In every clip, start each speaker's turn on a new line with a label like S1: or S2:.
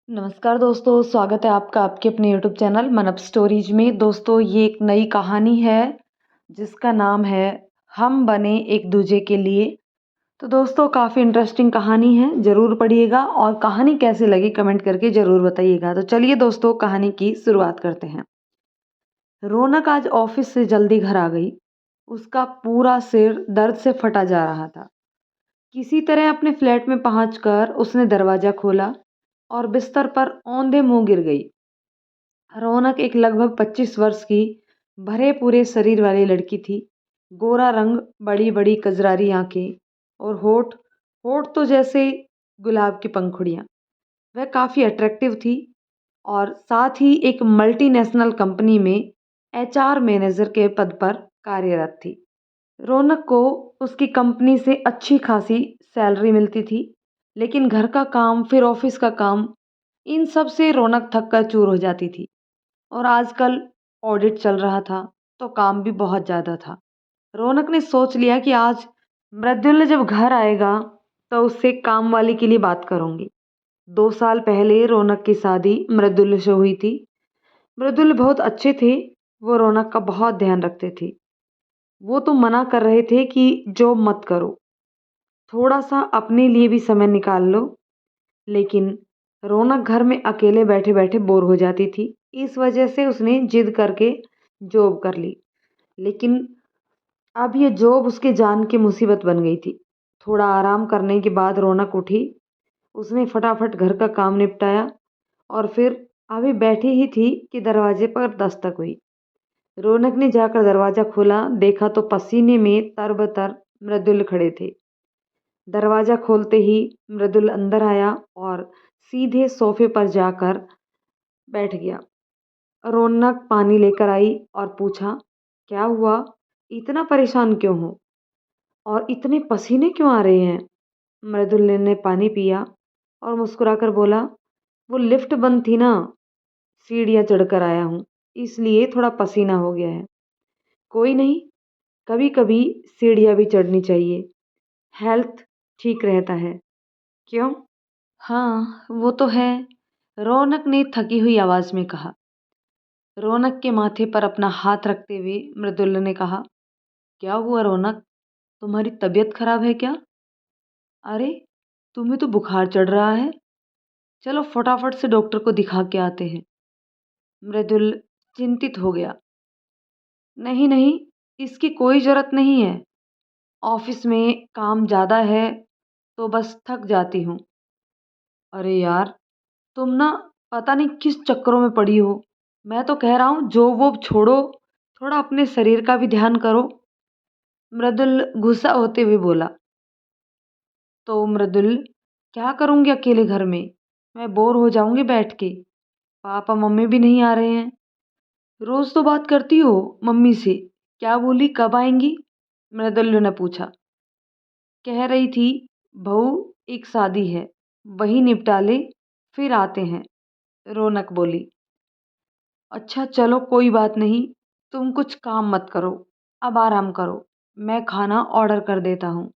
S1: नमस्कार दोस्तों, स्वागत है आपका आपके अपने यूट्यूब चैनल मनप स्टोरीज में। दोस्तों, ये एक नई कहानी है जिसका नाम है हम बने एक दूजे के लिए। तो दोस्तों, काफ़ी इंटरेस्टिंग कहानी है, ज़रूर पढ़िएगा और कहानी कैसी लगी कमेंट करके ज़रूर बताइएगा। तो चलिए दोस्तों, कहानी की शुरुआत करते हैं। रौनक आज ऑफिस से जल्दी घर आ गई। उसका पूरा सिर दर्द से फटा जा रहा था। किसी तरह अपने फ्लैट में पहुंचकर उसने दरवाज़ा खोला और बिस्तर पर औंधे मुंह गिर गई। रौनक एक लगभग 25 वर्ष की भरे पूरे शरीर वाली लड़की थी। गोरा रंग, बड़ी बड़ी कजरारी आंखें और होठ होठ तो जैसे गुलाब की पंखुड़ियां। वह काफ़ी अट्रैक्टिव थी और साथ ही एक मल्टीनेशनल कंपनी में एचआर मैनेजर के पद पर कार्यरत थी। रौनक को उसकी कंपनी से अच्छी खासी सैलरी मिलती थी, लेकिन घर का काम फिर ऑफिस का काम, इन सब से रौनक थक कर चूर हो जाती थी। और आजकल ऑडिट चल रहा था तो काम भी बहुत ज़्यादा था। रौनक ने सोच लिया कि आज मृदुल जब घर आएगा तो उससे काम वाली के लिए बात करूंगी। 2 साल पहले रौनक की शादी मृदुल से हुई थी। मृदुल बहुत अच्छे थे। वो रौनक का बहुत ध्यान रखते थे। वो तो मना कर रहे थे कि जॉब मत करो, थोड़ा सा अपने लिए भी समय निकाल लो। लेकिन रौनक घर में अकेले बैठे बैठे बोर हो जाती थी। इस वजह से उसने जिद करके जॉब कर ली। लेकिन अब ये जॉब उसके जान की मुसीबत बन गई थी। थोड़ा आराम करने के बाद रौनक उठी। उसने फटाफट घर का काम निपटाया और फिर अभी बैठी ही थी कि दरवाजे पर दस्तक हुई। रौनक ने जाकर दरवाजा खोला, देखा तो पसीने में तरबतर मृदुल खड़े थे। दरवाजा खोलते ही मृदुल अंदर आया और सीधे सोफे पर जाकर बैठ गया। रौनक पानी लेकर आई और पूछा, क्या हुआ? इतना परेशान क्यों हो और इतने पसीने क्यों आ रहे हैं? मृदुल ने पानी पिया और मुस्कुराकर बोला, वो लिफ्ट बंद थी ना, सीढ़ियाँ चढ़कर आया हूँ, इसलिए थोड़ा पसीना हो गया है। कोई नहीं, कभी कभी सीढ़ियाँ भी चढ़नी चाहिए, हेल्थ ठीक रहता है। क्यों? हाँ, वो तो है, रौनक ने थकी हुई आवाज में कहा। रौनक के माथे पर अपना हाथ रखते हुए मृदुल ने कहा, क्या हुआ रौनक, तुम्हारी तबीयत खराब है क्या? अरे, तुम्हें तो बुखार चढ़ रहा है। चलो फटाफट से डॉक्टर को दिखा के आते हैं। मृदुल चिंतित हो गया। नहीं नहीं, इसकी कोई जरूरत नहीं है। ऑफिस में काम ज़्यादा है तो बस थक जाती हूँ। अरे यार, तुम ना पता नहीं किस चक्करों में पड़ी हो। मैं तो कह रहा हूँ जॉब वॉब छोड़ो, थोड़ा अपने शरीर का भी ध्यान करो। मृदुल गुस्सा होते हुए बोला। तो मृदुल, क्या करूँगी अकेले घर में? मैं बोर हो जाऊंगी बैठ के। पापा मम्मी भी नहीं आ रहे हैं। रोज तो बात करती हो मम्मी से, क्या बोली, कब आएंगी? मृदुल ने पूछा। कह रही थी बहू, एक शादी है, वही निपटा ले, फिर आते हैं। रौनक बोली। अच्छा चलो कोई बात नहीं, तुम कुछ काम मत करो, अब आराम करो, मैं खाना ऑर्डर कर देता हूँ,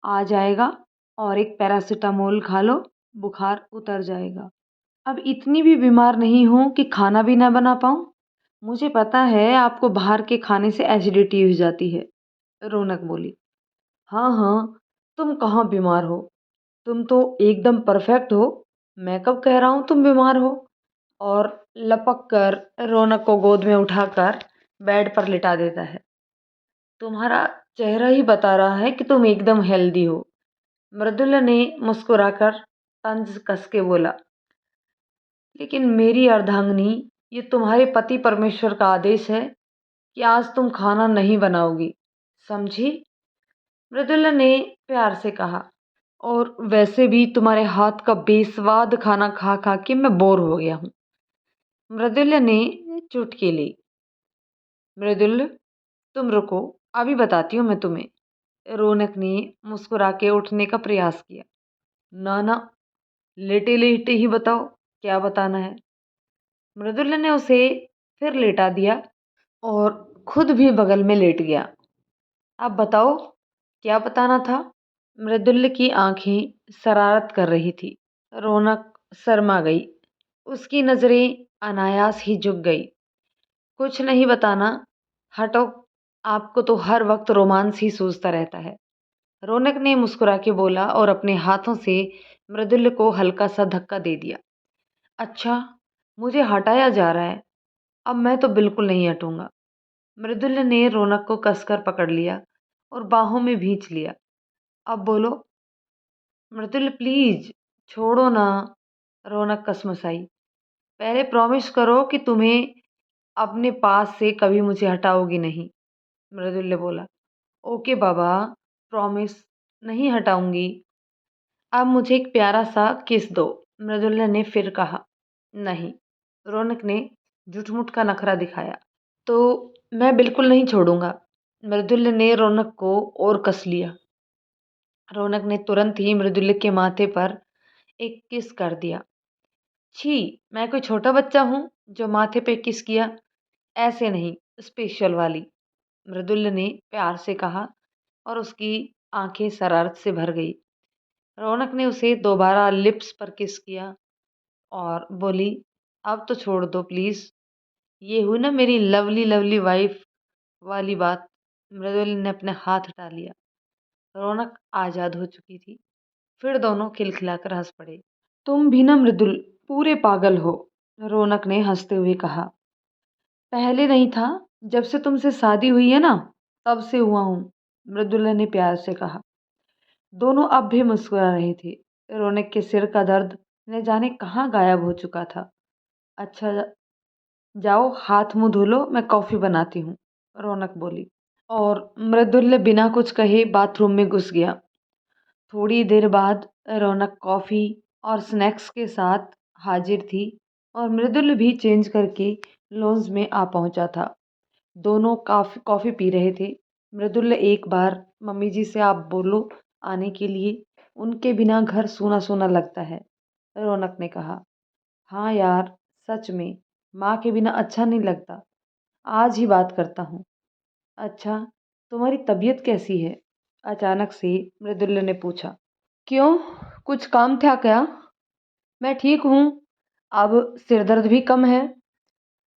S1: आ जाएगा। और एक पैरासीटामोल खा लो, बुखार उतर जाएगा। अब इतनी भी बीमार नहीं हूँ कि खाना भी ना बना पाऊँ। मुझे पता है आपको बाहर के खाने से एसिडिटी हो जाती है। रौनक बोली। हाँ हाँ, तुम कहाँ बीमार हो, तुम तो एकदम परफेक्ट हो। मैं कब कह रहा हूँ तुम बीमार हो? और लपक कर रौनक को गोद में उठाकर बेड पर लिटा देता है। तुम्हारा चेहरा ही बता रहा है कि तुम एकदम हेल्दी हो। मृदुला ने मुस्कुराकर तंज कस के बोला। लेकिन मेरी अर्धांगिनी, ये तुम्हारे पति परमेश्वर का आदेश है कि आज तुम खाना नहीं बनाओगी, समझी? मृदुला ने प्यार से कहा। और वैसे भी तुम्हारे हाथ का बेस्वाद खाना खा खा के मैं बोर हो गया हूँ। मृदुला ने चुटकी ली। मृदुल, तुम रुको, अभी बताती हूँ मैं तुम्हें। रौनक ने मुस्कुरा के उठने का प्रयास किया। ना ना, लेटे लेटे ही बताओ, क्या बताना है? मृदुल ने उसे फिर लेटा दिया और खुद भी बगल में लेट गया। अब बताओ, क्या बताना था? मृदुल की आंखें शरारत कर रही थी। रौनक शर्मा गई। उसकी नज़रें अनायास ही झुक गई। कुछ नहीं बताना, हटो, आपको तो हर वक्त रोमांस ही सूझता रहता है। रौनक ने मुस्कुरा के बोला और अपने हाथों से मृदुल को हल्का सा धक्का दे दिया। अच्छा, मुझे हटाया जा रहा है, अब मैं तो बिल्कुल नहीं हटूंगा। मृदुल ने रौनक को कसकर पकड़ लिया और बाहों में भींच लिया। अब बोलो मृदुल, प्लीज छोड़ो ना। रौनक कसमसाई। पहले प्रॉमिस करो कि तुम्हें अपने पास से कभी मुझे हटाओगी नहीं। मृदुल बोला। ओके बाबा, प्रॉमिस, नहीं हटाऊंगी। अब मुझे एक प्यारा सा किस दो। मृदुल ने फिर कहा। नहीं। रौनक ने झूठ-मूठ का नखरा दिखाया। तो मैं बिल्कुल नहीं छोड़ूंगा। मृदुल ने रौनक को और कस लिया। रौनक ने तुरंत ही मृदुल के माथे पर एक किस कर दिया। छी, मैं कोई छोटा बच्चा हूँ जो माथे पे किस किया? ऐसे नहीं, स्पेशल वाली। मृदुल ने प्यार से कहा और उसकी आंखें शरारत से भर गई। रौनक ने उसे दोबारा लिप्स पर किस किया और बोली, अब तो छोड़ दो प्लीज। ये हुई ना मेरी लवली लवली वाइफ वाली बात। मृदुल ने अपना हाथ हटा लिया। रौनक आजाद हो चुकी थी। फिर दोनों खिलखिलाकर हंस पड़े। तुम भी ना मृदुल, पूरे पागल हो। रौनक ने हंसते हुए कहा। पहले नहीं था, जब से तुमसे शादी हुई है ना, तब से हुआ हूँ। मृदुल ने प्यार से कहा। दोनों अब भी मुस्कुरा रहे थे। रौनक के सिर का दर्द न जाने कहाँ गायब हो चुका था। अच्छा, जाओ हाथ मुंह धो लो, मैं कॉफी बनाती हूँ। रौनक बोली और मृदुल बिना कुछ कहे बाथरूम में घुस गया। थोड़ी देर बाद रौनक कॉफी और स्नैक्स के साथ हाजिर थी और मृदुल भी चेंज करके लॉन्ज में आ पहुंचा था। दोनों काफ़ी कॉफ़ी पी रहे थे। मृदुल एक बार मम्मी जी से आप बोलो आने के लिए, उनके बिना घर सूना सूना लगता है। रौनक ने कहा। हाँ यार, सच में माँ के बिना अच्छा नहीं लगता। आज ही बात करता हूँ। अच्छा, तुम्हारी तबीयत कैसी है? अचानक से मृदुल ने पूछा। क्यों, कुछ काम था क्या? मैं ठीक हूँ, अब सिर दर्द भी कम है।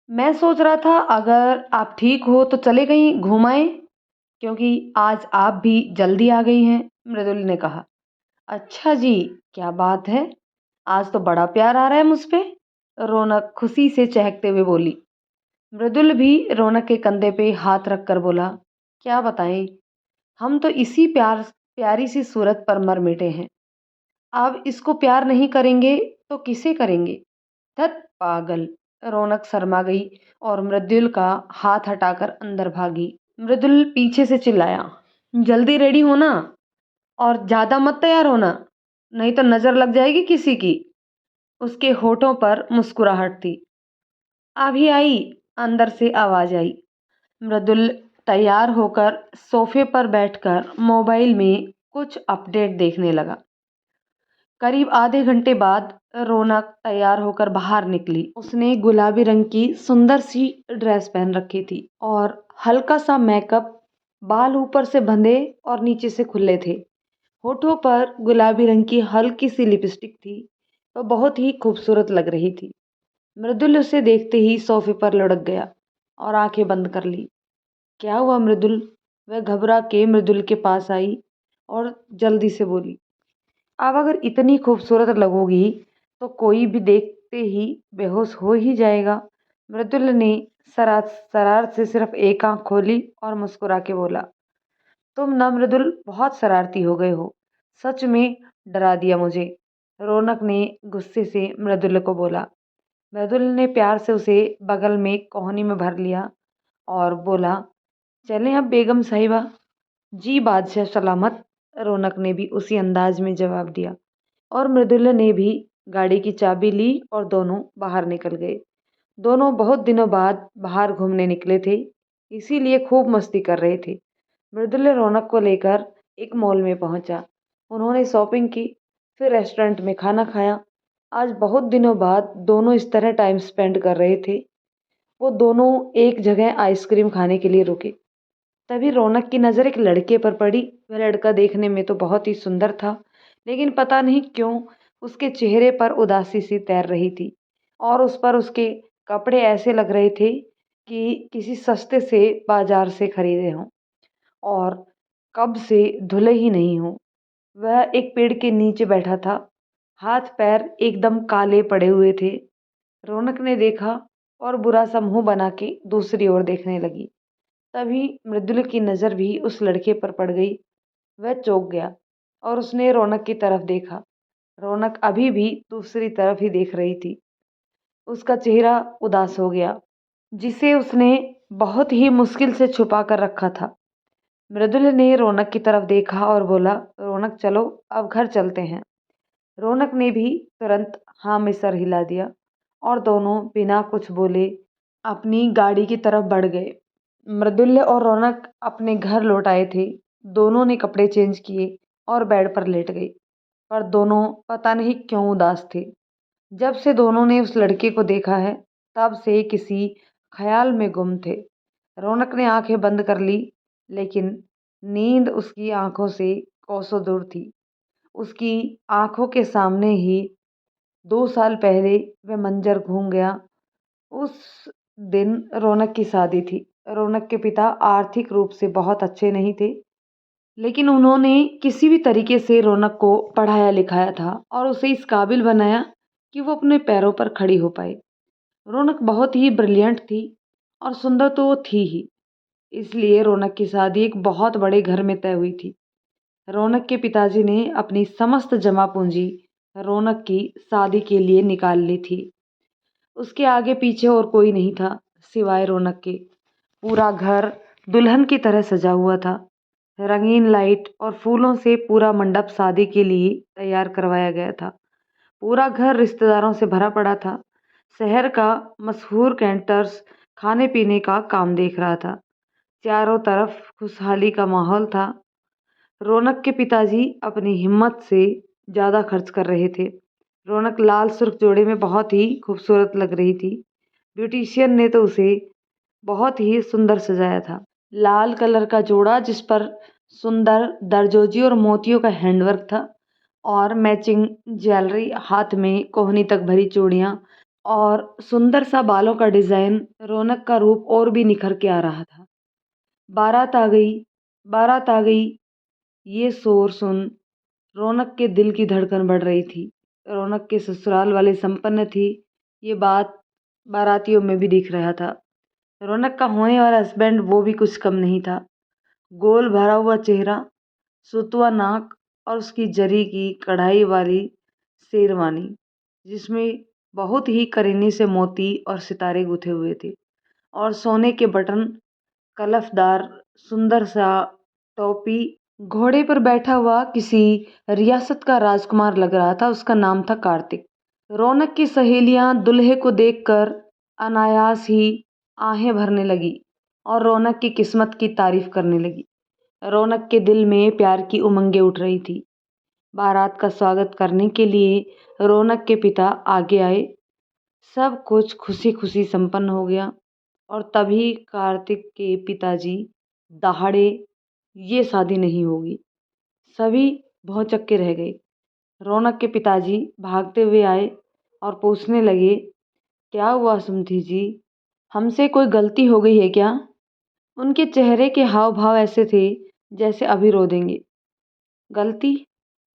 S1: मैं सोच रहा था अगर आप ठीक हो तो चले कहीं घूम आए, क्योंकि आज आप भी जल्दी आ गई हैं। मृदुल ने कहा। अच्छा जी, क्या बात है, आज तो बड़ा प्यार आ रहा है मुझ पे। रौनक खुशी से चहकते हुए बोली। मृदुल भी रौनक के कंधे पे हाथ रख कर बोला। क्या बताएं, हम तो इसी प्यारी सी सूरत पर मर मिटे हैं। अब इसको प्यार नहीं करेंगे तो किसे करेंगे? धत पागल। रौनक शर्मा गई और मृदुल का हाथ हटाकर अंदर भागी। मृदुल पीछे से चिल्लाया। जल्दी रेडी होना और ज्यादा मत तैयार होना, नहीं तो नजर लग जाएगी किसी की। उसके होठों पर मुस्कुराहट थी। अभी आई, अंदर से आवाज आई। मृदुल तैयार होकर सोफे पर बैठकर मोबाइल में कुछ अपडेट देखने लगा। करीब आधे घंटे बाद रौनक तैयार होकर बाहर निकली। उसने गुलाबी रंग की सुंदर सी ड्रेस पहन रखी थी और हल्का सा मेकअप। बाल ऊपर से बंधे और नीचे से खुले थे। होठों पर गुलाबी रंग की हल्की सी लिपस्टिक थी। वह बहुत ही खूबसूरत लग रही थी। मृदुल उसे देखते ही सोफे पर लुढ़क गया और आंखें बंद कर ली। क्या हुआ मृदुल? वह घबरा के मृदुल के पास आई और जल्दी से बोली। अब अगर इतनी खूबसूरत लगोगी तो कोई भी देखते ही बेहोश हो ही जाएगा। मृदुल ने शरारत से सिर्फ एक आंख खोली और मुस्कुरा के बोला। तुम ना मृदुल बहुत शरारती हो गए हो, सच में डरा दिया मुझे। रौनक ने गुस्से से मृदुल को बोला। मृदुल ने प्यार से उसे बगल में कोहनी में भर लिया और बोला। चलें अब बेगम साहिबा। जी बादशाह सलामत। रौनक ने भी उसी अंदाज में जवाब दिया और मृदुल ने भी गाड़ी की चाबी ली और दोनों बाहर निकल गए। दोनों बहुत दिनों बाद बाहर घूमने निकले थे, इसीलिए खूब मस्ती कर रहे थे। मृदुल रौनक को लेकर एक मॉल में पहुंचा। उन्होंने शॉपिंग की, फिर रेस्टोरेंट में खाना खाया। आज बहुत दिनों बाद दोनों इस तरह टाइम स्पेंड कर रहे थे। वो दोनों एक जगह आइसक्रीम खाने के लिए रुके। तभी रौनक की नज़र एक लड़के पर पड़ी। वह लड़का देखने में तो बहुत ही सुंदर था, लेकिन पता नहीं क्यों उसके चेहरे पर उदासी सी तैर रही थी और उस पर उसके कपड़े ऐसे लग रहे थे कि किसी सस्ते से बाजार से खरीदे हों और कब से धुले ही नहीं हों। वह एक पेड़ के नीचे बैठा था, हाथ-पैर एकदम काले पड़े हुए थे। रौनक ने देखा और बुरा सा मुँह बना के दूसरी ओर देखने लगी। तभी मृदुल की नज़र भी उस लड़के पर पड़ गई। वह चौंक गया और उसने रौनक की तरफ देखा। रौनक अभी भी दूसरी तरफ ही देख रही थी। उसका चेहरा उदास हो गया, जिसे उसने बहुत ही मुश्किल से छुपा कर रखा था। मृदुल ने रौनक की तरफ देखा और बोला, रौनक चलो अब घर चलते हैं। रौनक ने भी तुरंत हाँ में सर हिला दिया और दोनों बिना कुछ बोले अपनी गाड़ी की तरफ बढ़ गए। मृदुल्य और रौनक अपने घर लौट आए थे। दोनों ने कपड़े चेंज किए और बेड पर लेट गई, पर दोनों पता नहीं क्यों उदास थे। जब से दोनों ने उस लड़के को देखा है, तब से किसी ख्याल में गुम थे। रौनक ने आंखें बंद कर ली, लेकिन नींद उसकी आंखों से कोसों दूर थी। उसकी आंखों के सामने ही 2 साल पहले वह मंजर घूम गया। उस दिन रौनक की शादी थी। रौनक के पिता आर्थिक रूप से बहुत अच्छे नहीं थे, लेकिन उन्होंने किसी भी तरीके से रौनक को पढ़ाया लिखाया था और उसे इस काबिल बनाया कि वो अपने पैरों पर खड़ी हो पाए। रौनक बहुत ही ब्रिलियंट थी और सुंदर तो वो थी ही, इसलिए रौनक की शादी एक बहुत बड़े घर में तय हुई थी। रौनक के पिताजी ने अपनी समस्त जमा पूंजी रौनक की शादी के लिए निकाल ली थी। उसके आगे पीछे और कोई नहीं था सिवाय रौनक के। पूरा घर दुल्हन की तरह सजा हुआ था। रंगीन लाइट और फूलों से पूरा मंडप शादी के लिए तैयार करवाया गया था। पूरा घर रिश्तेदारों से भरा पड़ा था। शहर का मशहूर कैंटर्स खाने पीने का काम देख रहा था। चारों तरफ खुशहाली का माहौल था। रौनक के पिताजी अपनी हिम्मत से ज़्यादा खर्च कर रहे थे। रौनक लाल सुर्ख जोड़े में बहुत ही खूबसूरत लग रही थी। ब्यूटिशियन ने तो उसे बहुत ही सुंदर सजाया था। लाल कलर का जोड़ा जिस पर सुंदर दरजोजी और मोतियों का हैंडवर्क था और मैचिंग ज्वेलरी, हाथ में कोहनी तक भरी चूड़ियाँ और सुंदर सा बालों का डिज़ाइन रौनक का रूप और भी निखर के आ रहा था। बारात आ गई, बारात आ गई, ये शोर सुन रौनक के दिल की धड़कन बढ़ रही थी। रौनक के ससुराल वाले संपन्न थी, ये बात बारातियों में भी दिख रहा था। रौनक का होने वाला हस्बैंड वो भी कुछ कम नहीं था। गोल भरा हुआ चेहरा, सुतवा नाक और उसकी जरी की कढ़ाई वाली शेरवानी, जिसमें बहुत ही करीने से मोती और सितारे गुथे हुए थे और सोने के बटन, कलफदार सुंदर सा टोपी। घोड़े पर बैठा हुआ किसी रियासत का राजकुमार लग रहा था। उसका नाम था कार्तिक। रौनक की सहेलियां दुल्हे को देखकर अनायास ही आहें भरने लगी और रौनक की किस्मत की तारीफ करने लगी। रौनक के दिल में प्यार की उमंगें उठ रही थी। बारात का स्वागत करने के लिए रौनक के पिता आगे आए। सब कुछ खुशी खुशी संपन्न हो गया और तभी कार्तिक के पिताजी दहाड़े, ये शादी नहीं होगी। सभी भौंचक्के रह गए। रौनक के पिताजी भागते हुए आए और पूछने लगे, क्या हुआ सुमति जी, हमसे कोई गलती हो गई है क्या? उनके चेहरे के हाव भाव ऐसे थे जैसे अभी रो देंगे। गलती?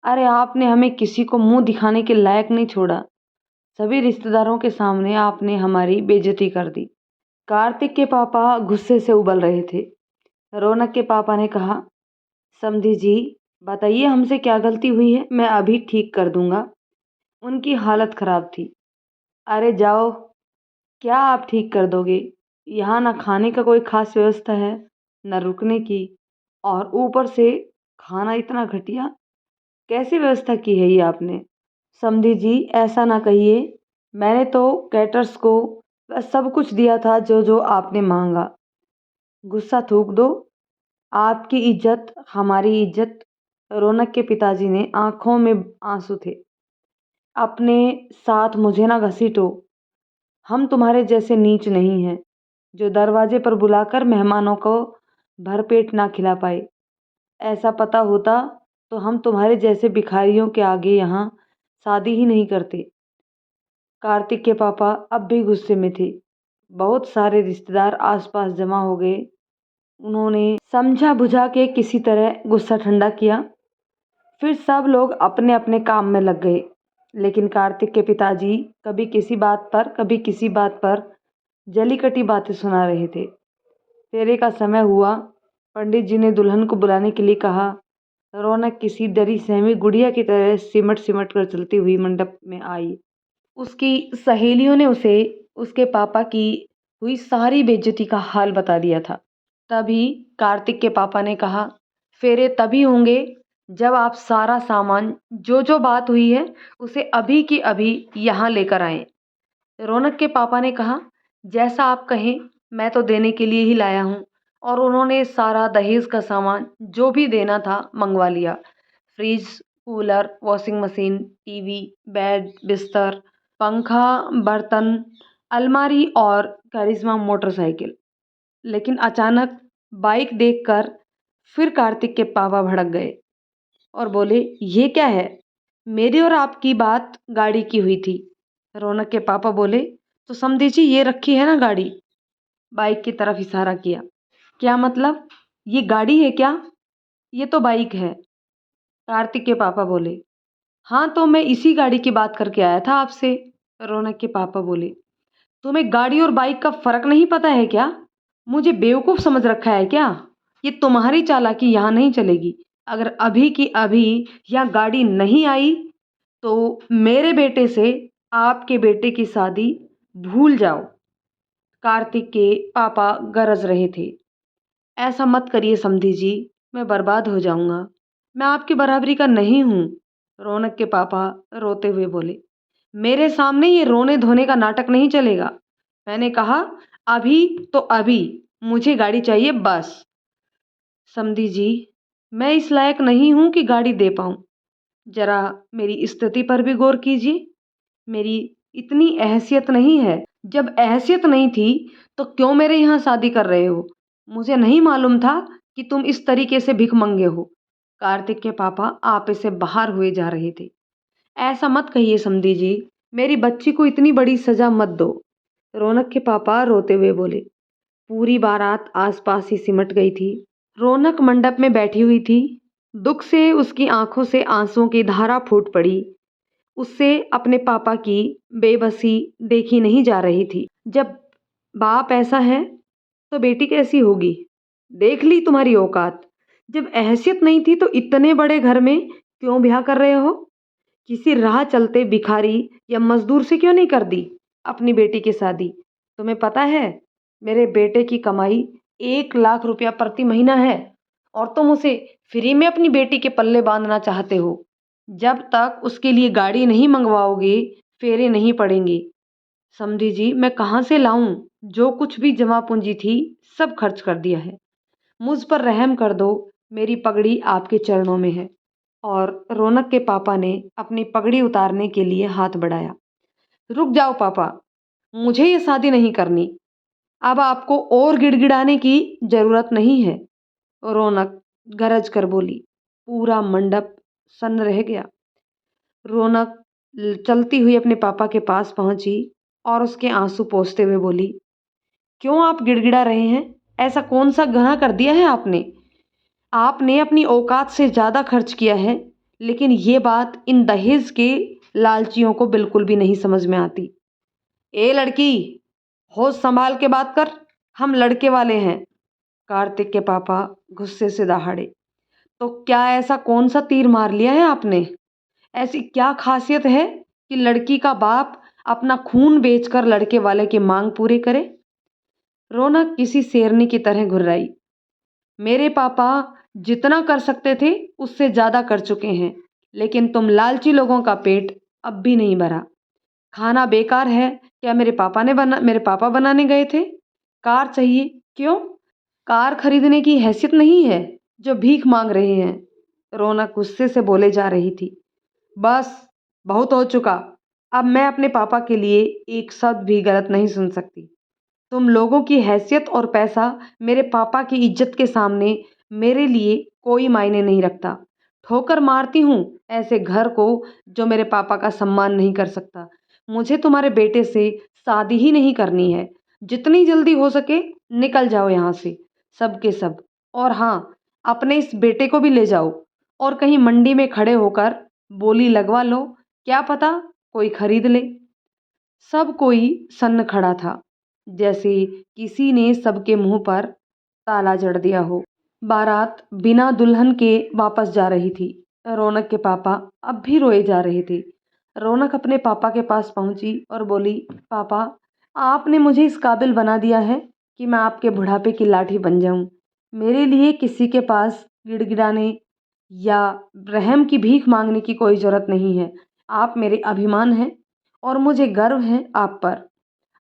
S1: अरे आपने हमें किसी को मुंह दिखाने के लायक नहीं छोड़ा। सभी रिश्तेदारों के सामने आपने हमारी बेइज्जती कर दी। कार्तिक के पापा गुस्से से उबल रहे थे। रौनक के पापा ने कहा, समधी जी बताइए हमसे क्या गलती हुई है, मैं अभी ठीक कर दूंगा। उनकी हालत खराब थी। अरे जाओ, क्या आप ठीक कर दोगे? यहाँ ना खाने का कोई खास व्यवस्था है, न रुकने की, और ऊपर से खाना इतना घटिया। कैसी व्यवस्था की है ये आपने? समधी जी ऐसा ना कहिए, मैंने तो कैटर्स को वह सब कुछ दिया था जो जो आपने मांगा। गुस्सा थूक दो, आपकी इज्जत हमारी इज्जत। रौनक के पिताजी ने आंखों में आंसू थे। अपने साथ मुझे ना घसीटो, हम तुम्हारे जैसे नीच नहीं हैं जो दरवाजे पर बुलाकर मेहमानों को भरपेट ना खिला पाए। ऐसा पता होता तो हम तुम्हारे जैसे भिखारियों के आगे यहाँ शादी ही नहीं करते। कार्तिक के पापा अब भी गुस्से में थे। बहुत सारे रिश्तेदार आसपास जमा हो गए। उन्होंने समझा बुझा के किसी तरह गुस्सा ठंडा किया। फिर सब लोग अपने अपने काम में लग गए। लेकिन कार्तिक के पिताजी कभी किसी बात पर कभी किसी बात पर जली कटी बातें सुना रहे थे। फेरे का समय हुआ। पंडित जी ने दुल्हन को बुलाने के लिए कहा। रौनक किसी डरी सहमी गुड़िया की तरह सिमट सिमट कर चलती हुई मंडप में आई। उसकी सहेलियों ने उसे उसके पापा की हुई सारी बेइज्जती का हाल बता दिया था। तभी कार्तिक के पापा ने कहा, फेरे तभी होंगे जब आप सारा सामान जो जो बात हुई है उसे अभी की अभी यहाँ लेकर आएं। रौनक के पापा ने कहा, जैसा आप कहें, मैं तो देने के लिए ही लाया हूँ। और उन्होंने सारा दहेज का सामान जो भी देना था मंगवा लिया। Fridge, cooler, washing machine, TV, bed, बिस्तर, पंखा, बर्तन, अलमारी और करिश्मा मोटरसाइकिल। लेकिन अचानक बाइक देखकर फिर कार्तिक के पापा भड़क गए और बोले, ये क्या है? मेरी और आपकी बात गाड़ी की हुई थी। रौनक के पापा बोले, तो समझी जी, ये रखी है ना गाड़ी। बाइक की तरफ इशारा किया। क्या मतलब? ये गाड़ी है क्या? ये तो बाइक है। कार्तिक के पापा बोले। हाँ, तो मैं इसी गाड़ी की बात करके आया था आपसे। रौनक के पापा बोले, तुम्हें गाड़ी और बाइक का फर्क नहीं पता है क्या? मुझे बेवकूफ समझ रखा है क्या? ये तुम्हारी चालाकी यहाँ नहीं चलेगी। अगर अभी की अभी यहाँ गाड़ी नहीं आई तो मेरे बेटे से आपके बेटे की शादी भूल जाओ। कार्तिक के पापा गरज रहे थे। ऐसा मत करिए समधी जी, मैं बर्बाद हो जाऊंगा। मैं आपकी बराबरी का नहीं हूँ। रौनक के पापा रोते हुए बोले, मेरे सामने ये रोने धोने का नाटक नहीं चलेगा। मैंने कहा अभी तो अभी मुझे गाड़ी चाहिए बस। समधी जी, मैं इस लायक नहीं हूं कि गाड़ी दे पाऊं। जरा मेरी स्थिति पर भी गौर कीजिए। मेरी इतनी अहसियत नहीं है। जब अहसियत नहीं थी तो क्यों मेरे यहाँ शादी कर रहे हो? मुझे नहीं मालूम था कि तुम इस तरीके से भिख मंगे हो। कार्तिक के पापा आपे से बाहर हुए जा रहे थे। ऐसा मत कहिए समधी जी, मेरी बच्ची को इतनी बड़ी सजा मत दो। रौनक के पापा रोते हुए बोले। पूरी बारात आसपास ही सिमट गई थी। रौनक मंडप में बैठी हुई थी। दुख से उसकी आंखों से आंसुओं की धारा फूट पड़ी। उससे अपने पापा की बेबसी देखी नहीं जा रही थी। जब बाप ऐसा है तो बेटी कैसी होगी? देख ली तुम्हारी औकात। जब हैसियत नहीं थी तो इतने बड़े घर में क्यों ब्याह कर रहे हो? किसी राह चलते भिखारी या मजदूर से क्यों नहीं कर दी अपनी बेटी की शादी? तुम्हें पता है मेरे बेटे की कमाई 1 लाख रुपया प्रति महीना है और तुम उसे फ्री में अपनी बेटी के पल्ले बांधना चाहते हो। जब तक उसके लिए गाड़ी नहीं मंगवाओगे फेरे नहीं पड़ेंगे। समझी जी, मैं कहाँ से लाऊं? जो कुछ भी जमा पूंजी थी सब खर्च कर दिया है। मुझ पर रहम कर दो, मेरी पगड़ी आपके चरणों में है। और रौनक के पापा ने अपनी पगड़ी उतारने के लिए हाथ बढ़ाया। रुक जाओ पापा, मुझे ये शादी नहीं करनी। अब आपको और गिड़गिड़ाने की जरूरत नहीं है। रौनक गरज कर बोली। पूरा मंडप सन्न रह गया। रौनक चलती हुई अपने पापा के पास पहुंची और उसके आंसू पोंछते हुए बोली, क्यों आप गिड़गिड़ा रहे हैं? ऐसा कौन सा गुनाह कर दिया है आपने? आपने अपनी औकात से ज़्यादा खर्च किया है। लेकिन ये बात इन दहेज के लालचियों को बिल्कुल भी नहीं समझ में आती। ए लड़की, होश संभाल के बात कर, हम लड़के वाले हैं। कार्तिक के पापा गुस्से से दहाड़े। तो क्या ऐसा कौन सा तीर मार लिया है आपने? ऐसी क्या खासियत है कि लड़की का बाप अपना खून बेचकर लड़के वाले की मांग पूरी करे? रौनक किसी शेरनी की तरह घुर्राई। मेरे पापा जितना कर सकते थे उससे ज्यादा कर चुके हैं, लेकिन तुम लालची लोगों का पेट अब भी नहीं भरा। खाना बेकार है। क्या मेरे पापा बनाने गए थे? कार चाहिए? क्यों? कार खरीदने की हैसियत नहीं है जो भीख मांग रहे हैं। रौनक गुस्से से बोले जा रही थी। बस, बहुत हो चुका। अब मैं अपने पापा के लिए एक शब्द भी गलत नहीं सुन सकती। तुम लोगों की हैसियत और पैसा मेरे पापा की इज्जत के सामने मेरे लिए कोई मायने नहीं रखता। ठोकर मारती हूँ ऐसे घर को जो मेरे पापा का सम्मान नहीं कर सकता। मुझे तुम्हारे बेटे से शादी ही नहीं करनी है। जितनी जल्दी हो सके निकल जाओ यहाँ से, सब के सब। और हाँ, अपने इस बेटे को भी ले जाओ और कहीं मंडी में खड़े होकर बोली लगवा लो, क्या पता कोई खरीद ले। सब कोई सन्न खड़ा था, जैसे किसी ने सबके मुंह पर ताला जड़ दिया हो। बारात बिना दुल्हन के वापस जा रही थी। रौनक के पापा अब भी रोए जा रहे थे। रौनक अपने पापा के पास पहुंची और बोली, पापा, आपने मुझे इस काबिल बना दिया है कि मैं आपके बुढ़ापे की लाठी बन जाऊं। मेरे लिए किसी के पास गिड़गिड़ाने या रहम की भीख मांगने की कोई जरूरत नहीं है। आप मेरे अभिमान हैं और मुझे गर्व है आप पर।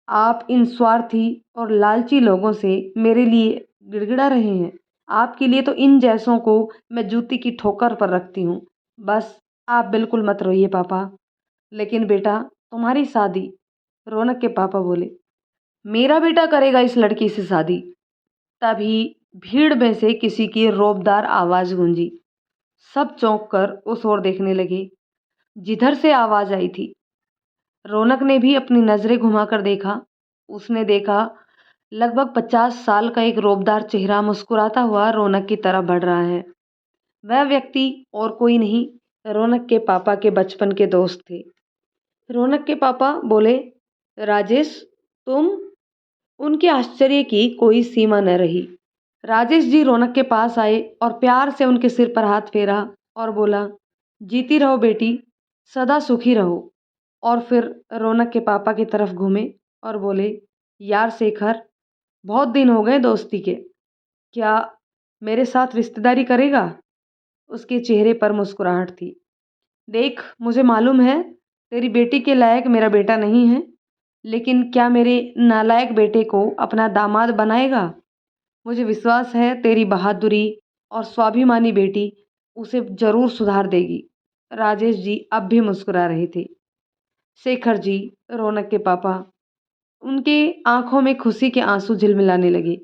S1: आप इन स्वार्थी और लालची लोगों से मेरे लिए गिड़गिड़ा रहे हैं। आपके लिए तो इन जैसों को मैं जूती की ठोकर पर रखती हूँ। बस आप बिल्कुल मत रोइए पापा। लेकिन बेटा, तुम्हारी शादी, रौनक के पापा बोले, मेरा बेटा करेगा इस लड़की से शादी। तभी भीड़ में से किसी की रौबदार आवाज गूंजी। सब चौंक कर उस ओर देखने लगे जिधर से आवाज आई थी। रौनक ने भी अपनी नजरें घुमाकर देखा। उसने देखा लगभग 50 साल का एक रौबदार चेहरा मुस्कुराता हुआ रौनक की तरफ बढ़ रहा है। वह व्यक्ति और कोई नहीं, रौनक के पापा के बचपन के दोस्त थे। रौनक के पापा बोले, राजेश, तुम? उनके आश्चर्य की कोई सीमा न रही। राजेश जी रौनक के पास आए और प्यार से उनके सिर पर हाथ फेरा और बोला, जीती रहो बेटी, सदा सुखी रहो। और फिर रौनक के पापा की तरफ घूमे और बोले, यार शेखर, बहुत दिन हो गए दोस्ती के, क्या मेरे साथ रिश्तेदारी करेगा? उसके चेहरे पर मुस्कुराहट थी। देख, मुझे मालूम है तेरी बेटी के लायक मेरा बेटा नहीं है, लेकिन क्या मेरे नालायक बेटे को अपना दामाद बनाएगा? मुझे विश्वास है तेरी बहादुरी और स्वाभिमानी बेटी उसे जरूर सुधार देगी। राजेश जी अब भी मुस्कुरा रहे थे। शेखर जी, रौनक के पापा, उनके आंखों में खुशी के आंसू झिलमिलाने लगे।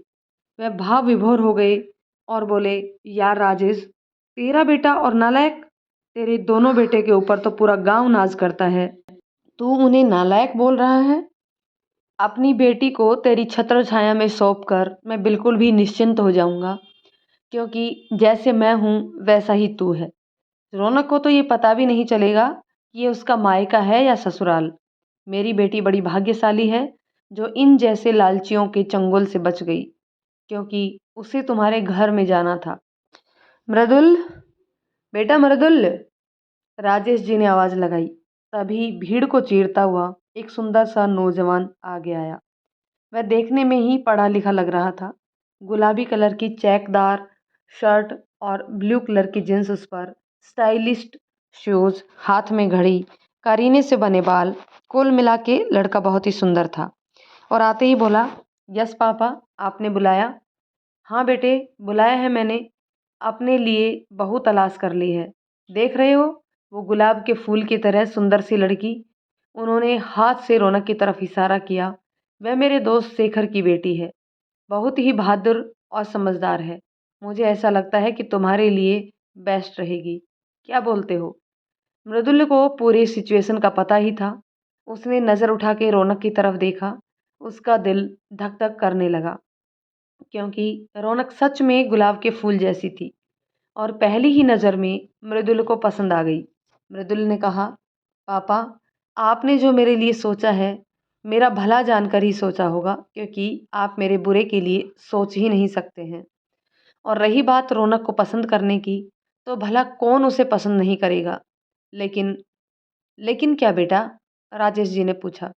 S1: वह भाव विभोर हो गए और बोले, यार राजेश, तेरा बेटा और नालायक, तेरे दोनों बेटे के ऊपर तो पूरा गांव नाज करता है। तू उन्हें नालायक बोल रहा है? अपनी बेटी को तेरी छत्र छाया में सौंप कर मैं बिल्कुल भी निश्चिंत हो जाऊंगा, क्योंकि जैसे मैं हूँ वैसा ही तू है। रौनक को तो ये पता भी नहीं चलेगा कि ये उसका मायका है या ससुराल। मेरी बेटी बड़ी भाग्यशाली है जो इन जैसे लालचियों के चंगुल से बच गई, क्योंकि उसे तुम्हारे घर में जाना था। मृदुल, बेटा मृदुल, राजेश जी ने आवाज लगाई। तभी भीड़ को चीरता हुआ एक सुंदर सा नौजवान आगे आया। वह देखने में ही पढ़ा लिखा लग रहा था। गुलाबी कलर की चेकदार शर्ट और ब्लू कलर की जींस, उस पर स्टाइलिस्ट शूज, हाथ में घड़ी, करीने से बने बाल। कुल मिला के लड़का बहुत ही सुंदर था और आते ही बोला, यस पापा, आपने बुलाया? हाँ बेटे, बुलाया है मैंने। अपने लिए बहू तलाश कर ली है। देख रहे हो वो गुलाब के फूल की तरह सुंदर सी लड़की? उन्होंने हाथ से रौनक की तरफ इशारा किया। वह मेरे दोस्त शेखर की बेटी है। बहुत ही बहादुर और समझदार है। मुझे ऐसा लगता है कि तुम्हारे लिए बेस्ट रहेगी। क्या बोलते हो? मृदुल को पूरी सिचुएशन का पता ही था। उसने नज़र उठा के रौनक की तरफ देखा। उसका दिल धक धक करने लगा, क्योंकि रौनक सच में गुलाब के फूल जैसी थी और पहली ही नज़र में मृदुल को पसंद आ गई। मृदुल ने कहा, पापा, आपने जो मेरे लिए सोचा है मेरा भला जानकर ही सोचा होगा, क्योंकि आप मेरे बुरे के लिए सोच ही नहीं सकते हैं। और रही बात रौनक को पसंद करने की, तो भला कौन उसे पसंद नहीं करेगा। लेकिन लेकिन क्या बेटा? राजेश जी ने पूछा।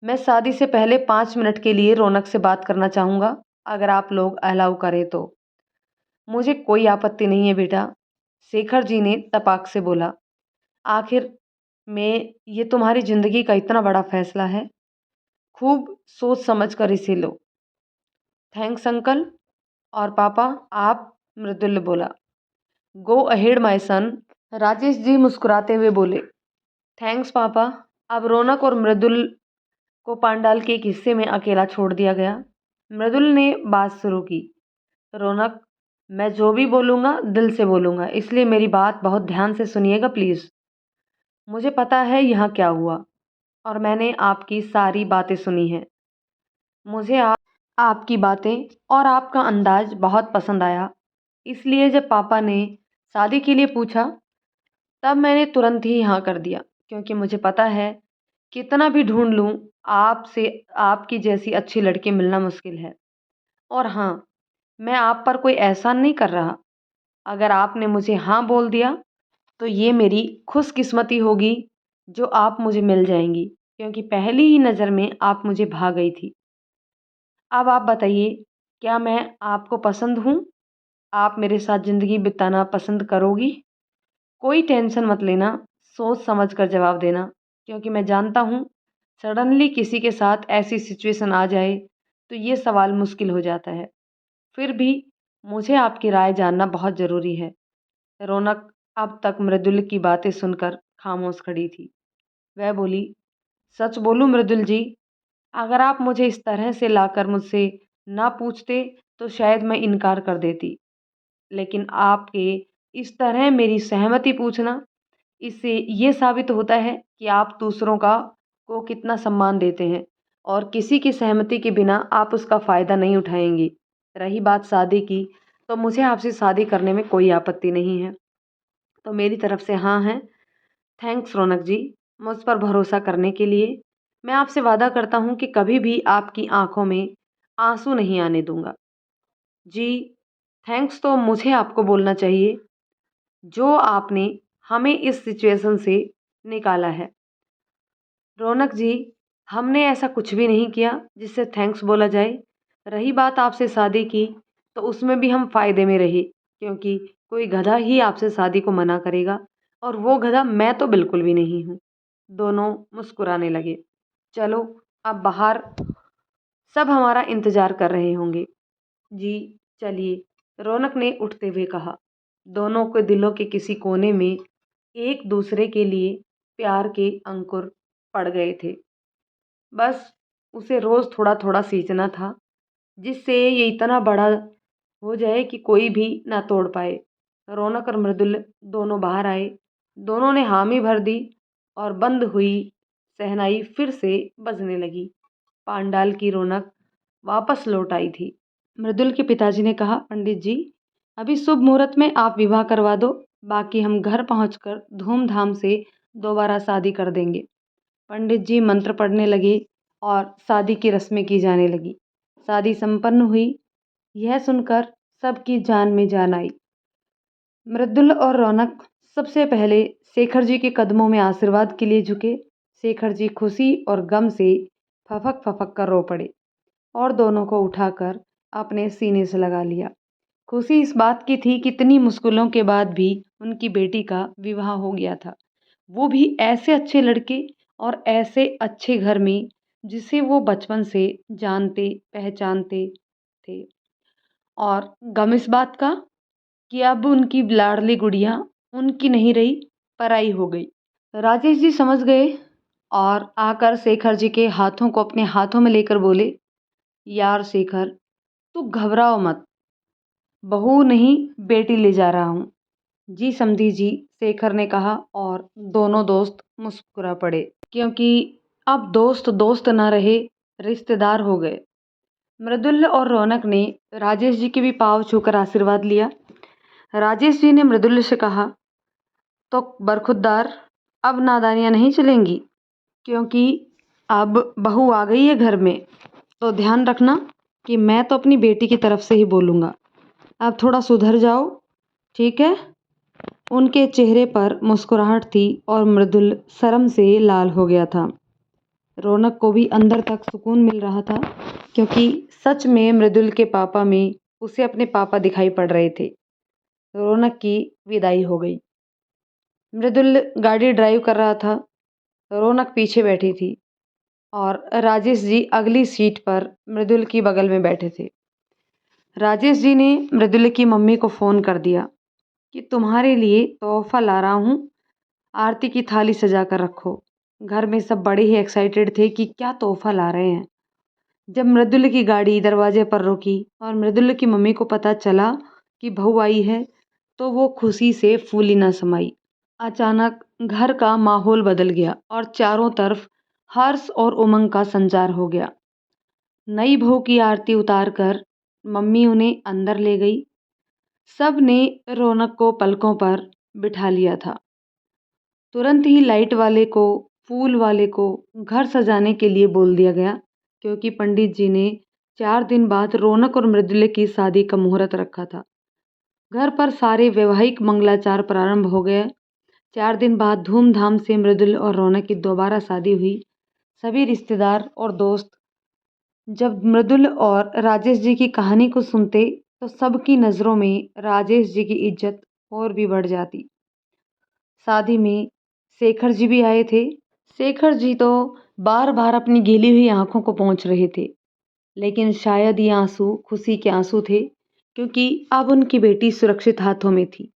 S1: मैं शादी से पहले 5 मिनट के लिए रौनक से बात करना चाहूँगा, अगर आप लोग अलाउ करें तो। मुझे कोई आपत्ति नहीं है बेटा, शेखर जी ने तपाक से बोला। आखिर में ये तुम्हारी जिंदगी का इतना बड़ा फैसला है, खूब सोच समझ कर इसे लो। Thanks uncle. और पापा आप? मृदुल बोला। Go ahead my son, Rajesh ji मुस्कुराते हुए बोले। थैंक्स पापा। अब रौनक और मृदुल को पांडाल के एक हिस्से में अकेला छोड़ दिया गया। मृदुल ने बात शुरू की। रौनक, मैं जो भी बोलूँगा दिल से बोलूँगा, इसलिए मेरी बात बहुत ध्यान से सुनिएगा प्लीज़। मुझे पता है यहाँ क्या हुआ और मैंने आपकी सारी बातें सुनी हैं। मुझे आपकी बातें और आपका अंदाज़ बहुत पसंद आया, इसलिए जब पापा ने शादी के लिए पूछा, तब मैंने तुरंत ही हाँ कर दिया, क्योंकि मुझे पता है कितना भी ढूँढ लूँ, आपसे आपकी जैसी अच्छी लड़की मिलना मुश्किल है। और हाँ, मैं आप पर कोई एहसान नहीं कर रहा। अगर आपने मुझे हाँ बोल दिया, तो ये मेरी खुशकिस्मती होगी जो आप मुझे मिल जाएँगी, क्योंकि पहली ही नज़र में आप मुझे भा गई थी। अब आप बताइए, क्या मैं आपको पसंद हूँ? आप मेरे साथ ज़िंदगी बिताना पसंद करोगी? कोई टेंशन मत लेना, सोच समझ कर जवाब देना, क्योंकि मैं जानता हूँ सडनली किसी के साथ ऐसी सिचुएशन आ जाए तो ये सवाल मुश्किल हो जाता है। फिर भी मुझे आपकी राय जानना बहुत ज़रूरी है। रौनक अब तक मृदुल की बातें सुनकर खामोश खड़ी थी। वह बोली, सच बोलूं मृदुल जी, अगर आप मुझे इस तरह से लाकर मुझसे ना पूछते तो शायद मैं इनकार कर देती। लेकिन आपके इस तरह मेरी सहमति पूछना, इससे ये साबित होता है कि आप दूसरों का को कितना सम्मान देते हैं और किसी की सहमति के बिना आप उसका फ़ायदा नहीं उठाएंगी। रही बात शादी की, तो मुझे आपसे शादी करने में कोई आपत्ति नहीं है। तो मेरी तरफ से हाँ है। थैंक्स रौनक जी, मुझ पर भरोसा करने के लिए। मैं आपसे वादा करता हूँ कि कभी भी आपकी आंखों में आंसू नहीं आने दूंगा। जी, थैंक्स तो मुझे आपको बोलना चाहिए, जो आपने हमें इस सिचुएशन से निकाला है। रौनक जी, हमने ऐसा कुछ भी नहीं किया जिससे थैंक्स बोला जाए। रही बात आपसे शादी की, तो उसमें भी हम फ़ायदे में रहे, क्योंकि कोई गधा ही आपसे शादी को मना करेगा और वो गधा मैं तो बिल्कुल भी नहीं हूँ। दोनों मुस्कुराने लगे। चलो, अब बाहर सब हमारा इंतज़ार कर रहे होंगे। जी, चलिए, रौनक ने उठते हुए कहा। दोनों के दिलों के किसी कोने में एक दूसरे के लिए प्यार के अंकुर पड़ गए थे। बस उसे रोज़ थोड़ा-थोड़ा सींचना था, जिससे ये इतना बड़ा हो जाए कि कोई भी ना तोड़ पाए। रौनक और मृदुल दोनों बाहर आए। दोनों ने हामी भर दी और बंद हुई शहनाई फिर से बजने लगी। पांडाल की रौनक वापस लौट आई थी। मृदुल के पिताजी ने कहा, पंडित जी, अभी शुभ मुहूर्त में आप विवाह करवा दो, बाकी हम घर पहुंचकर धूमधाम से दोबारा शादी कर देंगे। पंडित जी मंत्र पढ़ने लगे और शादी की रस्में की जाने लगी। शादी संपन्न हुई। यह सुनकर सबकी जान में जान आई। मृदुल और रौनक सबसे पहले शेखर जी के कदमों में आशीर्वाद के लिए झुके। शेखर जी खुशी और गम से फफक फफक कर रो पड़े और दोनों को उठाकर अपने सीने से लगा लिया। खुशी इस बात की थी कि इतनी मुश्किलों के बाद भी उनकी बेटी का विवाह हो गया था, वो भी ऐसे अच्छे लड़के और ऐसे अच्छे घर में जिसे वो बचपन से जानते पहचानते थे। और गम इस बात का कि अब उनकी लाडली गुड़िया उनकी नहीं रही, पराई हो गई। राजेश जी समझ गए और आकर शेखर जी के हाथों को अपने हाथों में लेकर बोले, यार शेखर, तू घबराओ मत, बहू नहीं बेटी ले जा रहा हूँ। जी समधी जी, शेखर ने कहा और दोनों दोस्त मुस्कुरा पड़े, क्योंकि अब दोस्त दोस्त ना रहे, रिश्तेदार हो गए। मृदुल और रौनक ने राजेश जी के भी पाँव छूकर आशीर्वाद लिया। राजेश जी ने मृदुल से कहा, तो बरखुरदार, अब नादानियाँ नहीं चलेंगी, क्योंकि अब बहू आ गई है घर में, तो ध्यान रखना कि मैं तो अपनी बेटी की तरफ से ही बोलूँगा। अब थोड़ा सुधर जाओ, ठीक है? उनके चेहरे पर मुस्कुराहट थी और मृदुल शर्म से लाल हो गया था। रौनक को भी अंदर तक सुकून मिल रहा था, क्योंकि सच में मृदुल के पापा में उसे अपने पापा दिखाई पड़ रहे थे। रौनक की विदाई हो गई। मृदुल गाड़ी ड्राइव कर रहा था, रौनक पीछे बैठी थी और राजेश जी अगली सीट पर मृदुल की बगल में बैठे थे। राजेश जी ने मृदुल की मम्मी को फ़ोन कर दिया कि तुम्हारे लिए तोहफ़ा ला रहा हूँ, आरती की थाली सजा कर रखो। घर में सब बड़े ही एक्साइटेड थे कि क्या तोहफ़ा ला रहे हैं। जब मृदुल की गाड़ी दरवाजे पर रुकी और मृदुल की मम्मी को पता चला कि बहू आई है तो वो खुशी से फूली न समाई। अचानक घर का माहौल बदल गया और चारों तरफ हर्ष और उमंग का संचार हो गया। नई बहू की आरती उतारकर मम्मी उन्हें अंदर ले गई। सब ने रौनक को पलकों पर बिठा लिया था। तुरंत ही लाइट वाले को, फूल वाले को घर सजाने के लिए बोल दिया गया, क्योंकि पंडित जी ने 4 दिन बाद रौनक और मृदुल्य की शादी का मुहूर्त रखा था। घर पर सारे वैवाहिक मंगलाचार प्रारंभ हो गए। 4 दिन बाद धूमधाम से मृदुल और रौनक की दोबारा शादी हुई। सभी रिश्तेदार और दोस्त जब मृदुल और राजेश जी की कहानी को सुनते तो सबकी नज़रों में राजेश जी की इज्जत और भी बढ़ जाती। शादी में शेखर जी भी आए थे। शेखर जी तो बार बार अपनी गीली हुई आंखों को पोंछ रहे थे, लेकिन शायद ये आंसू खुशी के आंसू थे, क्योंकि अब उनकी बेटी सुरक्षित हाथों में थी।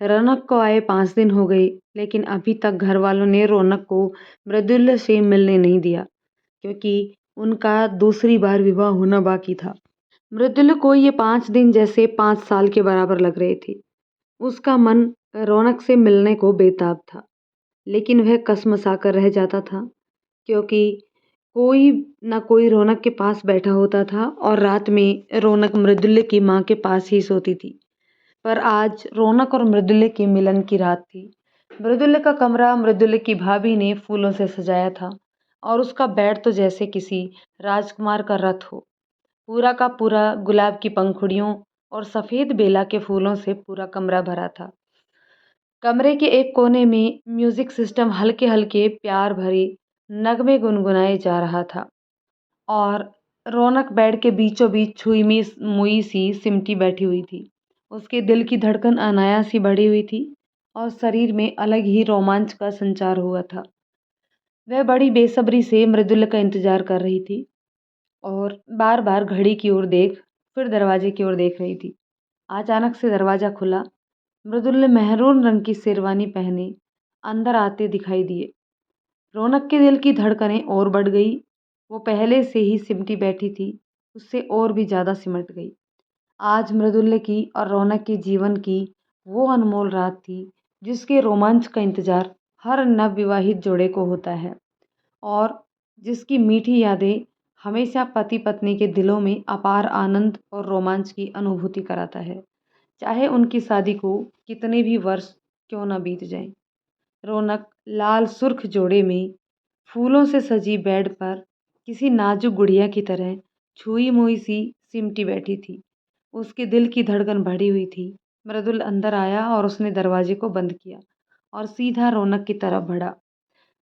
S1: रौनक को आए 5 दिन हो गए, लेकिन अभी तक घर वालों ने रौनक को मृदुल्य से मिलने नहीं दिया, क्योंकि उनका दूसरी बार विवाह होना बाकी था। मृदुल्य को ये 5 दिन जैसे 5 साल के बराबर लग रहे थे। उसका मन रौनक से मिलने को बेताब था, लेकिन वह कसमसा कर रह जाता था, क्योंकि कोई ना कोई रौनक के पास बैठा होता था और रात में रौनक मृदुल्य की माँ के पास ही सोती थी। पर आज रौनक और मृदुल्य के मिलन की रात थी। मृदुल्य का कमरा मृदुल्य की भाभी ने फूलों से सजाया था और उसका बेड तो जैसे किसी राजकुमार का रथ हो। पूरा का पूरा गुलाब की पंखुड़ियों और सफ़ेद बेला के फूलों से पूरा कमरा भरा था। कमरे के एक कोने में म्यूजिक सिस्टम हल्के हल्के प्यार भरे नगमे गुनगुनाए जा रहा था और रौनक बेड के बीचों बीच छुई में मुई सी सिमटी बैठी हुई थी। उसके दिल की धड़कन अनायास ही बढ़ी हुई थी और शरीर में अलग ही रोमांच का संचार हुआ था। वह बड़ी बेसब्री से मृदुल्य का इंतजार कर रही थी और बार बार घड़ी की ओर देख फिर दरवाजे की ओर देख रही थी। अचानक से दरवाज़ा खुला। मृदुल्य मेहरून रंग की शेरवानी पहने अंदर आते दिखाई दिए। रौनक के दिल की धड़कनें और बढ़ गई। वो पहले से ही सिमटी बैठी थी, उससे और भी ज़्यादा सिमट गई। आज मृदुल्य की और रौनक के जीवन की वो अनमोल रात थी, जिसके रोमांच का इंतज़ार हर नवविवाहित जोड़े को होता है और जिसकी मीठी यादें हमेशा पति पत्नी के दिलों में अपार आनंद और रोमांच की अनुभूति कराता है, चाहे उनकी शादी को कितने भी वर्ष क्यों न बीत जाएं। रौनक लाल सुर्ख जोड़े में फूलों से सजी बेड पर किसी नाजुक गुड़िया की तरह छुई मुई सी सिमटी बैठी थी। उसके दिल की धड़कन बढ़ी हुई थी। मृदुल अंदर आया और उसने दरवाजे को बंद किया और सीधा रौनक की तरफ बढ़ा।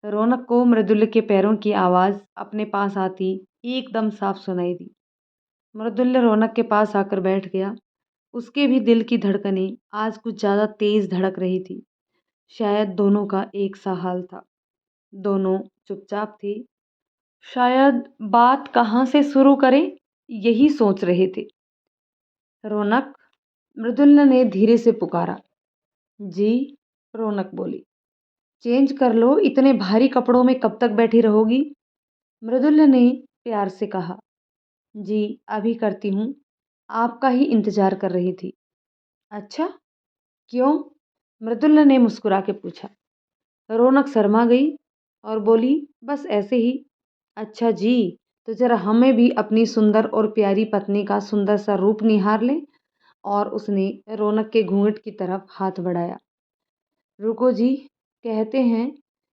S1: रौनक को मृदुल के पैरों की आवाज़ अपने पास आती एकदम साफ सुनाई दी। मृदुल्य रौनक के पास आकर बैठ गया। उसके भी दिल की धड़कनें आज कुछ ज़्यादा तेज धड़क रही थी। शायद दोनों का एक सा हाल था। दोनों चुपचाप थे। शायद बात कहाँ से शुरू करें, यही सोच रहे थे। रौनक, मृदुल्य ने धीरे से पुकारा। जी, रौनक बोली। चेंज कर लो, इतने भारी कपड़ों में कब तक बैठी रहोगी? मृदुल्य ने प्यार से कहा। जी, अभी करती हूँ, आपका ही इंतजार कर रही थी। अच्छा, क्यों? मृदुल्य ने मुस्कुरा के पूछा। रौनक शर्मा गई और बोली, बस ऐसे ही। अच्छा जी, तो जरा हमें भी अपनी सुंदर और प्यारी पत्नी का सुंदर सा रूप निहार ले। और उसने रौनक के घूंघट की तरफ हाथ बढ़ाया। रुको जी, कहते हैं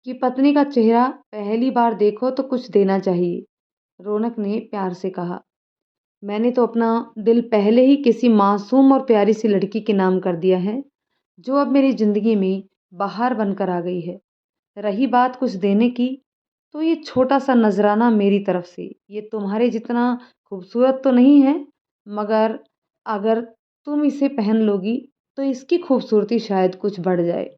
S1: कि पत्नी का चेहरा पहली बार देखो तो कुछ देना चाहिए। रौनक ने प्यार से कहा। मैंने तो अपना दिल पहले ही किसी मासूम और प्यारी सी लड़की के नाम कर दिया है, जो अब मेरी ज़िंदगी में बाहर बनकर आ गई है। रही बात कुछ देने की, तो ये छोटा सा नजराना मेरी तरफ से, ये तुम्हारे जितना खूबसूरत तो नहीं है, मगर अगर तुम इसे पहन लोगी तो इसकी खूबसूरती शायद कुछ बढ़ जाए।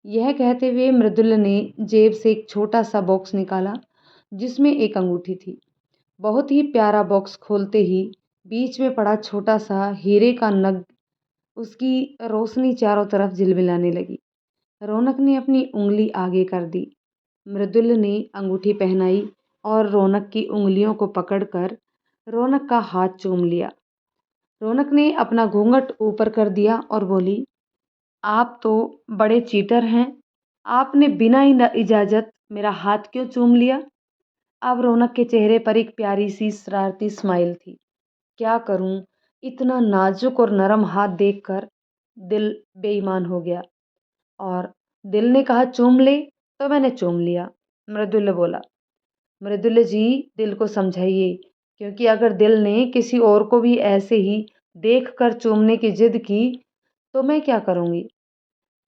S1: यह कहते हुए मृदुल्य ने जेब से एक छोटा सा बॉक्स निकाला, जिसमें एक अंगूठी थी। बहुत ही प्यारा बॉक्स खोलते ही बीच में पड़ा छोटा सा हीरे का नग, उसकी रोशनी चारों तरफ झिलमिलाने लगी। रौनक ने अपनी उंगली आगे कर दी। मृदुल्य ने अंगूठी पहनाई और रौनक की उंगलियों को पकड़कर रौनक का हाथ चूम लिया। रौनक ने अपना घूंघट ऊपर कर दिया और बोली, आप तो बड़े चीटर हैं। आपने बिना इजाज़त मेरा हाथ क्यों चूम लिया? अब रौनक के चेहरे पर एक प्यारी सी शरारती स्माइल थी। क्या करूं, इतना नाजुक और नरम हाथ देखकर दिल बेईमान हो गया। और दिल ने कहा चूम ले, तो मैंने चूम लिया। मृदुल्य बोला। मृदुल्य जी, दिल को समझाइए, क्योंकि अगर दिल ने किसी और को भी ऐसे ही देख कर चूमने की जिद की तो मैं क्या करूंगी?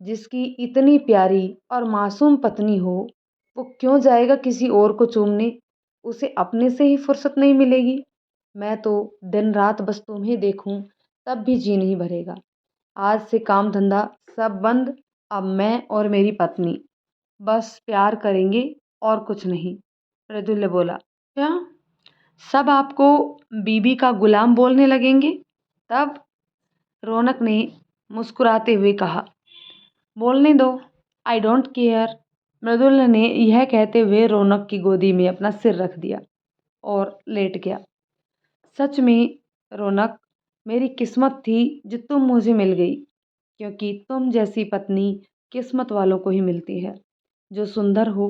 S1: जिसकी इतनी प्यारी और मासूम पत्नी हो, वो क्यों जाएगा किसी और को चूमने? उसे अपने से ही फुर्सत नहीं मिलेगी। मैं तो दिन रात बस तुम्हें देखूं तब भी जी नहीं भरेगा। आज से काम धंधा सब बंद। अब मैं और मेरी पत्नी बस प्यार करेंगे और कुछ नहीं। मृदुल्य बोला, क्या सब आपको बीबी का गुलाम बोलने लगेंगे? तब रौनक ने मुस्कुराते हुए कहा, बोलने दो, आई डोंट केयर। मृदुल्य ने यह कहते हुए रौनक की गोदी में अपना सिर रख दिया और लेट गया। सच में रौनक, मेरी किस्मत थी जो तुम मुझे मिल गई, क्योंकि तुम जैसी पत्नी किस्मत वालों को ही मिलती है, जो सुंदर हो,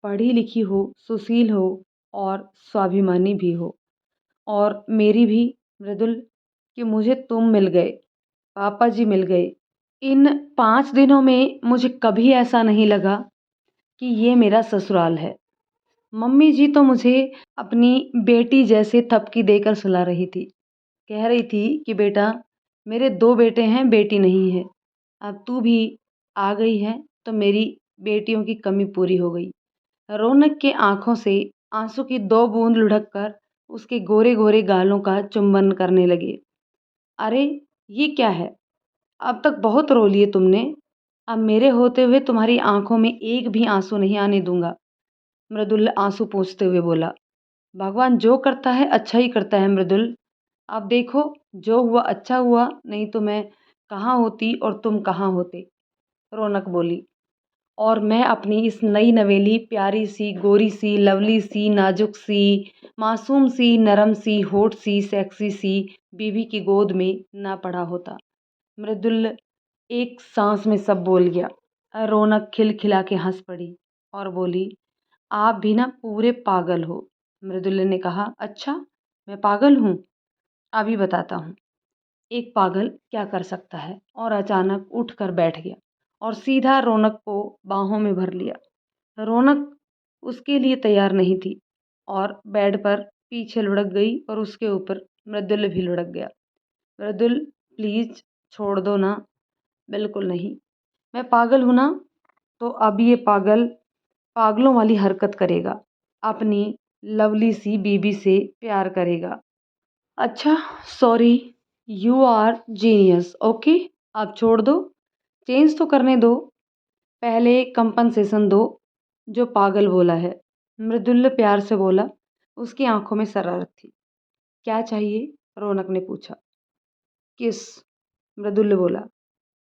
S1: पढ़ी लिखी हो, सुशील हो और स्वाभिमानी भी हो। और मेरी भी मृदुल, कि मुझे तुम मिल गए, पापा जी मिल गए। इन 5 दिनों में मुझे कभी ऐसा नहीं लगा कि ये मेरा ससुराल है। मम्मी जी तो मुझे अपनी बेटी जैसे थपकी देकर सुला रही थी। कह रही थी कि बेटा, मेरे 2 बेटे हैं, बेटी नहीं है। अब तू भी आ गई है तो मेरी बेटियों की कमी पूरी हो गई। रौनक के आंखों से आंसू की 2 बूंद लुढ़क कर उसके गोरे गोरे गालों का चुंबन करने लगे। अरे, ये क्या है? अब तक बहुत रो लिए तुमने। अब मेरे होते हुए तुम्हारी आंखों में एक भी आंसू नहीं आने दूंगा। मृदुल आंसू पोंछते हुए बोला। भगवान जो करता है अच्छा ही करता है मृदुल। अब देखो, जो हुआ अच्छा हुआ, नहीं तो मैं कहाँ होती और तुम कहाँ होते। रौनक बोली। और मैं अपनी इस नई नवेली प्यारी सी गोरी सी लवली सी नाजुक सी मासूम सी नरम सी होठ सी सेक्सी सी बीवी की गोद में ना पड़ा होता। मृदुल एक सांस में सब बोल गया। रौनक खिलखिला के हंस पड़ी और बोली, आप भी ना पूरे पागल हो। मृदुल्य ने कहा, अच्छा, मैं पागल हूँ? अभी बताता हूँ एक पागल क्या कर सकता है। और अचानक उठकर बैठ गया और सीधा रौनक को बाहों में भर लिया। रौनक उसके लिए तैयार नहीं थी और बेड पर पीछे लुढ़क गई और उसके ऊपर मृदुल्य भी लुढ़क गया। मृदुल, प्लीज छोड़ दो ना। बिल्कुल नहीं। मैं पागल हूं ना, तो अब ये पागल पागलों वाली हरकत करेगा, अपनी लवली सी बीबी से प्यार करेगा। अच्छा, sorry, you are genius. Okay, आप छोड़ दो, चेंज तो करने दो, पहले कंपनसेशन दो। जो पागल बोला है, मृदुल्य प्यार से बोला। उसकी आंखों में शरारत थी। क्या चाहिए? रौनक ने पूछा। किस? मृदुल्य बोला।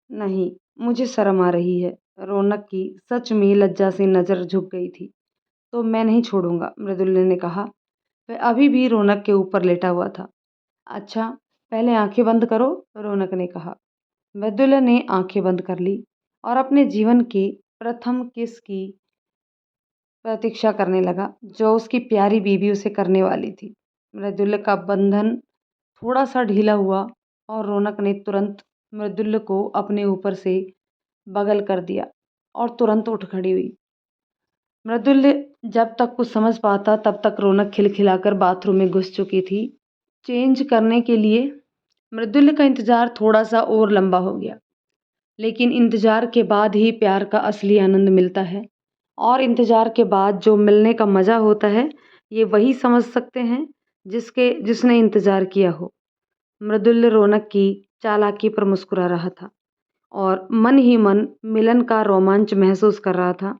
S1: नहीं, मुझे शर्म आ रही है। रौनक की सच में लज्जा से नजर झुक गई थी। तो मैं नहीं छोड़ूंगा, मृदुल्य ने कहा। वह अभी भी रौनक के ऊपर लेटा हुआ था। अच्छा, पहले आंखें बंद करो, रौनक ने कहा। मृदुल्य ने आंखें बंद कर ली और अपने जीवन के प्रथम किस की प्रतीक्षा करने लगा, जो उसकी प्यारी बीबी उसे करने वाली थी। मृदुल्य का बंधन थोड़ा सा ढीला हुआ और रौनक ने तुरंत मृदुल्य को अपने ऊपर से बगल कर दिया और तुरंत उठ खड़ी हुई। मृदुल्य जब तक कुछ समझ पाता तब तक रौनक खिलखिलाकर बाथरूम में घुस चुकी थी चेंज करने के लिए। मृदुल्य का इंतजार थोड़ा सा और लंबा हो गया, लेकिन इंतजार के बाद ही प्यार का असली आनंद मिलता है। और इंतजार के बाद जो मिलने का मज़ा होता है, ये वही समझ सकते हैं जिसने इंतजार किया हो। मृदुल्य रौनक की चालाकी पर मुस्कुरा रहा था और मन ही मन मिलन का रोमांच महसूस कर रहा था,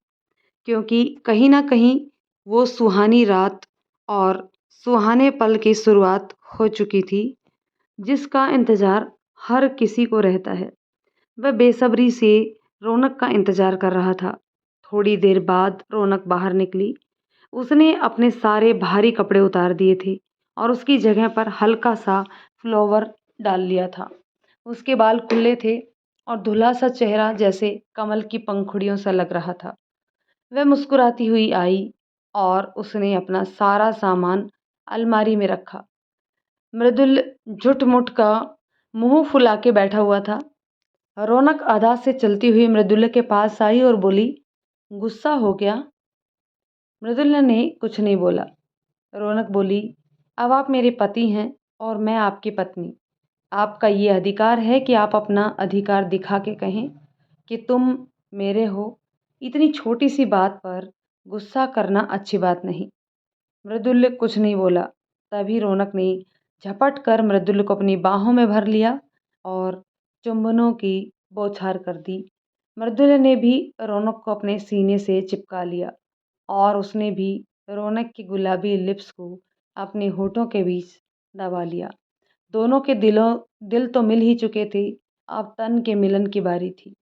S1: क्योंकि कहीं ना कहीं वो सुहानी रात और सुहाने पल की शुरुआत हो चुकी थी, जिसका इंतजार हर किसी को रहता है। वह बेसब्री से रौनक का इंतजार कर रहा था। थोड़ी देर बाद रौनक बाहर निकली। उसने अपने सारे भारी कपड़े उतार दिए थे और उसकी जगह पर हल्का सा फ्लोवर डाल लिया था। उसके बाल खुले थे और धुला सा चेहरा जैसे कमल की पंखुड़ियों सा लग रहा था। वह मुस्कुराती हुई आई और उसने अपना सारा सामान अलमारी में रखा। मृदुल झुट-मुट का मुँह फुला के बैठा हुआ था। रौनक आधा से चलती हुई मृदुल के पास आई और बोली, गुस्सा हो गया? मृदुल ने कुछ नहीं बोला। रौनक बोली, अब आप मेरे पति हैं और मैं आपकी पत्नी। आपका ये अधिकार है कि आप अपना अधिकार दिखा के कहें कि तुम मेरे हो। इतनी छोटी सी बात पर गुस्सा करना अच्छी बात नहीं। मृदुल कुछ नहीं बोला। तभी रौनक ने झपट कर मृदुल को अपनी बाहों में भर लिया और चुंबनों की बौछार कर दी। मृदुल ने भी रौनक को अपने सीने से चिपका लिया और उसने भी रौनक की गुलाबी लिप्स को अपने होठों के बीच दबा लिया। दोनों के दिल तो मिल ही चुके थे, अब तन के मिलन की बारी थी।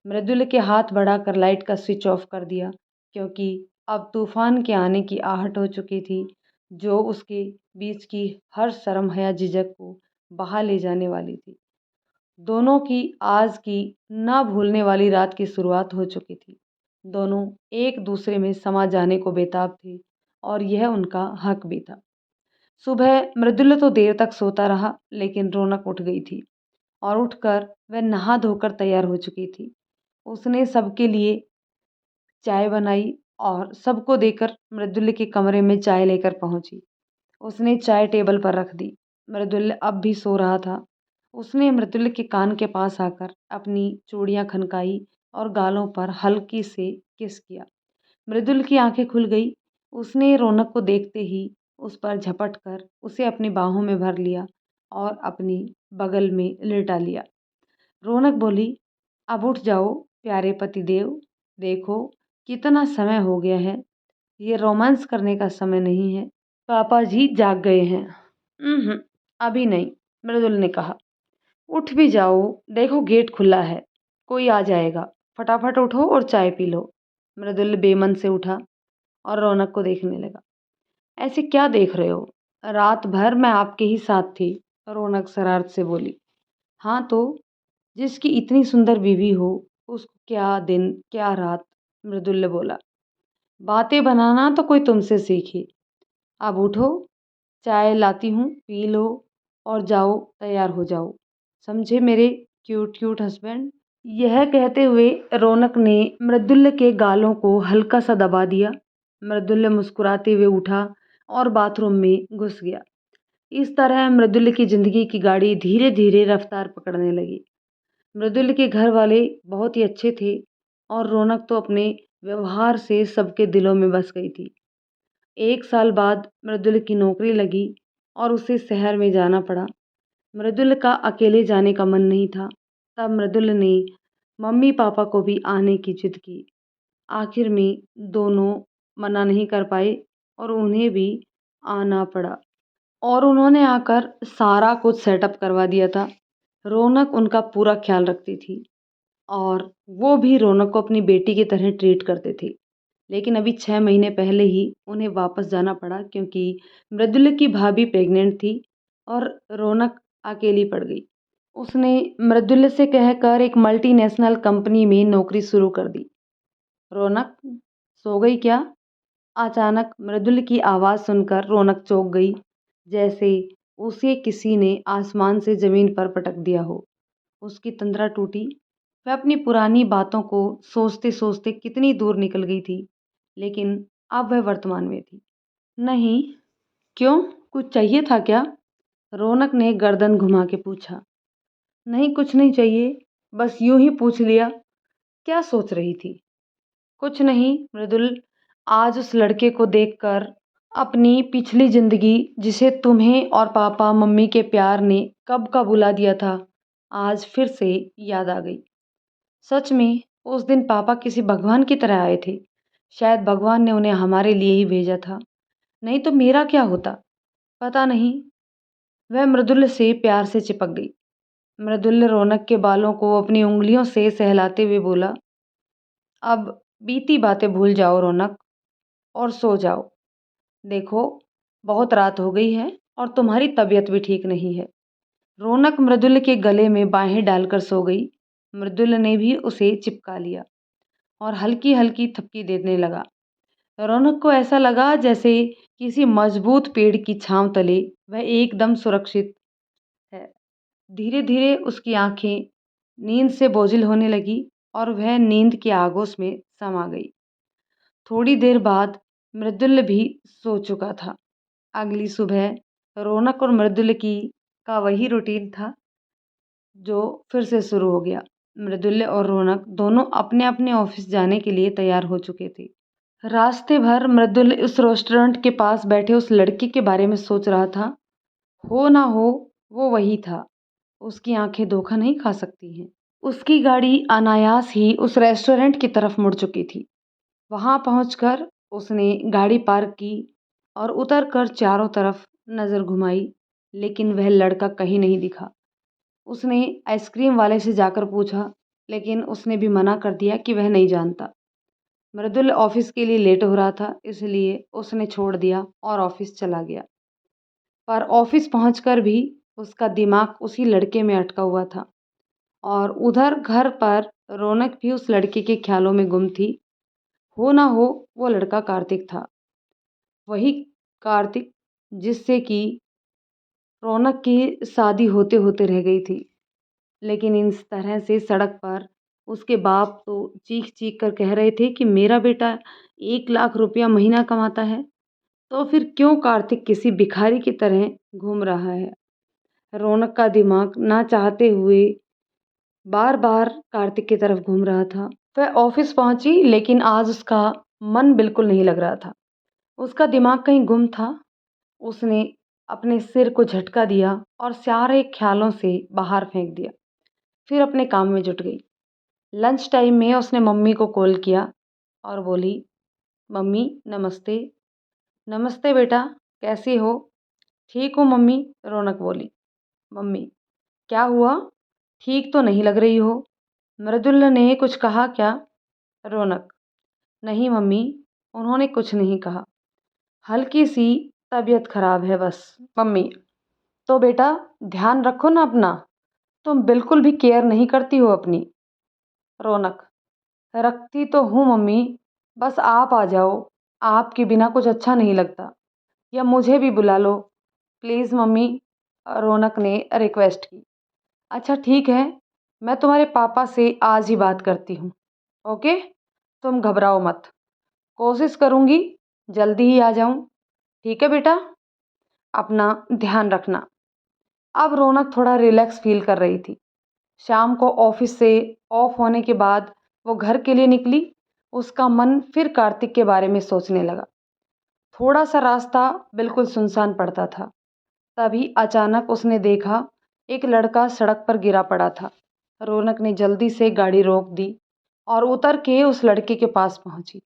S1: मृदुल के हाथ बढ़ाकर लाइट का स्विच ऑफ कर दिया, क्योंकि अब तूफान के आने की आहट हो चुकी थी, जो उसके बीच की हर शर्म हया झिझक को बहा ले जाने वाली थी। दोनों की आज की ना भूलने वाली रात की शुरुआत हो चुकी थी। दोनों एक दूसरे में समा जाने को बेताब थे और यह उनका हक भी था। सुबह मृदुल तो देर तक सोता रहा, लेकिन रौनक उठ गई थी और उठकर वह नहा धोकर तैयार हो चुकी थी। उसने सबके लिए चाय बनाई और सबको देकर मृदुल के कमरे में चाय लेकर पहुंची। उसने चाय टेबल पर रख दी। मृदुल अब भी सो रहा था। उसने मृदुल के कान के पास आकर अपनी चूड़ियां खनकाई और गालों पर हल्की से किस किया। मृदुल की आंखें खुल गई। उसने रौनक को देखते ही उस पर झपट कर उसे अपनी बाहों में भर लिया और अपनी बगल में लेटा लिया। रौनक बोली, अब उठ जाओ प्यारे पतिदेव, देखो कितना समय हो गया है, ये रोमांस करने का समय नहीं है। पापा जी जाग गए हैं। अभी नहीं, मृदुल ने कहा। उठ भी जाओ, देखो गेट खुला है, कोई आ जाएगा। फटाफट उठो और चाय पी लो। मृदुल बेमन से उठा और रौनक को देखने लगा। ऐसे क्या देख रहे हो? रात भर मैं आपके ही साथ थी, रौनक शरारत से बोली। हाँ तो, जिसकी इतनी सुंदर बीवी हो, उसको क्या दिन क्या रात, मृदुल बोला। बातें बनाना तो कोई तुमसे सीखे। अब उठो, चाय लाती हूँ, पी लो और जाओ तैयार हो जाओ। समझे मेरे क्यूट क्यूट हस्बैंड? यह कहते हुए रौनक ने मृदुल के गालों को हल्का सा दबा दिया। मृदुल मुस्कुराते हुए उठा और बाथरूम में घुस गया। इस तरह मृदुल की जिंदगी की गाड़ी धीरे धीरे रफ्तार पकड़ने लगी। मृदुल के घर वाले बहुत ही अच्छे थे और रौनक तो अपने व्यवहार से सबके दिलों में बस गई थी। 1 साल बाद मृदुल की नौकरी लगी और उसे शहर में जाना पड़ा। मृदुल का अकेले जाने का मन नहीं था। तब मृदुल ने मम्मी पापा को भी आने की जिद की। आखिर में दोनों मना नहीं कर पाए और उन्हें भी आना पड़ा और उन्होंने आकर सारा कुछ सेटअप करवा दिया था। रौनक उनका पूरा ख्याल रखती थी और वो भी रौनक को अपनी बेटी की तरह ट्रीट करते थे। लेकिन अभी 6 महीने पहले ही उन्हें वापस जाना पड़ा, क्योंकि मृदुल की भाभी प्रेग्नेंट थी और रौनक अकेली पड़ गई। उसने मृदुल से कहकर एक मल्टीनेशनल कंपनी में नौकरी शुरू कर दी। रौनक सो गई क्या? अचानक मृदुल की आवाज़ सुनकर रौनक चौंक गई, जैसे उसे किसी ने आसमान से ज़मीन पर पटक दिया हो। उसकी तंद्रा टूटी। वह अपनी पुरानी बातों को सोचते सोचते कितनी दूर निकल गई थी, लेकिन अब वह वर्तमान में थी। नहीं, क्यों? कुछ चाहिए था क्या? रौनक ने गर्दन घुमा के पूछा। नहीं, कुछ नहीं चाहिए, बस यूं ही पूछ लिया। क्या सोच रही थी? कुछ नहीं मृदुल, आज उस लड़के को देखकर अपनी पिछली जिंदगी, जिसे तुम्हें और पापा मम्मी के प्यार ने कब का बुला दिया था, आज फिर से याद आ गई। सच में उस दिन पापा किसी भगवान की तरह आए थे। शायद भगवान ने उन्हें हमारे लिए ही भेजा था, नहीं तो मेरा क्या होता, पता नहीं। वह मृदुल से प्यार से चिपक गई। मृदुल रौनक के बालों को अपनी उंगलियों से सहलाते हुए बोला, अब बीती बातें भूल जाओ रौनक, और सो जाओ। देखो बहुत रात हो गई है और तुम्हारी तबीयत भी ठीक नहीं है। रौनक मृदुल के गले में बाहें डालकर सो गई। मृदुल ने भी उसे चिपका लिया और हल्की हल्की थपकी देने लगा। रौनक को ऐसा लगा जैसे किसी मजबूत पेड़ की छांव तले वह एकदम सुरक्षित है। धीरे धीरे उसकी आंखें नींद से बोझिल होने लगी और वह नींद के आगोश में समा गई। थोड़ी देर बाद मृदुल भी सो चुका था। अगली सुबह रौनक और मृदुल की का वही रूटीन था जो फिर से शुरू हो गया। मृदुल और रौनक दोनों अपने अपने ऑफिस जाने के लिए तैयार हो चुके थे। रास्ते भर मृदुल उस रेस्टोरेंट के पास बैठे उस लड़के के बारे में सोच रहा था। हो ना हो वो वही था। उसकी आंखें धोखा नहीं खा सकती हैं। उसकी गाड़ी अनायास ही उस रेस्टोरेंट की तरफ मुड़ चुकी थी। वहां पहुंचकर उसने गाड़ी पार्क की और उतरकर चारों तरफ नजर घुमाई, लेकिन वह लड़का कहीं नहीं दिखा। उसने आइसक्रीम वाले से जाकर पूछा, लेकिन उसने भी मना कर दिया कि वह नहीं जानता। मृदुल ऑफिस के लिए लेट हो रहा था, इसलिए उसने छोड़ दिया और ऑफिस चला गया। पर ऑफिस पहुंचकर भी उसका दिमाग उसी लड़के में अटका हुआ था और उधर घर पर रौनक भी उस लड़के के ख्यालों में गुम थी। हो ना हो वो लड़का कार्तिक था। वही कार्तिक जिससे कि रौनक की शादी होते होते रह गई थी। लेकिन इस तरह से सड़क पर उसके बाप तो चीख चीख कर कह रहे थे कि मेरा बेटा 1 लाख रुपया महीना कमाता है, तो फिर क्यों कार्तिक किसी भिखारी की तरह घूम रहा है। रौनक का दिमाग ना चाहते हुए बार बार कार्तिक की तरफ घूम रहा था। वह ऑफिस पहुंची, लेकिन आज उसका मन बिल्कुल नहीं लग रहा था। उसका दिमाग कहीं गुम था। उसने अपने सिर को झटका दिया और सारे ख्यालों से बाहर फेंक दिया। फिर अपने काम में जुट गई। लंच टाइम में उसने मम्मी को कॉल किया और बोली, मम्मी नमस्ते। नमस्ते बेटा, कैसी हो? ठीक हूँ मम्मी, रौनक बोली। मम्मी, क्या हुआ? ठीक तो नहीं लग रही हो। मृदुल ने कुछ कहा क्या? रौनक, नहीं मम्मी, उन्होंने कुछ नहीं कहा, हल्की सी तबीयत खराब है बस। मम्मी, तो बेटा ध्यान रखो ना अपना, तुम बिल्कुल भी केयर नहीं करती हो अपनी। रौनक, रखती तो हूँ मम्मी, बस आप आ जाओ, आपके बिना कुछ अच्छा नहीं लगता, या मुझे भी बुला लो प्लीज़ मम्मी, रौनक ने रिक्वेस्ट की। अच्छा ठीक है, मैं तुम्हारे पापा से आज ही बात करती हूँ। ओके, तुम घबराओ मत, कोशिश करूँगी जल्दी ही आ जाऊँ। ठीक है बेटा, अपना ध्यान रखना। अब रौनक थोड़ा रिलैक्स फील कर रही थी। शाम को ऑफिस से ऑफ होने के बाद वो घर के लिए निकली। उसका मन फिर कार्तिक के बारे में सोचने लगा। थोड़ा सा रास्ता बिल्कुल सुनसान पड़ता था। तभी अचानक उसने देखा एक लड़का सड़क पर गिरा पड़ा था। रौनक ने जल्दी से गाड़ी रोक दी और उतर के उस लड़के के पास पहुंची।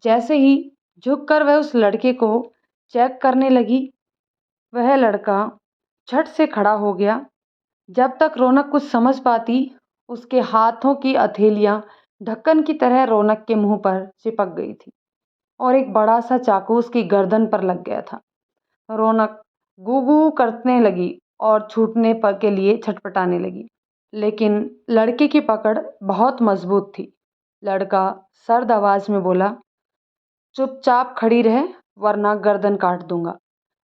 S1: जैसे ही झुककर वह उस लड़के को चेक करने लगी, वह लड़का झट से खड़ा हो गया। जब तक रौनक कुछ समझ पाती, उसके हाथों की हथेलियां ढक्कन की तरह रौनक के मुंह पर चिपक गई थी और एक बड़ा सा चाकू उसकी गर्दन पर लग गया था। रौनक गू गू करने लगी और छूटने पर के लिए छटपटाने लगी, लेकिन लड़के की पकड़ बहुत मजबूत थी। लड़का सर्द आवाज में बोला, चुपचाप खड़ी रह, वरना गर्दन काट दूंगा,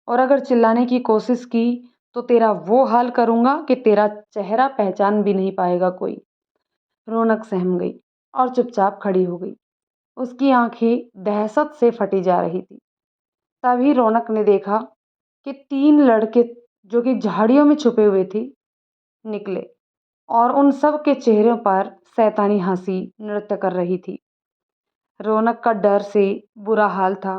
S1: और अगर चिल्लाने की कोशिश की तो तेरा वो हाल करूंगा कि तेरा चेहरा पहचान भी नहीं पाएगा कोई। रौनक सहम गई और चुपचाप खड़ी हो गई। उसकी आंखें दहशत से फटी जा रही थी। तभी रौनक ने देखा कि 3 लड़के जो कि झाड़ियों में छुपे हुए थे निकले और उन सब के चेहरों पर शैतानी हंसी नृत्य कर रही थी। रौनक का डर से बुरा हाल था।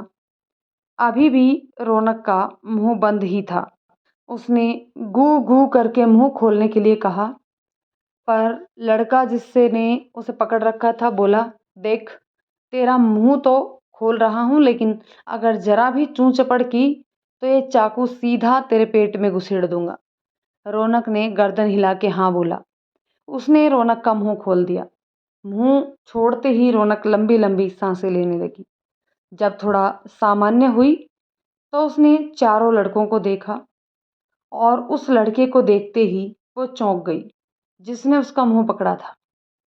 S1: अभी भी रौनक का मुंह बंद ही था। उसने गू गू करके मुंह खोलने के लिए कहा, पर लड़का जिससे ने उसे पकड़ रखा था बोला, देख, तेरा मुंह तो खोल रहा हूं, लेकिन अगर जरा भी चूं चपड़ की तो ये चाकू सीधा तेरे पेट में घुसेड़ दूंगा। रौनक ने गर्दन हिला के हाँ बोला। उसने रौनक का मुंह खोल दिया। मुंह छोड़ते ही रौनक लंबी लंबी सांसें लेने लगी। जब थोड़ा सामान्य हुई तो उसने चारों लड़कों को देखा। और उस लड़के को देखते ही वो चौंक गई जिसने उसका मुंह पकड़ा था,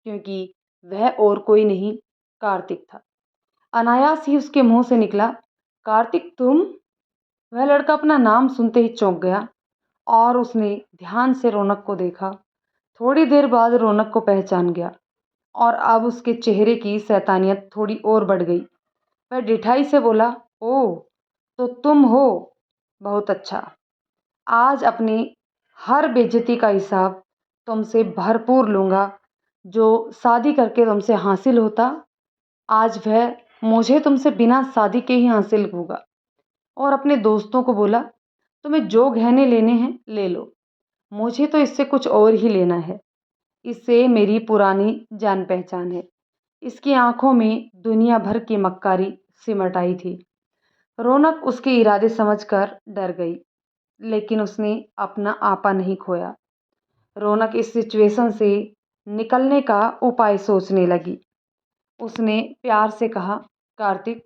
S1: क्योंकि वह और कोई नहीं, कार्तिक था। अनायास ही उसके मुंह से निकला, कार्तिक तुम? वह लड़का अपना नाम सुनते ही चौंक गया और उसने ध्यान से रौनक को देखा। थोड़ी देर बाद रौनक को पहचान गया और अब उसके चेहरे की शैतानियत थोड़ी और बढ़ गई। वह ढिठाई से बोला, ओह, तो तुम हो? बहुत अच्छा। आज अपनी हर बेइज्जती का हिसाब तुमसे भरपूर लूँगा। जो शादी करके तुमसे हासिल होता, आज वह मुझे तुमसे बिना शादी के ही हासिल होगा। और अपने दोस्तों को बोला, तुम्हें जो गहने लेने हैं ले लो, मुझे तो इससे कुछ और ही लेना है। इससे मेरी पुरानी जान पहचान है। इसकी आंखों में दुनिया भर की मक्कारी सिमट आई थी। रौनक उसके इरादे समझकर डर गई, लेकिन उसने अपना आपा नहीं खोया। रौनक इस सिचुएशन से निकलने का उपाय सोचने लगी। उसने प्यार से कहा, कार्तिक,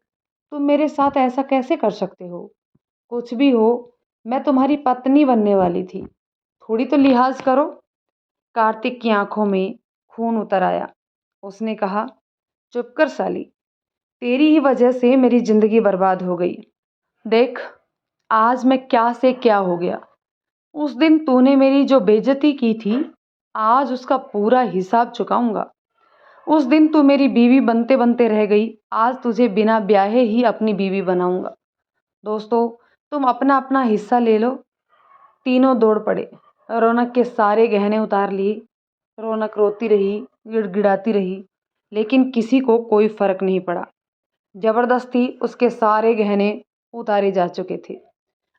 S1: तुम मेरे साथ ऐसा कैसे कर सकते हो? कुछ भी हो, मैं तुम्हारी पत्नी बनने वाली थी, थोड़ी तो लिहाज करो। कार्तिक की आंखों में खून उतर आया। उसने कहा, चुप कर साली, तेरी ही वजह से मेरी जिंदगी बर्बाद हो गई। देख, आज मैं क्या से क्या हो गया। उस दिन तूने मेरी जो बेइज्जती की थी, आज उसका पूरा हिसाब चुकाऊंगा। उस दिन तू मेरी बीवी बनते बनते रह गई, आज तुझे बिना ब्याहे ही अपनी बीवी बनाऊंगा। दोस्तों, तुम अपना अपना हिस्सा ले लो। तीनों दौड़ पड़े। रौनक के सारे गहने उतार लिए। रौनक रोती रही, गिड़गिड़ाती रही, लेकिन किसी को कोई फर्क नहीं पड़ा। जबरदस्ती उसके सारे गहने उतारे जा चुके थे।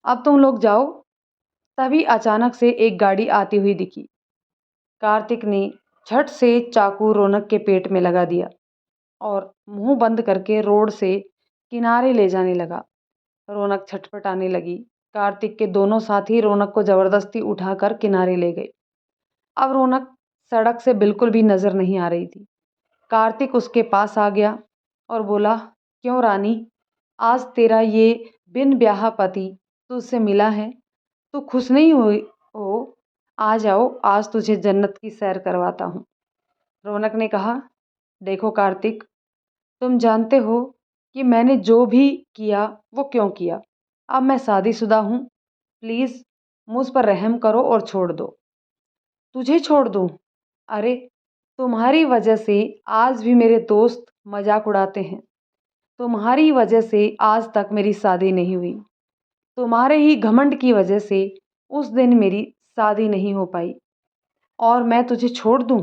S1: अब तुम लोग जाओ। तभी अचानक से एक गाड़ी आती हुई दिखी। कार्तिक ने झट से चाकू रौनक के पेट में लगा दिया और मुंह बंद करके रोड से किनारे ले जाने लगा। रौनक छटपटाने लगी। कार्तिक के दोनों साथी रौनक को जबरदस्ती उठाकर किनारे ले गए। अब रौनक सड़क से बिल्कुल भी नजर नहीं आ रही थी। कार्तिक उसके पास आ गया और बोला, क्यों रानी, आज तेरा ये बिन ब्याह पति तुझसे मिला है, तू खुश नहीं हुई हो? आ जाओ, आज तुझे जन्नत की सैर करवाता हूँ। रौनक ने कहा, देखो कार्तिक, तुम जानते हो कि मैंने जो भी किया वो क्यों किया। अब मैं शादीशुदा हूँ, प्लीज़ मुझ पर रहम करो और छोड़ दो। तुझे छोड़ दूँ? अरे, तुम्हारी वजह से आज भी मेरे दोस्त मजाक उड़ाते हैं। तुम्हारी वजह से आज तक मेरी शादी नहीं हुई। तुम्हारे ही घमंड की वजह से उस दिन मेरी शादी नहीं हो पाई और मैं तुझे छोड़ दूँ?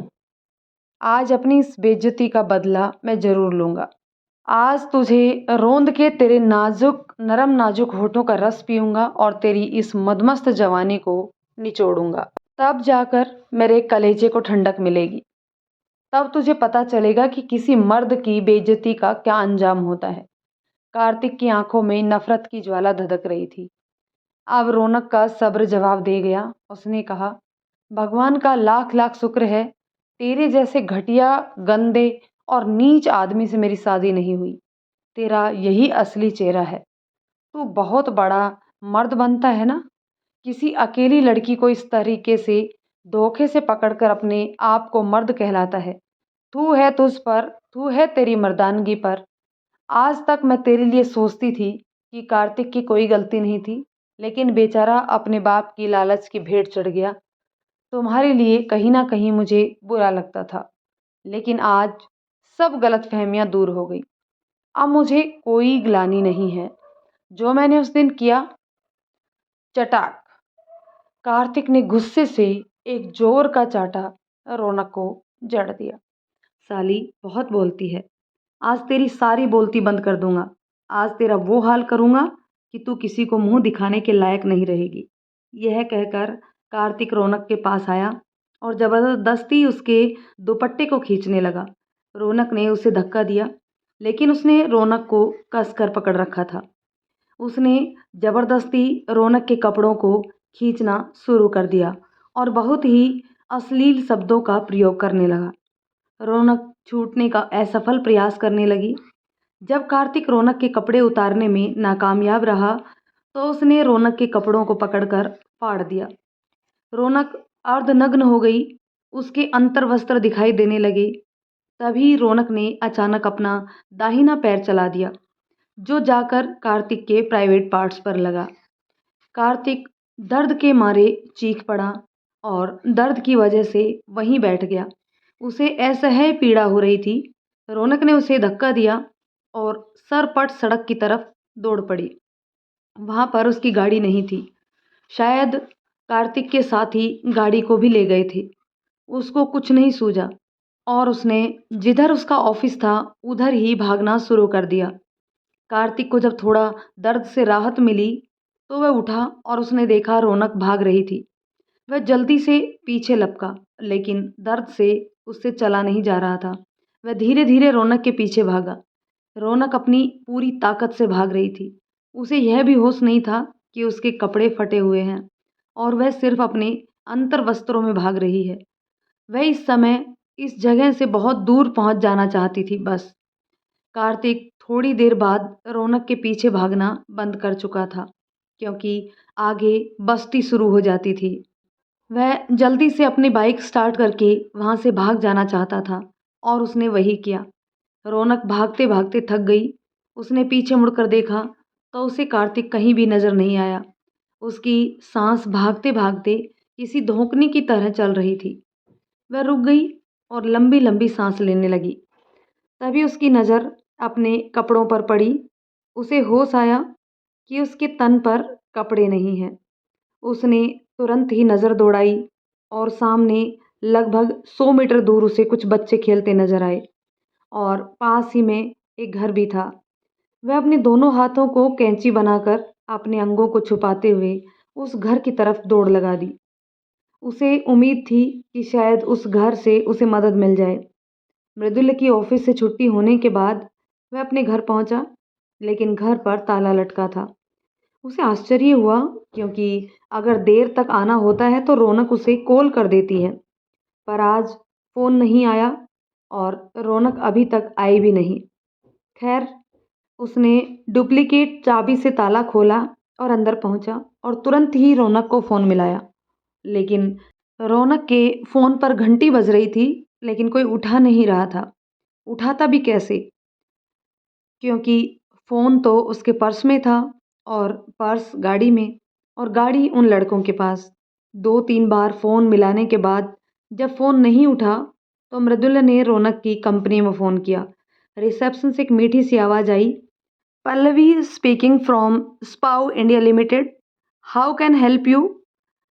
S1: आज अपनी इस बेइज्जती का बदला मैं ज़रूर लूँगा। आज तुझे रोंद के तेरे नाजुक नरम नाजुक होठों का रस पीऊँगा और तेरी इस मदमस्त जवानी को निचोड़ूँगा। तब जाकर मेरे कलेजे को ठंडक मिलेगी। तब तुझे पता चलेगा कि किसी मर्द की बेइज्जती का क्या अंजाम होता है। कार्तिक की आंखों में नफरत की ज्वाला धधक रही थी। अब रौनक का सब्र जवाब दे गया। उसने कहा, भगवान का लाख लाख शुक्र है, तेरे जैसे घटिया, गंदे और नीच आदमी से मेरी शादी नहीं हुई। तेरा यही असली चेहरा है। तू बहुत बड़ा मर्द बनता है ना, किसी अकेली लड़की को इस तरीके से धोखे से पकड़कर अपने आप को मर्द कहलाता है। तू है तेरी मर्दानगी पर। आज तक मैं तेरे लिए सोचती थी कि कार्तिक की कोई गलती नहीं थी, लेकिन बेचारा अपने बाप की लालच की भेंट चढ़ गया। तुम्हारे लिए कहीं ना कहीं मुझे बुरा लगता था, लेकिन आज सब गलतफहमियां दूर हो गई। अब मुझे कोई ग्लानि नहीं है। जो मैंने उस दिन किया, चटाक, कार्तिक ने गुस्से से एक जोर का चाटा रौनक को जड़ दिया। साली बहुत बोलती है, आज तेरी सारी बोलती बंद कर दूंगा। आज तेरा वो हाल करूंगा कि तू किसी को मुंह दिखाने के लायक नहीं रहेगी। यह कहकर कार्तिक रौनक के पास आया और जबरदस्ती उसके दुपट्टे को खींचने लगा। रौनक ने उसे धक्का दिया, लेकिन उसने रौनक को कसकर पकड़ रखा था। उसने जबरदस्ती रौनक के कपड़ों को खींचना शुरू कर दिया और बहुत ही अश्लील शब्दों का प्रयोग करने लगा। रौनक छूटने का असफल प्रयास करने लगी। जब कार्तिक रौनक के कपड़े उतारने में नाकामयाब रहा तो उसने रौनक के कपड़ों को पकड़कर फाड़ दिया। रौनक अर्धनग्न हो गई, उसके अंतर्वस्त्र दिखाई देने लगे। तभी रौनक ने अचानक अपना दाहिना पैर चला दिया, जो जाकर कार्तिक के प्राइवेट पार्ट्स पर लगा। कार्तिक दर्द के मारे चीख पड़ा और दर्द की वजह से वहीं बैठ गया। उसे असह्य पीड़ा हो रही थी। रौनक ने उसे धक्का दिया और सरपट सड़क की तरफ दौड़ पड़ी। वहां पर उसकी गाड़ी नहीं थी। शायद कार्तिक के साथी गाड़ी को भी ले गए थे। उसको कुछ नहीं सूझा और उसने जिधर उसका ऑफिस था उधर ही भागना शुरू कर दिया। कार्तिक को जब थोड़ा दर्द से राहत मिली तो वह उठा और उसने देखा रौनक भाग रही थी। वह जल्दी से पीछे लपका, लेकिन दर्द से उससे चला नहीं जा रहा था। वह धीरे धीरे रौनक के पीछे भागा। रौनक अपनी पूरी ताकत से भाग रही थी। उसे यह भी होश नहीं था कि उसके कपड़े फटे हुए हैं और वह सिर्फ अपने अंतर वस्त्रों में भाग रही है। वह इस समय इस जगह से बहुत दूर पहुंच जाना चाहती थी बस। कार्तिक थोड़ी देर बाद रौनक के पीछे भागना बंद कर चुका था, क्योंकि आगे बस्ती शुरू हो जाती थी। वह जल्दी से अपनी बाइक स्टार्ट करके वहां से भाग जाना चाहता था और उसने वही किया। रौनक भागते भागते थक गई। उसने पीछे मुड़कर देखा तो उसे कार्तिक कहीं भी नजर नहीं आया। उसकी सांस भागते भागते किसी धोंकने की तरह चल रही थी। वह रुक गई और लंबी लंबी सांस लेने लगी। तभी उसकी नज़र अपने कपड़ों पर पड़ी। उसे होश आया कि उसके तन पर कपड़े नहीं हैं। उसने तुरंत ही नज़र दौड़ाई और सामने लगभग 100 मीटर दूर उसे कुछ बच्चे खेलते नजर आए और पास ही में एक घर भी था। वह अपने दोनों हाथों को कैंची बनाकर अपने अंगों को छुपाते हुए उस घर की तरफ दौड़ लगा दी। उसे उम्मीद थी कि शायद उस घर से उसे मदद मिल जाए। मृदुल्य की ऑफिस से छुट्टी होने के बाद वह अपने घर पहुंचा, लेकिन घर पर ताला लटका था। उसे आश्चर्य हुआ, क्योंकि अगर देर तक आना होता है तो रौनक उसे कॉल कर देती है। पर आज फ़ोन नहीं आया और रौनक अभी तक आई भी नहीं। खैर, उसने डुप्लीकेट चाबी से ताला खोला और अंदर पहुंचा और तुरंत ही रौनक को फ़ोन मिलाया। लेकिन रौनक के फ़ोन पर घंटी बज रही थी, लेकिन कोई उठा नहीं रहा था। उठाता भी कैसे? क्योंकि फ़ोन तो उसके पर्स में था और पर्स गाड़ी में और गाड़ी उन लड़कों के पास। 2-3 बार फ़ोन मिलाने के बाद जब फ़ोन नहीं उठा तो मृदुला ने रौनक की कंपनी में फ़ोन किया। रिसेप्शन से एक मीठी सी आवाज़ आई, पल्लवी स्पीकिंग फ्रॉम स्पाउ India limited, how can help you?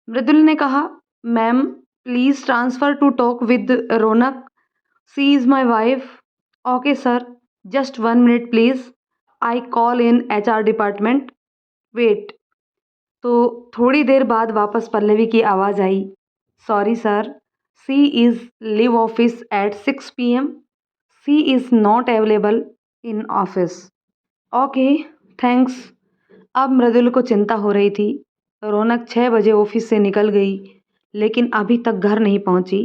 S1: Mridul ने कहा, ma'am please transfer to talk with Raunak, she is my wife. Okay sir, just 1 minute please, I call in HR department, wait. तो थोड़ी देर बाद वापस पल्लवी की आवाज़ आई, sorry sir, she is leave office at 6 PM, she is not available in office. Okay, thanks. अब मृदुल को चिंता हो रही थी। रौनक 6 बजे ऑफिस से निकल गई, लेकिन अभी तक घर नहीं पहुंची।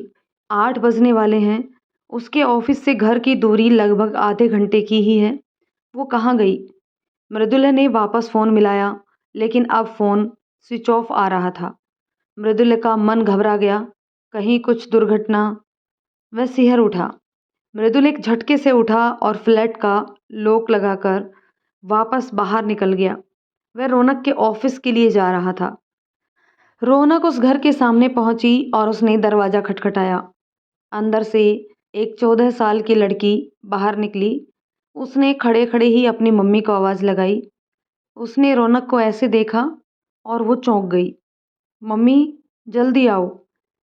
S1: 8 बजने वाले हैं। उसके ऑफिस से घर की दूरी लगभग आधे घंटे की ही है। वो कहाँ गई? मृदुला ने वापस फ़ोन मिलाया, लेकिन अब फ़ोन स्विच ऑफ आ रहा था। मृदुला का मन घबरा गया, कहीं कुछ दुर्घटना। वह सिहर उठा। मृदुल एक झटके से उठा और फ्लैट का लॉक लगाकर वापस बाहर निकल गया। वह रौनक के ऑफिस के लिए जा रहा था। रौनक उस घर के सामने पहुंची और उसने दरवाज़ा खटखटाया। अंदर से एक 14 साल की लड़की बाहर निकली। उसने खड़े खड़े ही अपनी मम्मी को आवाज़ लगाई। उसने रौनक को ऐसे देखा और वो चौंक गई। मम्मी, जल्दी आओ।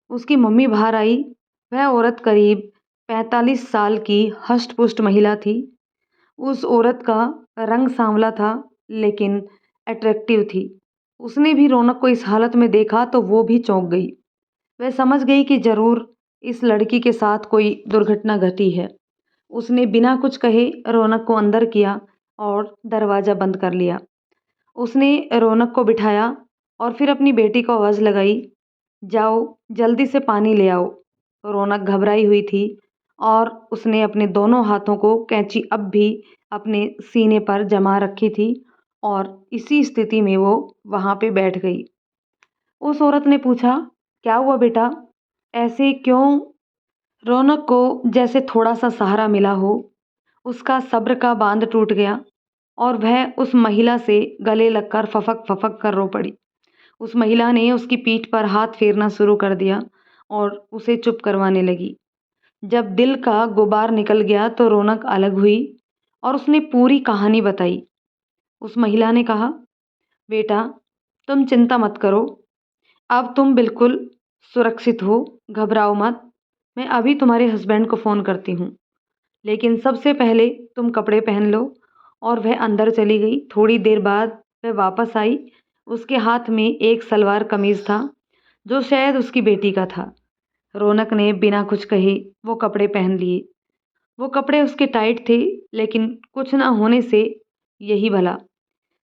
S1: उसकी मम्मी बाहर आई। वह औरत करीब 45 साल की हष्ट पुष्ट महिला थी। उस औरत का रंग सांवला था, लेकिन अट्रैक्टिव थी। उसने भी रौनक को इस हालत में देखा तो वो भी चौंक गई। वह समझ गई कि ज़रूर इस लड़की के साथ कोई दुर्घटना घटी है। उसने बिना कुछ कहे रौनक को अंदर किया और दरवाज़ा बंद कर लिया। उसने रौनक को बिठाया और फिर अपनी बेटी को आवाज़ लगाई, जाओ जल्दी से पानी ले आओ। रौनक घबराई हुई थी और उसने अपने दोनों हाथों को कैंची अब भी अपने सीने पर जमा रखी थी और इसी स्थिति में वो वहाँ पे बैठ गई। उस औरत ने पूछा, क्या हुआ बेटा, ऐसे क्यों? रौनक को जैसे थोड़ा सा सहारा मिला हो, उसका सब्र का बांध टूट गया और वह उस महिला से गले लगकर फफक फफक कर रो पड़ी। उस महिला ने उसकी पीठ पर हाथ फेरना शुरू कर दिया और उसे चुप करवाने लगी। जब दिल का गुबार निकल गया तो रौनक अलग हुई और उसने पूरी कहानी बताई। उस महिला ने कहा, बेटा, तुम चिंता मत करो, अब तुम बिल्कुल सुरक्षित हो, घबराओ मत। मैं अभी तुम्हारे हस्बैंड को फ़ोन करती हूँ। लेकिन सबसे पहले तुम कपड़े पहन लो। और वह अंदर चली गई। थोड़ी देर बाद वह वापस आई। उसके हाथ में एक सलवार कमीज़ था जो शायद उसकी बेटी का था। रौनक ने बिना कुछ कहे वो कपड़े पहन लिए। वो कपड़े उसके टाइट थे, लेकिन कुछ ना होने से यही भला।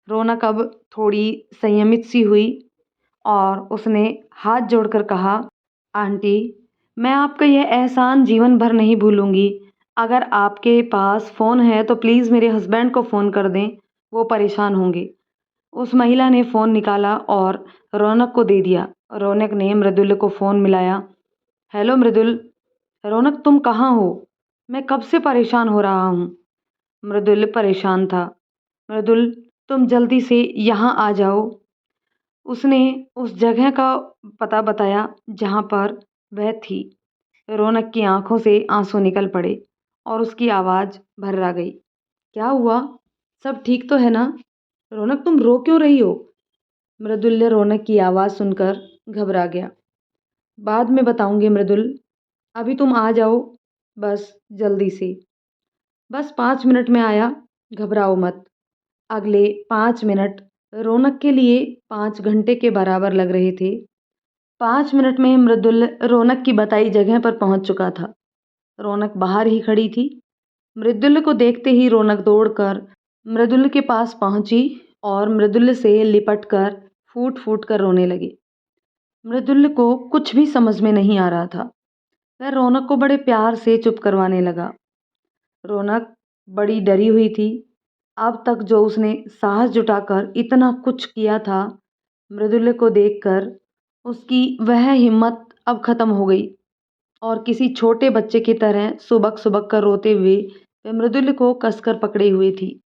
S1: रौनक अब थोड़ी संयमित सी हुई और उसने हाथ जोड़कर कहा, आंटी, मैं आपका यह एहसान जीवन भर नहीं भूलूंगी। अगर आपके पास फ़ोन है तो प्लीज़ मेरे हस्बैंड को फ़ोन कर दें, वो परेशान होंगे। उस महिला ने फ़ोन निकाला और रौनक को दे दिया। रौनक ने मृदुल को फ़ोन मिलाया। हेलो मृदुल। रौनक, तुम कहाँ हो? मैं कब से परेशान हो रहा हूँ। मृदुल परेशान था। मृदुल, तुम जल्दी से यहाँ आ जाओ। उसने उस जगह का पता बताया जहाँ पर वह थी। रौनक की आंखों से आंसू निकल पड़े और उसकी आवाज़ भर्रा गई। क्या हुआ? सब ठीक तो है ना? रौनक, तुम रो क्यों रही हो? मृदुल ने रौनक की आवाज़ सुनकर घबरा गया। बाद में बताऊंगी मृदुल, अभी तुम आ जाओ, बस जल्दी से। बस 5 मिनट में आया, घबराओ मत। अगले 5 मिनट रौनक के लिए 5 घंटे के बराबर लग रहे थे। 5 मिनट में मृदुल रौनक की बताई जगह पर पहुंच चुका था। रौनक बाहर ही खड़ी थी। मृदुल को देखते ही रौनक दौड़कर मृदुल के पास पहुंची और मृदुल से लिपट कर फूट फूट कर रोने लगी। मृदुल को कुछ भी समझ में नहीं आ रहा था। वह रौनक को बड़े प्यार से चुप करवाने लगा। रौनक बड़ी डरी हुई थी। अब तक जो उसने साहस जुटाकर इतना कुछ किया था, मृदुल को देखकर उसकी वह हिम्मत अब खत्म हो गई और किसी छोटे बच्चे की तरह सुबक सुबक कर रोते हुए वह मृदुल को कसकर पकड़े हुए थी।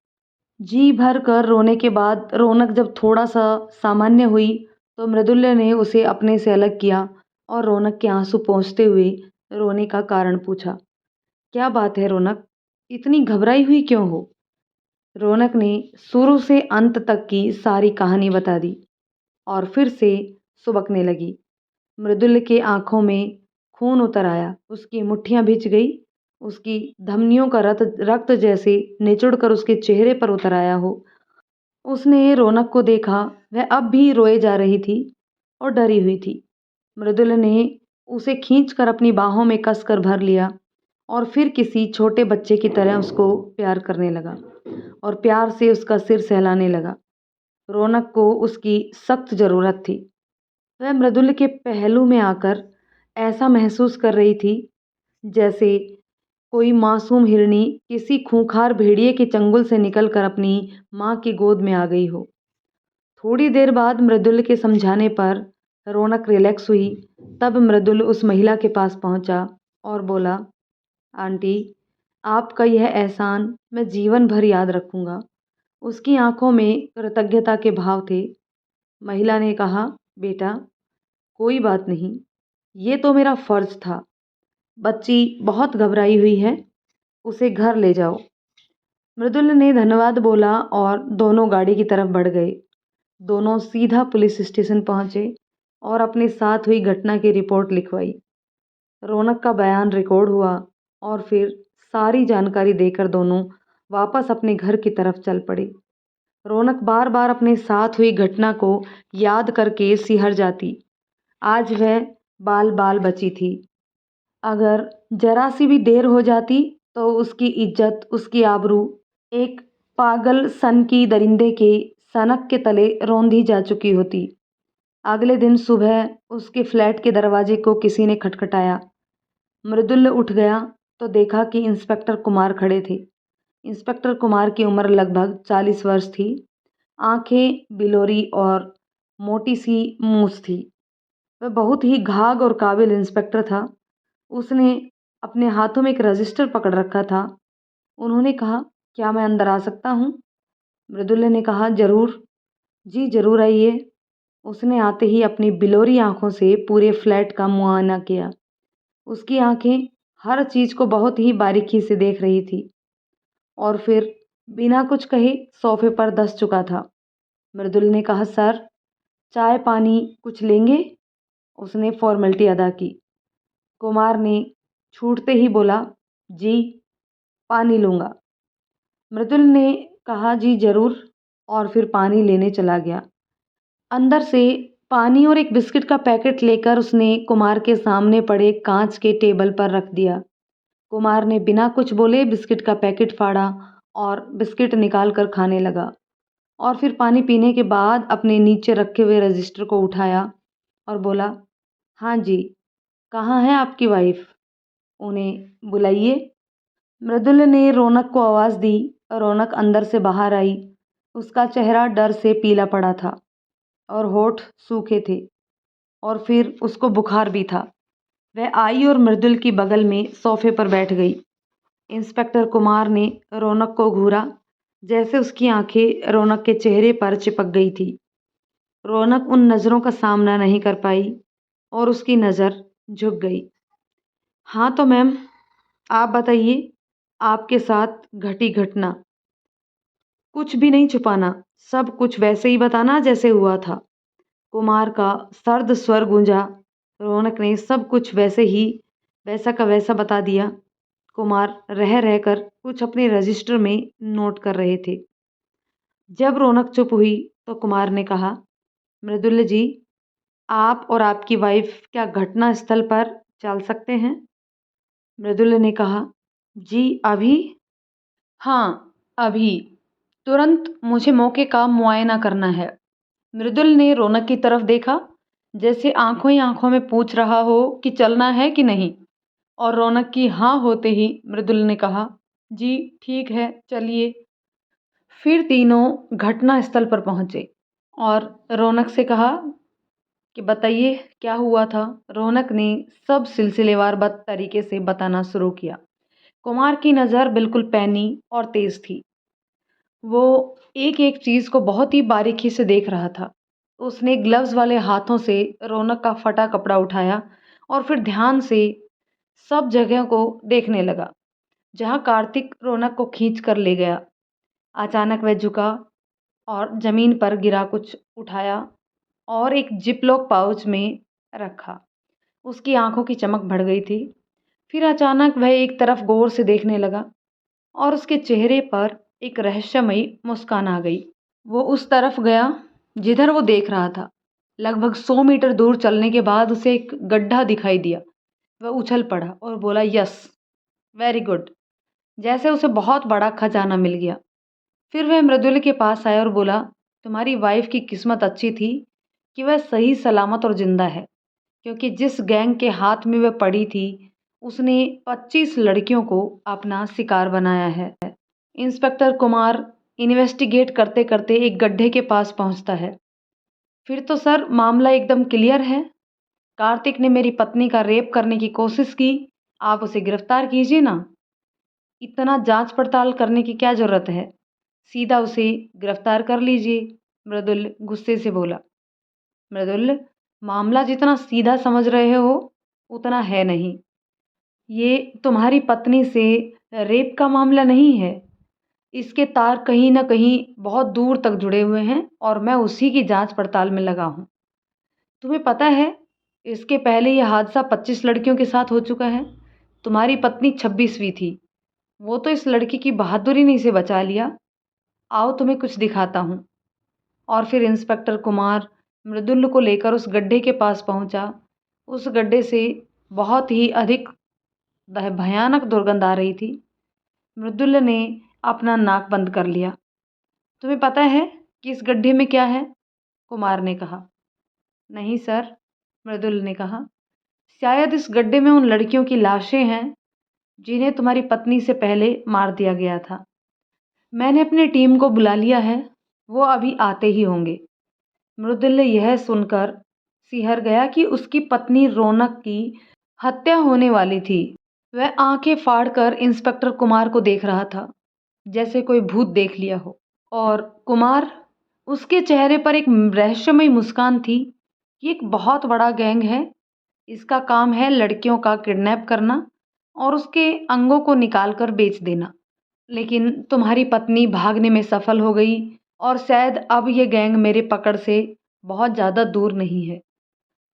S1: जी भर कर रोने के बाद रौनक जब थोड़ा सा सामान्य हुई तो मृदुल ने उसे अपने से अलग किया और रौनक के आंसू पोंछते हुए रोने का कारण पूछा। क्या बात है रौनक, इतनी घबराई हुई क्यों हो? रौनक ने शुरू से अंत तक की सारी कहानी बता दी और फिर से सुबकने लगी। मृदुल के आंखों में खून उतर आया, उसकी मुट्ठियां भिज गई, उसकी धमनियों का रक्त जैसे निचुड़कर उसके चेहरे पर उतर आया हो। उसने रौनक को देखा, वह अब भी रोए जा रही थी और डरी हुई थी। मृदुल ने उसे खींचकर अपनी बाहों में कसकर भर लिया और फिर किसी छोटे बच्चे की तरह उसको प्यार करने लगा और प्यार से उसका सिर सहलाने लगा। रौनक को उसकी सख्त ज़रूरत थी। वह मृदुल के पहलू में आकर ऐसा महसूस कर रही थी जैसे कोई मासूम हिरनी किसी खूंखार भेड़िए के चंगुल से निकलकर अपनी माँ की गोद में आ गई हो। थोड़ी देर बाद मृदुल के समझाने पर रौनक रिलैक्स हुई। तब मृदुल उस महिला के पास पहुंचा और बोला, आंटी, आपका यह एहसान मैं जीवन भर याद रखूंगा। उसकी आंखों में कृतज्ञता के भाव थे। महिला ने कहा, बेटा, कोई बात नहीं, ये तो मेरा फर्ज था। बच्ची बहुत घबराई हुई है, उसे घर ले जाओ। मृदुल ने धन्यवाद बोला और दोनों गाड़ी की तरफ बढ़ गए। दोनों सीधा पुलिस स्टेशन पहुंचे और अपने साथ हुई घटना की रिपोर्ट लिखवाई। रौनक का बयान रिकॉर्ड हुआ और फिर सारी जानकारी देकर दोनों वापस अपने घर की तरफ चल पड़े। रौनक बार बार अपने साथ हुई घटना को याद करके सिहर जाती। आज वह बाल बाल बची थी। अगर जरा सी भी देर हो जाती तो उसकी इज्जत, उसकी आबरू एक पागल सन की दरिंदे के सनक के तले रौंदी जा चुकी होती। अगले दिन सुबह उसके फ्लैट के दरवाजे को किसी ने खटखटाया। मृदुल उठ गया तो देखा कि इंस्पेक्टर कुमार खड़े थे। इंस्पेक्टर कुमार की उम्र लगभग 40 वर्ष थी। आंखें बिलोरी और मोटी सी मूछ थी। वह बहुत ही घाघ और काबिल इंस्पेक्टर था। उसने अपने हाथों में एक रजिस्टर पकड़ रखा था। उन्होंने कहा, क्या मैं अंदर आ सकता हूँ? मृदुल्य ने कहा, जरूर जी, जरूर आइए। उसने आते ही अपनी बिलोरी आंखों से पूरे फ्लैट का मुआयना किया। उसकी आंखें हर चीज को बहुत ही बारीकी से देख रही थी और फिर बिना कुछ कहे सोफे पर धंस चुका था। मृदुल ने कहा, सर, चाय पानी कुछ लेंगे? उसने फॉर्मेलिटी अदा की। कुमार ने छूटते ही बोला, जी, पानी लूँगा। मृदुल ने कहा, जी ज़रूर, और फिर पानी लेने चला गया। अंदर से पानी और एक बिस्किट का पैकेट लेकर उसने कुमार के सामने पड़े कांच के टेबल पर रख दिया। कुमार ने बिना कुछ बोले बिस्किट का पैकेट फाड़ा और बिस्किट निकाल कर खाने लगा और फिर पानी पीने के बाद अपने नीचे रखे हुए रजिस्टर को उठाया और बोला, हाँ जी, कहाँ है आपकी वाइफ? उन्हें बुलाइए। मृदुल ने रौनक को आवाज़ दी। रौनक अंदर से बाहर आई। उसका चेहरा डर से पीला पड़ा था और होठ सूखे थे और फिर उसको बुखार भी था। वह आई और मृदुल की बगल में सोफे पर बैठ गई। इंस्पेक्टर कुमार ने रौनक को घूरा, जैसे उसकी आंखें रौनक के चेहरे पर चिपक गई थी। रौनक उन नज़रों का सामना नहीं कर पाई और उसकी नज़र झुक गई। हाँ तो मैम, आप बताइए, आपके साथ घटी घटना। कुछ भी नहीं छुपाना, सब कुछ वैसे ही बताना जैसे हुआ था। कुमार का सर्द स्वर गूंजा। रौनक ने सब कुछ वैसे ही वैसा का वैसा बता दिया। कुमार रह रहकर कुछ अपने रजिस्टर में नोट कर रहे थे। जब रौनक चुप हुई तो कुमार ने कहा, मृदुल्य जी, आप और आपकी वाइफ क्या घटना स्थल पर चल सकते हैं? मृदुल्य ने कहा, जी अभी? हाँ, अभी। तुरंत मुझे मौके का मुआयना करना है। मृदुल ने रौनक की तरफ देखा, जैसे आंखों ही आंखों में पूछ रहा हो कि चलना है कि नहीं। और रौनक की हाँ होते ही मृदुल ने कहा, जी ठीक है, चलिए। फिर तीनों घटना स्थल पर पहुंचे और रौनक से कहा कि बताइए क्या हुआ था। रौनक ने सब सिलसिलेवार तरीके से बताना शुरू किया। कुमार की नज़र बिल्कुल पैनी और तेज थी। वो एक एक चीज़ को बहुत ही बारीकी से देख रहा था। उसने ग्लव्स वाले हाथों से रौनक का फटा कपड़ा उठाया और फिर ध्यान से सब जगह को देखने लगा जहाँ कार्तिक रौनक को खींच कर ले गया। अचानक वह झुका और ज़मीन पर गिरा कुछ उठाया और एक जिपलॉक पाउच में रखा। उसकी आंखों की चमक बढ़ गई थी। फिर अचानक वह एक तरफ गौर से देखने लगा और उसके चेहरे पर एक रहस्यमयी मुस्कान आ गई। वो उस तरफ गया जिधर वो देख रहा था। लगभग 100 मीटर दूर चलने के बाद उसे एक गड्ढा दिखाई दिया। वह उछल पड़ा और बोला, यस, वेरी गुड, जैसे उसे बहुत बड़ा खजाना मिल गया। फिर वह मृदुल के पास आया और बोला, तुम्हारी वाइफ की किस्मत अच्छी थी कि वह सही सलामत और जिंदा है, क्योंकि जिस गैंग के हाथ में वह पड़ी थी उसने 25 लड़कियों को अपना शिकार बनाया है। इंस्पेक्टर कुमार इन्वेस्टिगेट करते करते एक गड्ढे के पास पहुंचता है। फिर तो सर मामला एकदम क्लियर है। कार्तिक ने मेरी पत्नी का रेप करने की कोशिश की। आप उसे गिरफ्तार कीजिए ना। इतना जांच पड़ताल करने की क्या जरूरत है? सीधा उसे गिरफ्तार कर लीजिए। मृदुल गुस्से से बोला। मृदुल, मामला जितना सीधा समझ रहे हो उतना है नहीं। ये तुम्हारी पत्नी से रेप का मामला नहीं है। इसके तार कहीं ना कहीं बहुत दूर तक जुड़े हुए हैं और मैं उसी की जांच पड़ताल में लगा हूँ। तुम्हें पता है, इसके पहले यह हादसा 25 लड़कियों के साथ हो चुका है। तुम्हारी पत्नी 26वीं थी। वो तो इस लड़की की बहादुरी ने इसे बचा लिया। आओ तुम्हें कुछ दिखाता हूँ। और फिर इंस्पेक्टर कुमार मृदुल को लेकर उस गड्ढे के पास पहुंचा। उस गड्ढे से बहुत ही अधिक भयानक दुर्गंध आ रही थी। मृदुल ने अपना नाक बंद कर लिया। तुम्हें पता है कि इस गड्ढे में क्या है? कुमार ने कहा। नहीं सर, मृदुल ने कहा, शायद इस गड्ढे में उन लड़कियों की लाशें हैं जिन्हें तुम्हारी पत्नी से पहले मार दिया गया था। मैंने अपनी टीम को बुला लिया है। वो अभी आते ही होंगे। मृदुल यह सुनकर सिहर गया कि उसकी पत्नी रौनक की हत्या होने वाली थी। वह आंखें फाड़कर इंस्पेक्टर कुमार को देख रहा था, जैसे कोई भूत देख लिया हो। और कुमार, उसके चेहरे पर एक रहस्यमयी मुस्कान थी। ये एक बहुत बड़ा गैंग है। इसका काम है लड़कियों का किडनैप करना और उसके अंगों को निकाल कर बेच देना। लेकिन तुम्हारी पत्नी भागने में सफल हो गई और शायद अब ये गैंग मेरे पकड़ से बहुत ज़्यादा दूर नहीं है।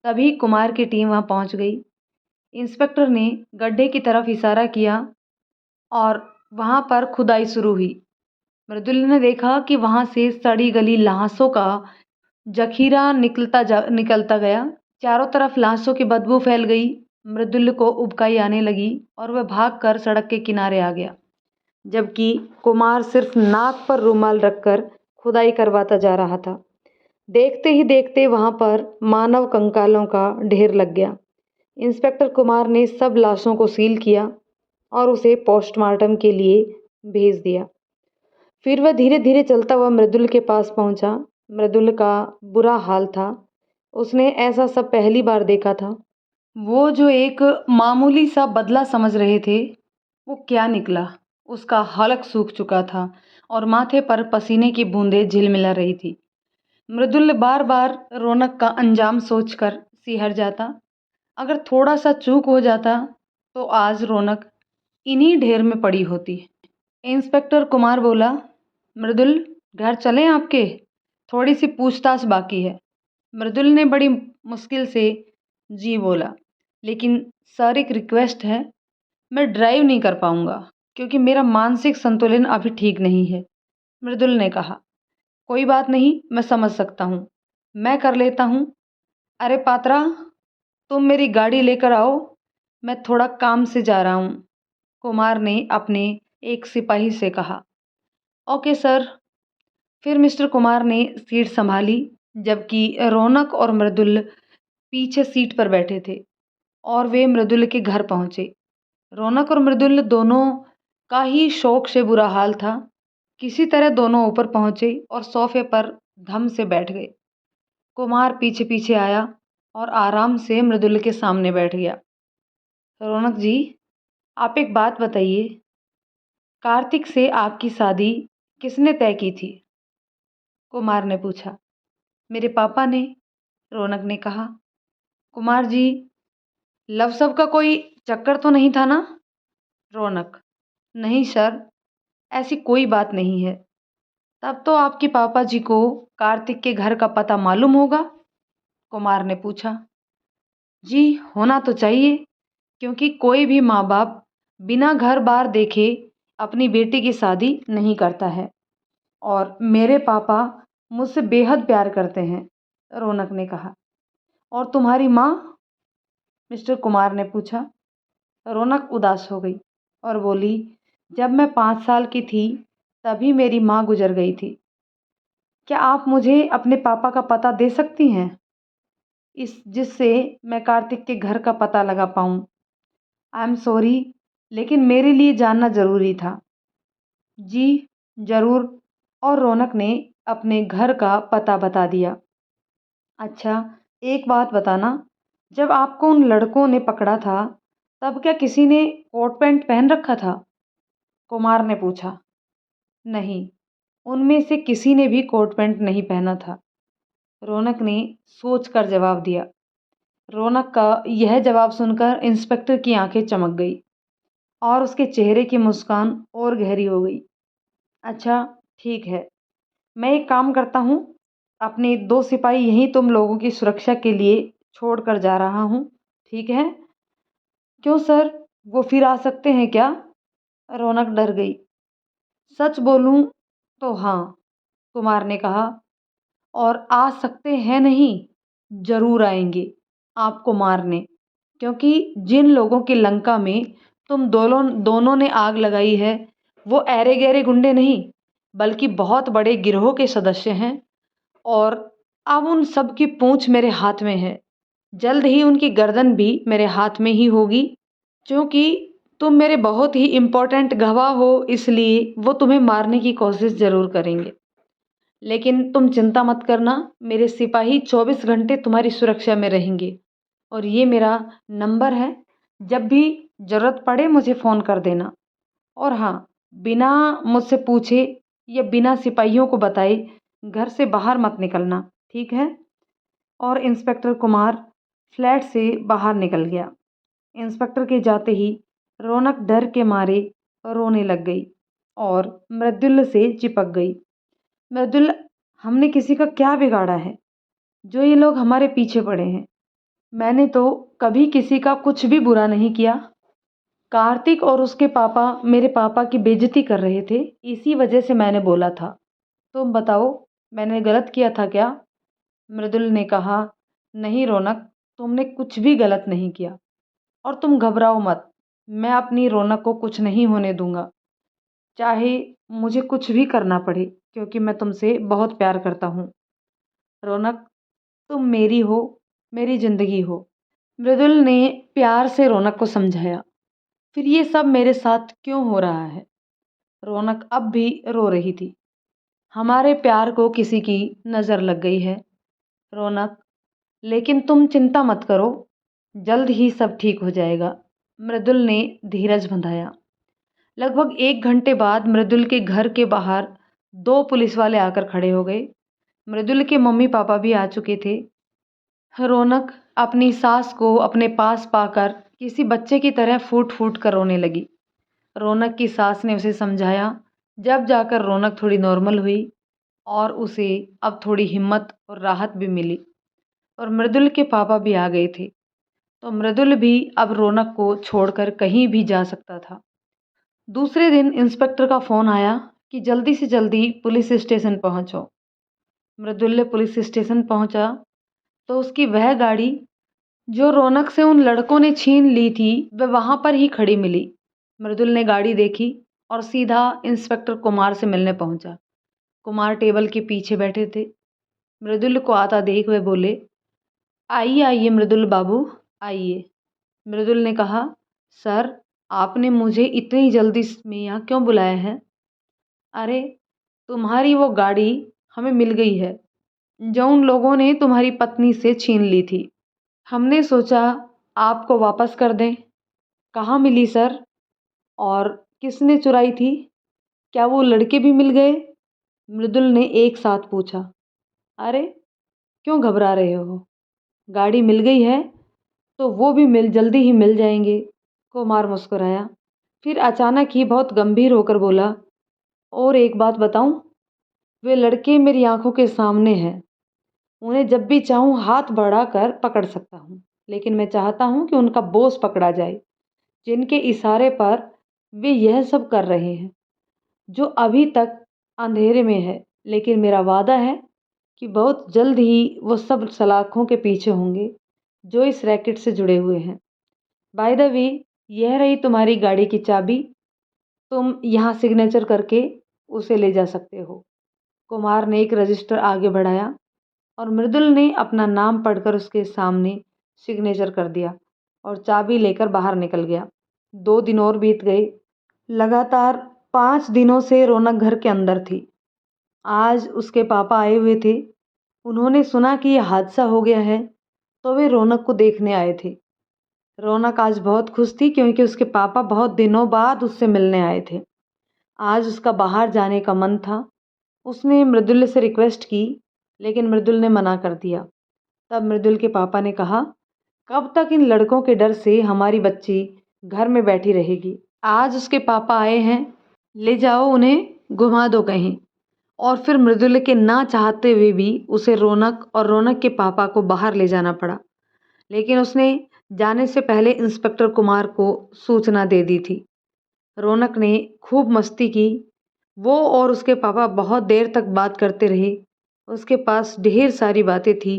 S1: तभी कुमार की टीम वहाँ पहुँच गई। इंस्पेक्टर ने गड्ढे की तरफ इशारा किया और वहाँ पर खुदाई शुरू हुई। मृदुल ने देखा कि वहाँ से सड़ी गली लाशों का जखीरा निकलता गया। चारों तरफ लाशों की बदबू फैल गई। मृदुल को उबकाई आने लगी और वह भागकर सड़क के किनारे आ गया, जबकि कुमार सिर्फ नाक पर रुमाल रखकर खुदाई करवाता जा रहा था। देखते ही देखते वहां पर मानव कंकालों का ढेर लग गया। इंस्पेक्टर कुमार ने सब लाशों को सील किया और उसे पोस्टमार्टम के लिए भेज दिया। फिर वह धीरे धीरे चलता हुआ मृदुल के पास पहुंचा। मृदुल का बुरा हाल था। उसने ऐसा सब पहली बार देखा था। वो जो एक मामूली सा बदला समझ रहे थे, वो क्या निकला। उसका हलक सूख चुका था और माथे पर पसीने की बूंदें झिलमिला रही थी। मृदुल बार बार रौनक का अंजाम सोचकर सिहर जाता। अगर थोड़ा सा चूक हो जाता तो आज रौनक इन्हीं ढेर में पड़ी होती। इंस्पेक्टर कुमार बोला, मृदुल, घर चलें आपके? थोड़ी सी पूछताछ बाकी है। मृदुल ने बड़ी मुश्किल से जी बोला, लेकिन सर एक रिक्वेस्ट है। मैं ड्राइव नहीं कर पाऊंगा क्योंकि मेरा मानसिक संतुलन अभी ठीक नहीं है। मृदुल ने कहा, कोई बात नहीं, मैं समझ सकता हूँ, मैं कर लेता हूँ। अरे पात्रा, तुम मेरी गाड़ी लेकर आओ, मैं थोड़ा काम से जा रहा हूँ। कुमार ने अपने एक सिपाही से कहा। Okay sir. फिर मिस्टर कुमार ने सीट संभाली, जबकि रौनक और मृदुल पीछे सीट पर बैठे थे और वे मृदुल के घर पहुंचे। रौनक और मृदुल दोनों का ही शौक से बुरा हाल था। किसी तरह दोनों ऊपर पहुंचे और सोफे पर धम से बैठ गए। कुमार पीछे पीछे आया और आराम से मृदुल के सामने बैठ गया। रौनक जी, आप एक बात बताइए, कार्तिक से आपकी शादी किसने तय की थी? कुमार ने पूछा। मेरे पापा ने, रौनक ने कहा। कुमार जी, लव सब का कोई चक्कर तो नहीं था ना? रौनक, नहीं सर, ऐसी कोई बात नहीं है। तब तो आपके पापा जी को कार्तिक के घर का पता मालूम होगा? कुमार ने पूछा। जी, होना तो चाहिए, क्योंकि कोई भी माँ बाप बिना घर बार देखे अपनी बेटी की शादी नहीं करता है। और मेरे पापा मुझसे बेहद प्यार करते हैं, रौनक ने कहा। और तुम्हारी माँ? मिस्टर कुमार ने पूछा। रौनक उदास हो गई और बोली, जब मैं 5 साल की थी तभी मेरी माँ गुजर गई थी। क्या आप मुझे अपने पापा का पता दे सकती हैं, इस जिससे मैं कार्तिक के घर का पता लगा पाऊँ? आई एम सॉरी, लेकिन मेरे लिए जानना ज़रूरी था। जी, ज़रूर। और रौनक ने अपने घर का पता बता दिया। अच्छा, एक बात बताना, जब आपको उन लड़कों ने पकड़ा था, तब क्या किसी ने कोट पैंट पहन रखा था? कुमार ने पूछा। नहीं, उनमें से किसी ने भी कोट पैंट नहीं पहना था, रौनक ने सोचकर जवाब दिया। रौनक का यह जवाब सुनकर इंस्पेक्टर की आंखें चमक गई और उसके चेहरे की मुस्कान और गहरी हो गई। अच्छा, ठीक है, मैं एक काम करता हूँ, अपने 2 सिपाही यहीं तुम लोगों की सुरक्षा के लिए छोड़ कर जा रहा हूँ, ठीक है? क्यों सर, वो फिर आ सकते हैं क्या? रौनक डर गई। सच बोलूं तो हाँ, कुमार ने कहा। और आ सकते हैं नहीं, जरूर आएंगे आपको मारने, क्योंकि जिन लोगों की लंका में तुम दोनों दोनों ने आग लगाई है, वो ऐरे गैरे गुंडे नहीं, बल्कि बहुत बड़े गिरोह के सदस्य हैं। और अब उन सब की पूंछ मेरे हाथ में है। जल्द ही उनकी गर्दन भी मेरे हाथ में ही होगी। क्योंकि तुम मेरे बहुत ही इम्पोर्टेंट गवाह हो, इसलिए वो तुम्हें मारने की कोशिश ज़रूर करेंगे। लेकिन तुम चिंता मत करना, मेरे सिपाही 24 घंटे तुम्हारी सुरक्षा में रहेंगे और ये मेरा नंबर है, जब भी ज़रूरत पड़े मुझे फ़ोन कर देना। और हाँ, बिना मुझसे पूछे या बिना सिपाहियों को बताए घर से बाहर मत निकलना, ठीक है? और इंस्पेक्टर कुमार फ्लैट से बाहर निकल गया। इंस्पेक्टर के जाते ही रौनक डर के मारे रोने लग गई और मृदुल से चिपक गई। मृदुल, हमने किसी का क्या बिगाड़ा है जो ये लोग हमारे पीछे पड़े हैं? मैंने तो कभी किसी का कुछ भी बुरा नहीं किया। कार्तिक और उसके पापा मेरे पापा की बेइज्जती कर रहे थे, इसी वजह से मैंने बोला था। तुम बताओ, मैंने गलत किया था क्या? मृदुल ने कहा, नहीं रौनक, तुमने कुछ भी गलत नहीं किया और तुम घबराओ मत, मैं अपनी रौनक को कुछ नहीं होने दूंगा, चाहे मुझे कुछ भी करना पड़े, क्योंकि मैं तुमसे बहुत प्यार करता हूँ। रौनक, तुम मेरी हो, मेरी ज़िंदगी हो। मृदुल ने प्यार से रौनक को समझाया। फिर ये सब मेरे साथ क्यों हो रहा है? रौनक अब भी रो रही थी। हमारे प्यार को किसी की नज़र लग गई है रौनक, लेकिन तुम चिंता मत करो, जल्द ही सब ठीक हो जाएगा। मृदुल ने धीरज बंधाया। लगभग 1 घंटे बाद मृदुल के घर के बाहर 2 पुलिस वाले आकर खड़े हो गए। मृदुल के मम्मी पापा भी आ चुके थे। रौनक अपनी सास को अपने पास पाकर किसी बच्चे की तरह फूट फूट कर रोने लगी। रौनक की सास ने उसे समझाया, जब जाकर रौनक थोड़ी नॉर्मल हुई और उसे अब थोड़ी हिम्मत और राहत भी मिली। और मृदुल के पापा भी आ गए थे, तो मृदुल भी अब रौनक को छोड़कर कहीं भी जा सकता था। दूसरे दिन इंस्पेक्टर का फ़ोन आया कि जल्दी से जल्दी पुलिस स्टेशन पहुंचो। मृदुल पुलिस स्टेशन पहुंचा तो उसकी वह गाड़ी जो रौनक से उन लड़कों ने छीन ली थी, वह वहां पर ही खड़ी मिली। मृदुल ने गाड़ी देखी और सीधा इंस्पेक्टर कुमार से मिलने पहुंचा। कुमार टेबल के पीछे बैठे थे। मृदुल को आता देख वे बोले, आइए आइए मृदुल बाबू, आइए। मृदुल ने कहा, सर, आपने मुझे इतनी जल्दी में यहाँ क्यों बुलाया है? अरे, तुम्हारी वो गाड़ी हमें मिल गई है जो उन लोगों ने तुम्हारी पत्नी से छीन ली थी। हमने सोचा आपको वापस कर दें। कहाँ मिली सर? और किसने चुराई थी? क्या वो लड़के भी मिल गए? मृदुल ने एक साथ पूछा। अरे, क्यों घबरा रहे हो? गाड़ी मिल गई है तो वो भी जल्दी ही मिल जाएंगे। कुमार मुस्कुराया, फिर अचानक ही बहुत गंभीर होकर बोला, और एक बात बताऊं, वे लड़के मेरी आंखों के सामने हैं। उन्हें जब भी चाहूं हाथ बढ़ाकर पकड़ सकता हूं, लेकिन मैं चाहता हूं कि उनका बॉस पकड़ा जाए, जिनके इशारे पर वे यह सब कर रहे हैं, जो अभी तक अंधेरे में है। लेकिन मेरा वादा है कि बहुत जल्द ही वो सब सलाखों के पीछे होंगे जो इस रैकेट से जुड़े हुए हैं। बाय द वे, यह रही तुम्हारी गाड़ी की चाबी, तुम यहाँ सिग्नेचर करके उसे ले जा सकते हो। कुमार ने एक रजिस्टर आगे बढ़ाया और मृदुल ने अपना नाम पढ़कर उसके सामने सिग्नेचर कर दिया और चाबी लेकर बाहर निकल गया। 2 दिन और बीत गए। लगातार 5 दिनों से रौनक घर के अंदर थी। आज उसके पापा आए हुए थे। उन्होंने सुना कि यह हादसा हो गया है, तो वे रौनक को देखने आए थे। रौनक आज बहुत खुश थी क्योंकि उसके पापा बहुत दिनों बाद उससे मिलने आए थे। आज उसका बाहर जाने का मन था। उसने मृदुल से रिक्वेस्ट की, लेकिन मृदुल ने मना कर दिया। तब मृदुल के पापा ने कहा, कब तक इन लड़कों के डर से हमारी बच्ची घर में बैठी रहेगी? आज उसके पापा आए हैं, ले जाओ उन्हें, घुमा दो कहीं। और फिर मृदुल के ना चाहते हुए भी उसे रौनक और रौनक के पापा को बाहर ले जाना पड़ा। लेकिन उसने जाने से पहले इंस्पेक्टर कुमार को सूचना दे दी थी। रौनक ने खूब मस्ती की। वो और उसके पापा बहुत देर तक बात करते रहे। उसके पास ढेर सारी बातें थी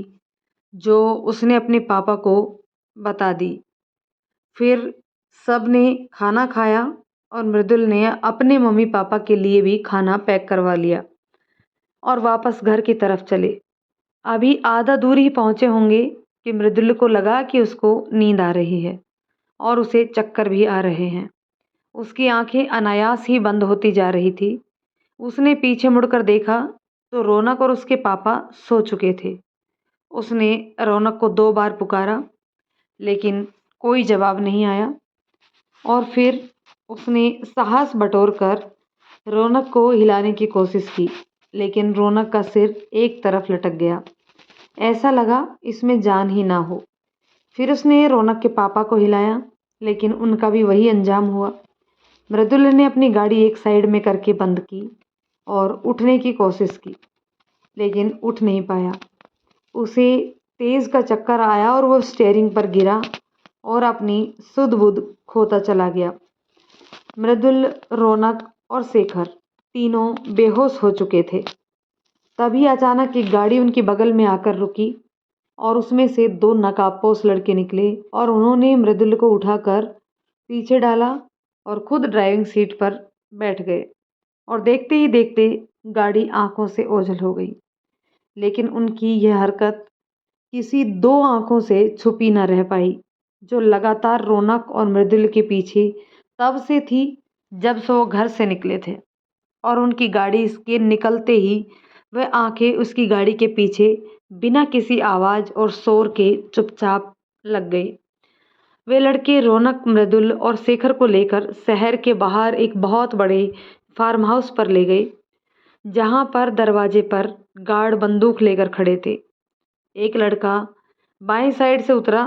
S1: जो उसने अपने पापा को बता दी। फिर सब ने खाना खाया और मृदुल ने अपने मम्मी पापा के लिए भी खाना पैक करवा लिया और वापस घर की तरफ चले। अभी आधा दूर ही पहुंचे होंगे कि मृदुल को लगा कि उसको नींद आ रही है और उसे चक्कर भी आ रहे हैं। उसकी आंखें अनायास ही बंद होती जा रही थी। उसने पीछे मुड़कर देखा तो रौनक और उसके पापा सो चुके थे। उसने रौनक को 2 बार पुकारा, लेकिन कोई जवाब नहीं आया। और फिर उसने साहस बटोरकर रौनक को हिलाने की कोशिश की, लेकिन रौनक का सिर एक तरफ लटक गया। ऐसा लगा इसमें जान ही ना हो। फिर उसने रौनक के पापा को हिलाया, लेकिन उनका भी वही अंजाम हुआ। मृदुल ने अपनी गाड़ी एक साइड में करके बंद की और उठने की कोशिश की, लेकिन उठ नहीं पाया। उसे तेज का चक्कर आया और वो स्टीयरिंग पर गिरा और अपनी सुध बुध खोता चला गया। मृदुल, रौनक और शेखर तीनों बेहोश हो चुके थे। तभी अचानक एक गाड़ी उनके बगल में आकर रुकी और उसमें से 2 नकाबपोश लड़के निकले और उन्होंने मृदुल को उठाकर पीछे डाला और खुद ड्राइविंग सीट पर बैठ गए। और देखते ही देखते गाड़ी आंखों से ओझल हो गई। लेकिन उनकी यह हरकत किसी 2 आंखों से छुपी न रह पाई, जो लगातार रौनक और मृदुल के पीछे तब से थी जब से वो घर से निकले थे। और उनकी गाड़ी के निकलते ही वह आंखें उसकी गाड़ी के पीछे बिना किसी आवाज़ और शोर के चुपचाप लग गई। वे लड़के रौनक, मृदुल और शेखर को लेकर शहर के बाहर एक बहुत बड़े फार्म हाउस पर ले गए, जहां पर दरवाजे पर गार्ड बंदूक लेकर खड़े थे। एक लड़का बाएं साइड से उतरा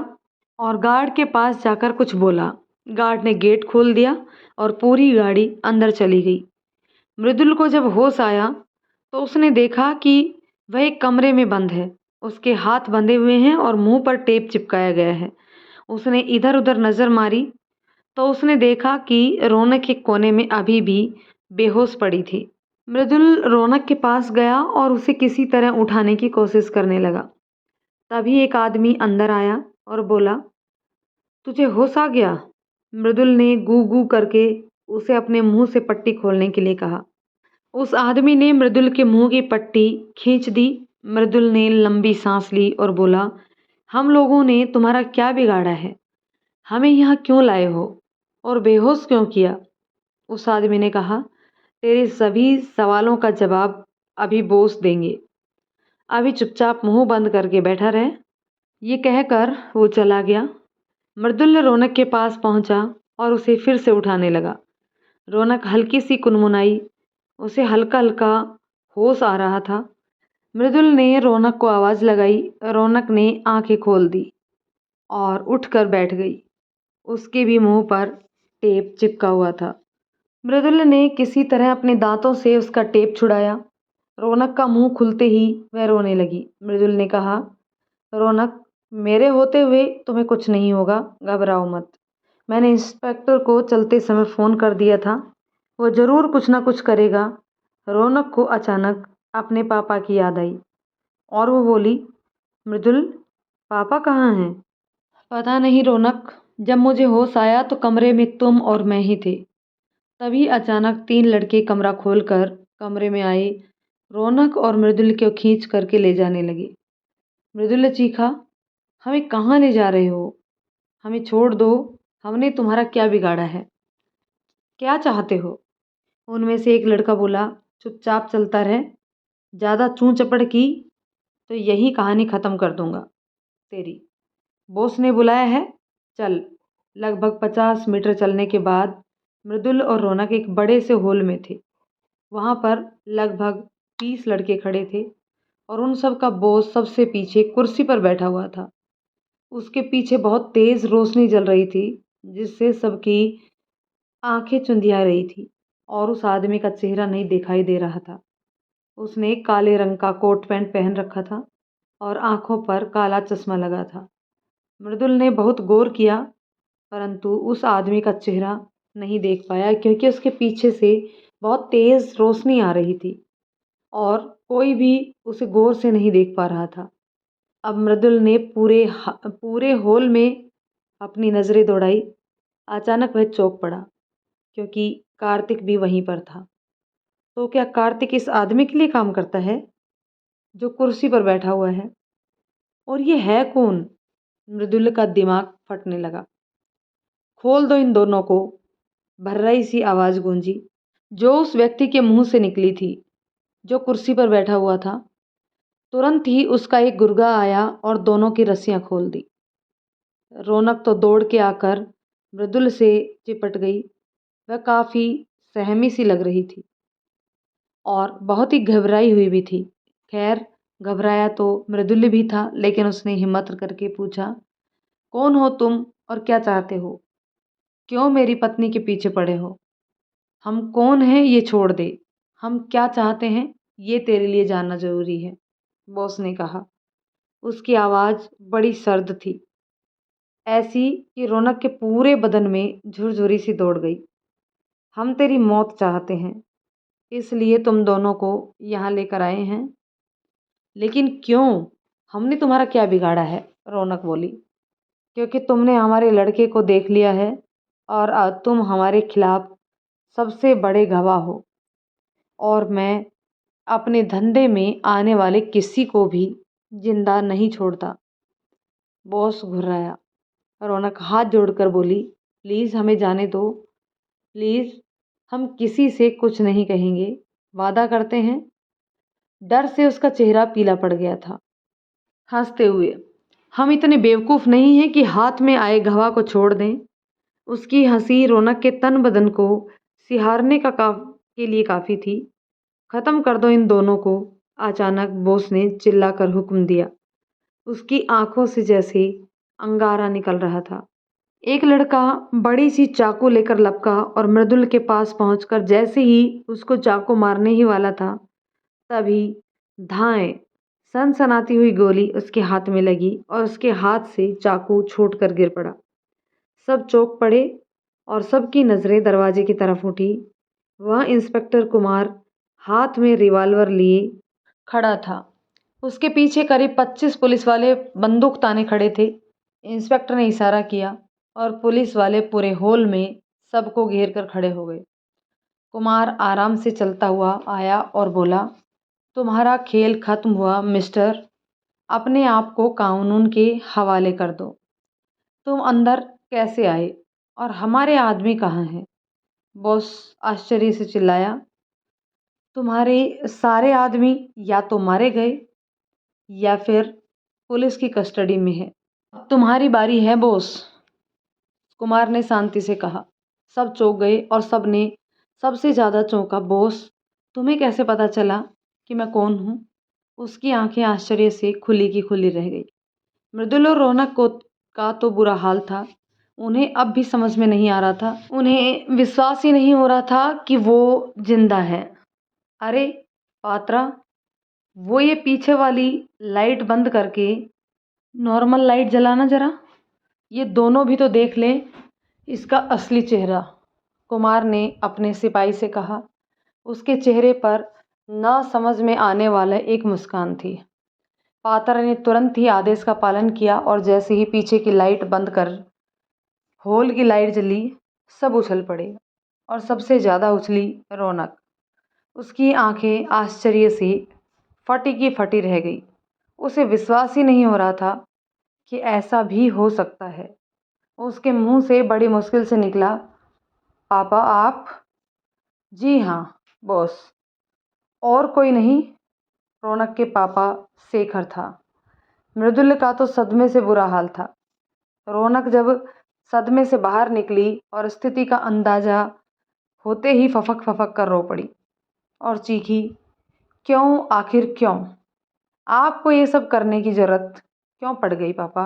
S1: और गार्ड के पास जाकर कुछ बोला। गार्ड ने गेट खोल दिया और पूरी गाड़ी अंदर चली गई। मृदुल को जब होश आया तो उसने देखा कि वह एक कमरे में बंद है। उसके हाथ बंधे हुए हैं और मुंह पर टेप चिपकाया गया है। उसने इधर उधर नजर मारी तो उसने देखा कि रौनक एक कोने में अभी भी बेहोश पड़ी थी। मृदुल रौनक के पास गया और उसे किसी तरह उठाने की कोशिश करने लगा। तभी एक आदमी अंदर आया और बोला, तुझे होश आ गया? मृदुल ने गू गू करके उसे अपने मुंह से पट्टी खोलने के लिए कहा। उस आदमी ने मृदुल के मुंह की पट्टी खींच दी। मृदुल ने लंबी सांस ली और बोला, हम लोगों ने तुम्हारा क्या बिगाड़ा है? हमें यहाँ क्यों लाए हो और बेहोश क्यों किया? उस आदमी ने कहा, तेरे सभी सवालों का जवाब अभी बॉस देंगे। अभी चुपचाप मुंह बंद करके बैठा रहे। ये कहकर वो चला गया। मृदुल रौनक के पास पहुंचा और उसे फिर से उठाने लगा। रौनक हल्की सी कुनमुनाई। उसे हल्का हल्का होश आ रहा था। मृदुल ने रौनक को आवाज़ लगाई। रौनक ने आंखें खोल दी और उठकर बैठ गई। उसके भी मुंह पर टेप चिपका हुआ था। मृदुल ने किसी तरह अपने दांतों से उसका टेप छुड़ाया। रौनक का मुंह खुलते ही वह रोने लगी। मृदुल ने कहा, रौनक, मेरे होते हुए तुम्हें कुछ नहीं होगा, घबराओ मत। मैंने इंस्पेक्टर को चलते समय फ़ोन कर दिया था, वो ज़रूर कुछ ना कुछ करेगा। रौनक को अचानक अपने पापा की याद आई और वो बोली, मृदुल, पापा कहाँ हैं? पता नहीं रौनक, जब मुझे होश आया तो कमरे में तुम और मैं ही थे। तभी अचानक 3 लड़के कमरा खोलकर कमरे में आए। रौनक और मृदुल को खींच करके ले जाने लगे। मृदुल ने चीखा, हमें कहाँ ले जा रहे हो? हमें छोड़ दो। हमने तुम्हारा क्या बिगाड़ा है? क्या चाहते हो? उनमें से एक लड़का बोला, चुपचाप चलता रहे। ज़्यादा चूं चपड़ की तो यही कहानी ख़त्म कर दूंगा तेरी। बॉस ने बुलाया है, चल। लगभग 50 मीटर चलने के बाद मृदुल और रौनक एक बड़े से हॉल में थे। वहाँ पर लगभग 30 लड़के खड़े थे और उन सब का बॉस सबसे पीछे कुर्सी पर बैठा हुआ था। उसके पीछे बहुत तेज़ रोशनी जल रही थी, जिससे सबकी आंखें चुंधिया रही थी और उस आदमी का चेहरा नहीं दिखाई दे रहा था। उसने काले रंग का कोट पैंट पहन रखा था और आंखों पर काला चश्मा लगा था। मृदुल ने बहुत गौर किया, परंतु उस आदमी का चेहरा नहीं देख पाया, क्योंकि उसके पीछे से बहुत तेज़ रोशनी आ रही थी और कोई भी उसे गौर से नहीं देख पा रहा था। अब मृदुल ने पूरे हॉल में अपनी नज़रें दौड़ाई। अचानक वह चौंक पड़ा, क्योंकि कार्तिक भी वहीं पर था। तो क्या कार्तिक इस आदमी के लिए काम करता है जो कुर्सी पर बैठा हुआ है? और ये है कौन? मृदुल का दिमाग फटने लगा। खोल दो इन दोनों को, भर्राई सी आवाज़ गूंजी, जो उस व्यक्ति के मुंह से निकली थी। जो कुर्सी पर बैठा हुआ था। तुरंत ही उसका एक गुर्गा आया और दोनों की रस्सियां खोल दी। रौनक तो दौड़ के आकर मृदुल से चिपट गई। वह काफ़ी सहमी सी लग रही थी और बहुत ही घबराई हुई भी थी। खैर, घबराया तो मृदुल भी था, लेकिन उसने हिम्मत करके पूछा, कौन हो तुम और क्या चाहते हो? क्यों मेरी पत्नी के पीछे पड़े हो? हम कौन हैं ये छोड़ दे। हम क्या चाहते हैं ये तेरे लिए जानना ज़रूरी है, बॉस ने कहा। उसकी आवाज़ बड़ी सर्द थी, ऐसी कि रौनक के पूरे बदन में झुरझुरी सी दौड़ गई। हम तेरी मौत चाहते हैं, इसलिए तुम दोनों को यहाँ लेकर आए हैं। लेकिन क्यों? हमने तुम्हारा क्या बिगाड़ा है? रौनक बोली। क्योंकि तुमने हमारे लड़के को देख लिया है और तुम हमारे खिलाफ सबसे बड़े गवाह हो, और मैं अपने धंधे में आने वाले किसी को भी जिंदा नहीं छोड़ता। बॉस घुर्राया। रौनक हाथ जोड़कर बोली, प्लीज़ हमें जाने दो। प्लीज़, हम किसी से कुछ नहीं कहेंगे, वादा करते हैं। डर से उसका चेहरा पीला पड़ गया था। हंसते हुए, हम इतने बेवकूफ़ नहीं हैं कि हाथ में आए गवाह को छोड़ दें। उसकी हंसी रौनक के तन बदन को सिहारने के लिए काफ़ी थी। ख़त्म कर दो इन दोनों को, अचानक बॉस ने चिल्लाकर हुक्म दिया। उसकी आंखों से जैसे अंगारा निकल रहा था। एक लड़का बड़ी सी चाकू लेकर लपका और मृदुल के पास पहुंचकर जैसे ही उसको चाकू मारने ही वाला था, तभी धाएं सनसनाती हुई गोली उसके हाथ में लगी और उसके हाथ से चाकू छूटकर गिर पड़ा। सब चौंक पड़े और सबकी नज़रें दरवाजे की तरफ उठी। वह इंस्पेक्टर कुमार हाथ में रिवॉल्वर लिए खड़ा था। उसके पीछे करीब 25 पुलिस वाले बंदूक ताने खड़े थे। इंस्पेक्टर ने इशारा किया और पुलिस वाले पूरे हॉल में सबको घेर कर खड़े हो गए। कुमार आराम से चलता हुआ आया और बोला, तुम्हारा खेल खत्म हुआ मिस्टर। अपने आप को कानून के हवाले कर दो। तुम अंदर कैसे आए और हमारे आदमी कहाँ हैं? बॉस आश्चर्य से चिल्लाया, तुम्हारे सारे आदमी या तो मारे गए या फिर पुलिस की कस्टडी में है। अब तुम्हारी बारी है बॉस, कुमार ने शांति से कहा। सब चौंक गए और सब ने सबसे ज़्यादा चौंका बॉस, तुम्हें कैसे पता चला कि मैं कौन हूँ? उसकी आंखें आश्चर्य से खुली की खुली रह गई। मृदुल और रौनक को का तो बुरा हाल था। उन्हें अब भी समझ में नहीं आ रहा था। उन्हें विश्वास ही नहीं हो रहा था कि वो जिंदा है। अरे पात्रा, वो ये पीछे वाली लाइट बंद करके नॉर्मल लाइट जलाना जरा। ये दोनों भी तो देख लें इसका असली चेहरा, कुमार ने अपने सिपाही से कहा। उसके चेहरे पर ना समझ में आने वाला एक मुस्कान थी। पात्रा ने तुरंत ही आदेश का पालन किया और जैसे ही पीछे की लाइट बंद कर हॉल की लाइट जली, सब उछल पड़े और सबसे ज़्यादा उछली रौनक। उसकी आंखें आश्चर्य से फटी की फटी रह गई। उसे विश्वास ही नहीं हो रहा था कि ऐसा भी हो सकता है। उसके मुंह से बड़ी मुश्किल से निकला, पापा आप? जी हाँ बॉस, और कोई नहीं। रौनक के पापा शेखर था। मृदुल का तो सदमे से बुरा हाल था। रौनक जब सदमे से बाहर निकली और स्थिति का अंदाजा होते ही फफक फफक कर रो पड़ी और चीखी, क्यों? आखिर क्यों? आपको ये सब करने की ज़रूरत क्यों पड़ गई पापा?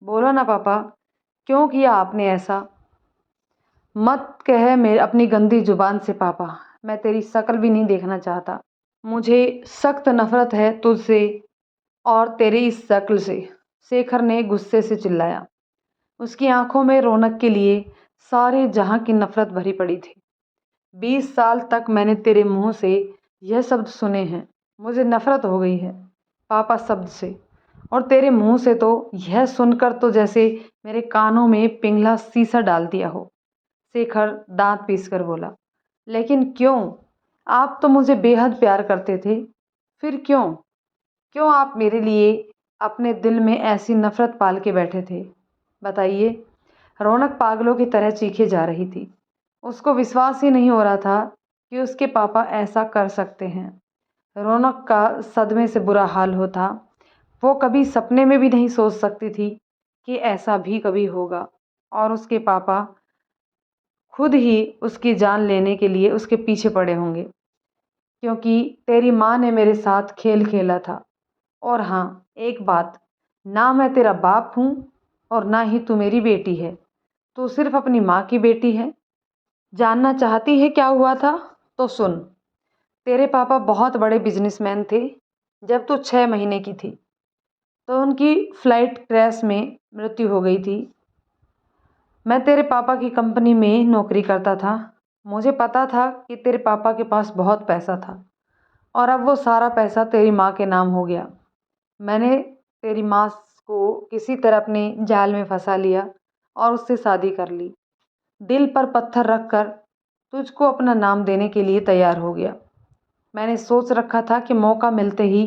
S1: बोलो ना पापा, क्यों किया आपने ऐसा? मत कह मेरे अपनी गंदी जुबान से पापा, मैं तेरी शक्ल भी नहीं देखना चाहता। मुझे सख्त नफरत है तुझसे और तेरी इस शक्ल से, शेखर ने गुस्से से चिल्लाया। उसकी आंखों में रौनक के लिए सारे जहां की नफरत भरी पड़ी थी। 20 साल तक मैंने तेरे मुंह से यह शब्द सुने हैं। मुझे नफरत हो गई है पापा शब्द से, और तेरे मुंह से तो यह सुनकर तो जैसे मेरे कानों में पिंगला शीशा डाल दिया हो। शेखर दांत पीसकर बोला, लेकिन क्यों? आप तो मुझे बेहद प्यार करते थे, फिर क्यों? क्यों आप मेरे लिए अपने दिल में ऐसी नफरत पाल के बैठे थे? बताइए। रौनक पागलों की तरह चीखे जा रही थी। उसको विश्वास ही नहीं हो रहा था कि उसके पापा ऐसा कर सकते हैं। रौनक का सदमे से बुरा हाल होता। वो कभी सपने में भी नहीं सोच सकती थी कि ऐसा भी कभी होगा और उसके पापा खुद ही उसकी जान लेने के लिए उसके पीछे पड़े होंगे, क्योंकि तेरी माँ ने मेरे साथ खेल खेला था। और हाँ, एक बात, ना मैं तेरा बाप हूँ और ना ही तू मेरी बेटी है, तू सिर्फ अपनी माँ की बेटी है। जानना चाहती है क्या हुआ था? तो सुन, तेरे पापा बहुत बड़े बिजनेसमैन थे। जब तू 6 महीने की थी तो उनकी फ्लाइट क्रैश में मृत्यु हो गई थी। मैं तेरे पापा की कंपनी में नौकरी करता था। मुझे पता था कि तेरे पापा के पास बहुत पैसा था और अब वो सारा पैसा तेरी माँ के नाम हो गया। मैंने तेरी माँ को किसी तरह अपने जाल में फंसा लिया और उससे शादी कर ली। दिल पर पत्थर रख कर तुझको अपना नाम देने के लिए तैयार हो गया। मैंने सोच रखा था कि मौका मिलते ही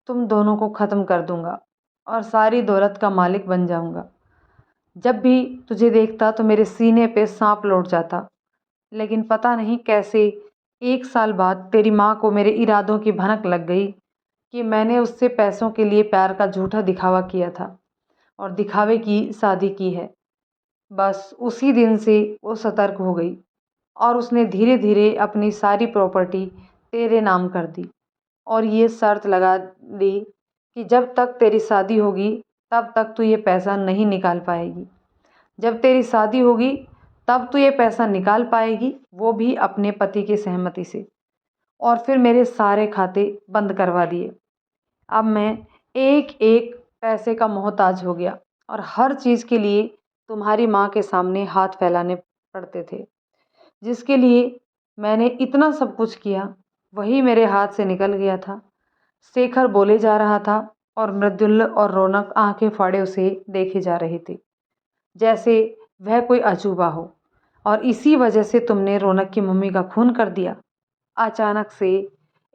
S1: तुम दोनों को ख़त्म कर दूंगा और सारी दौलत का मालिक बन जाऊंगा। जब भी तुझे देखता तो मेरे सीने पे सांप लौट जाता। लेकिन पता नहीं कैसे 1 साल बाद तेरी माँ को मेरे इरादों की भनक लग गई कि मैंने उससे पैसों के लिए प्यार का झूठा दिखावा किया था और दिखावे की शादी की है। बस उसी दिन से वो सतर्क हो गई और उसने धीरे धीरे अपनी सारी प्रॉपर्टी तेरे नाम कर दी और ये शर्त लगा दी कि जब तक तेरी शादी होगी तब तक तू ये पैसा नहीं निकाल पाएगी। जब तेरी शादी होगी तब तू ये पैसा निकाल पाएगी, वो भी अपने पति की सहमति से। और फिर मेरे सारे खाते बंद करवा दिए। अब मैं एक एक पैसे का मोहताज हो गया और हर चीज़ के लिए तुम्हारी माँ के सामने हाथ फैलाने पड़ते थे। जिसके लिए मैंने इतना सब कुछ किया वही मेरे हाथ से निकल गया था। शेखर बोले जा रहा था और मृदुल और रौनक आंखें फाड़े उसे देखे जा रहे थे, जैसे वह कोई अजूबा हो। और इसी वजह से तुमने रौनक की मम्मी का खून कर दिया? अचानक से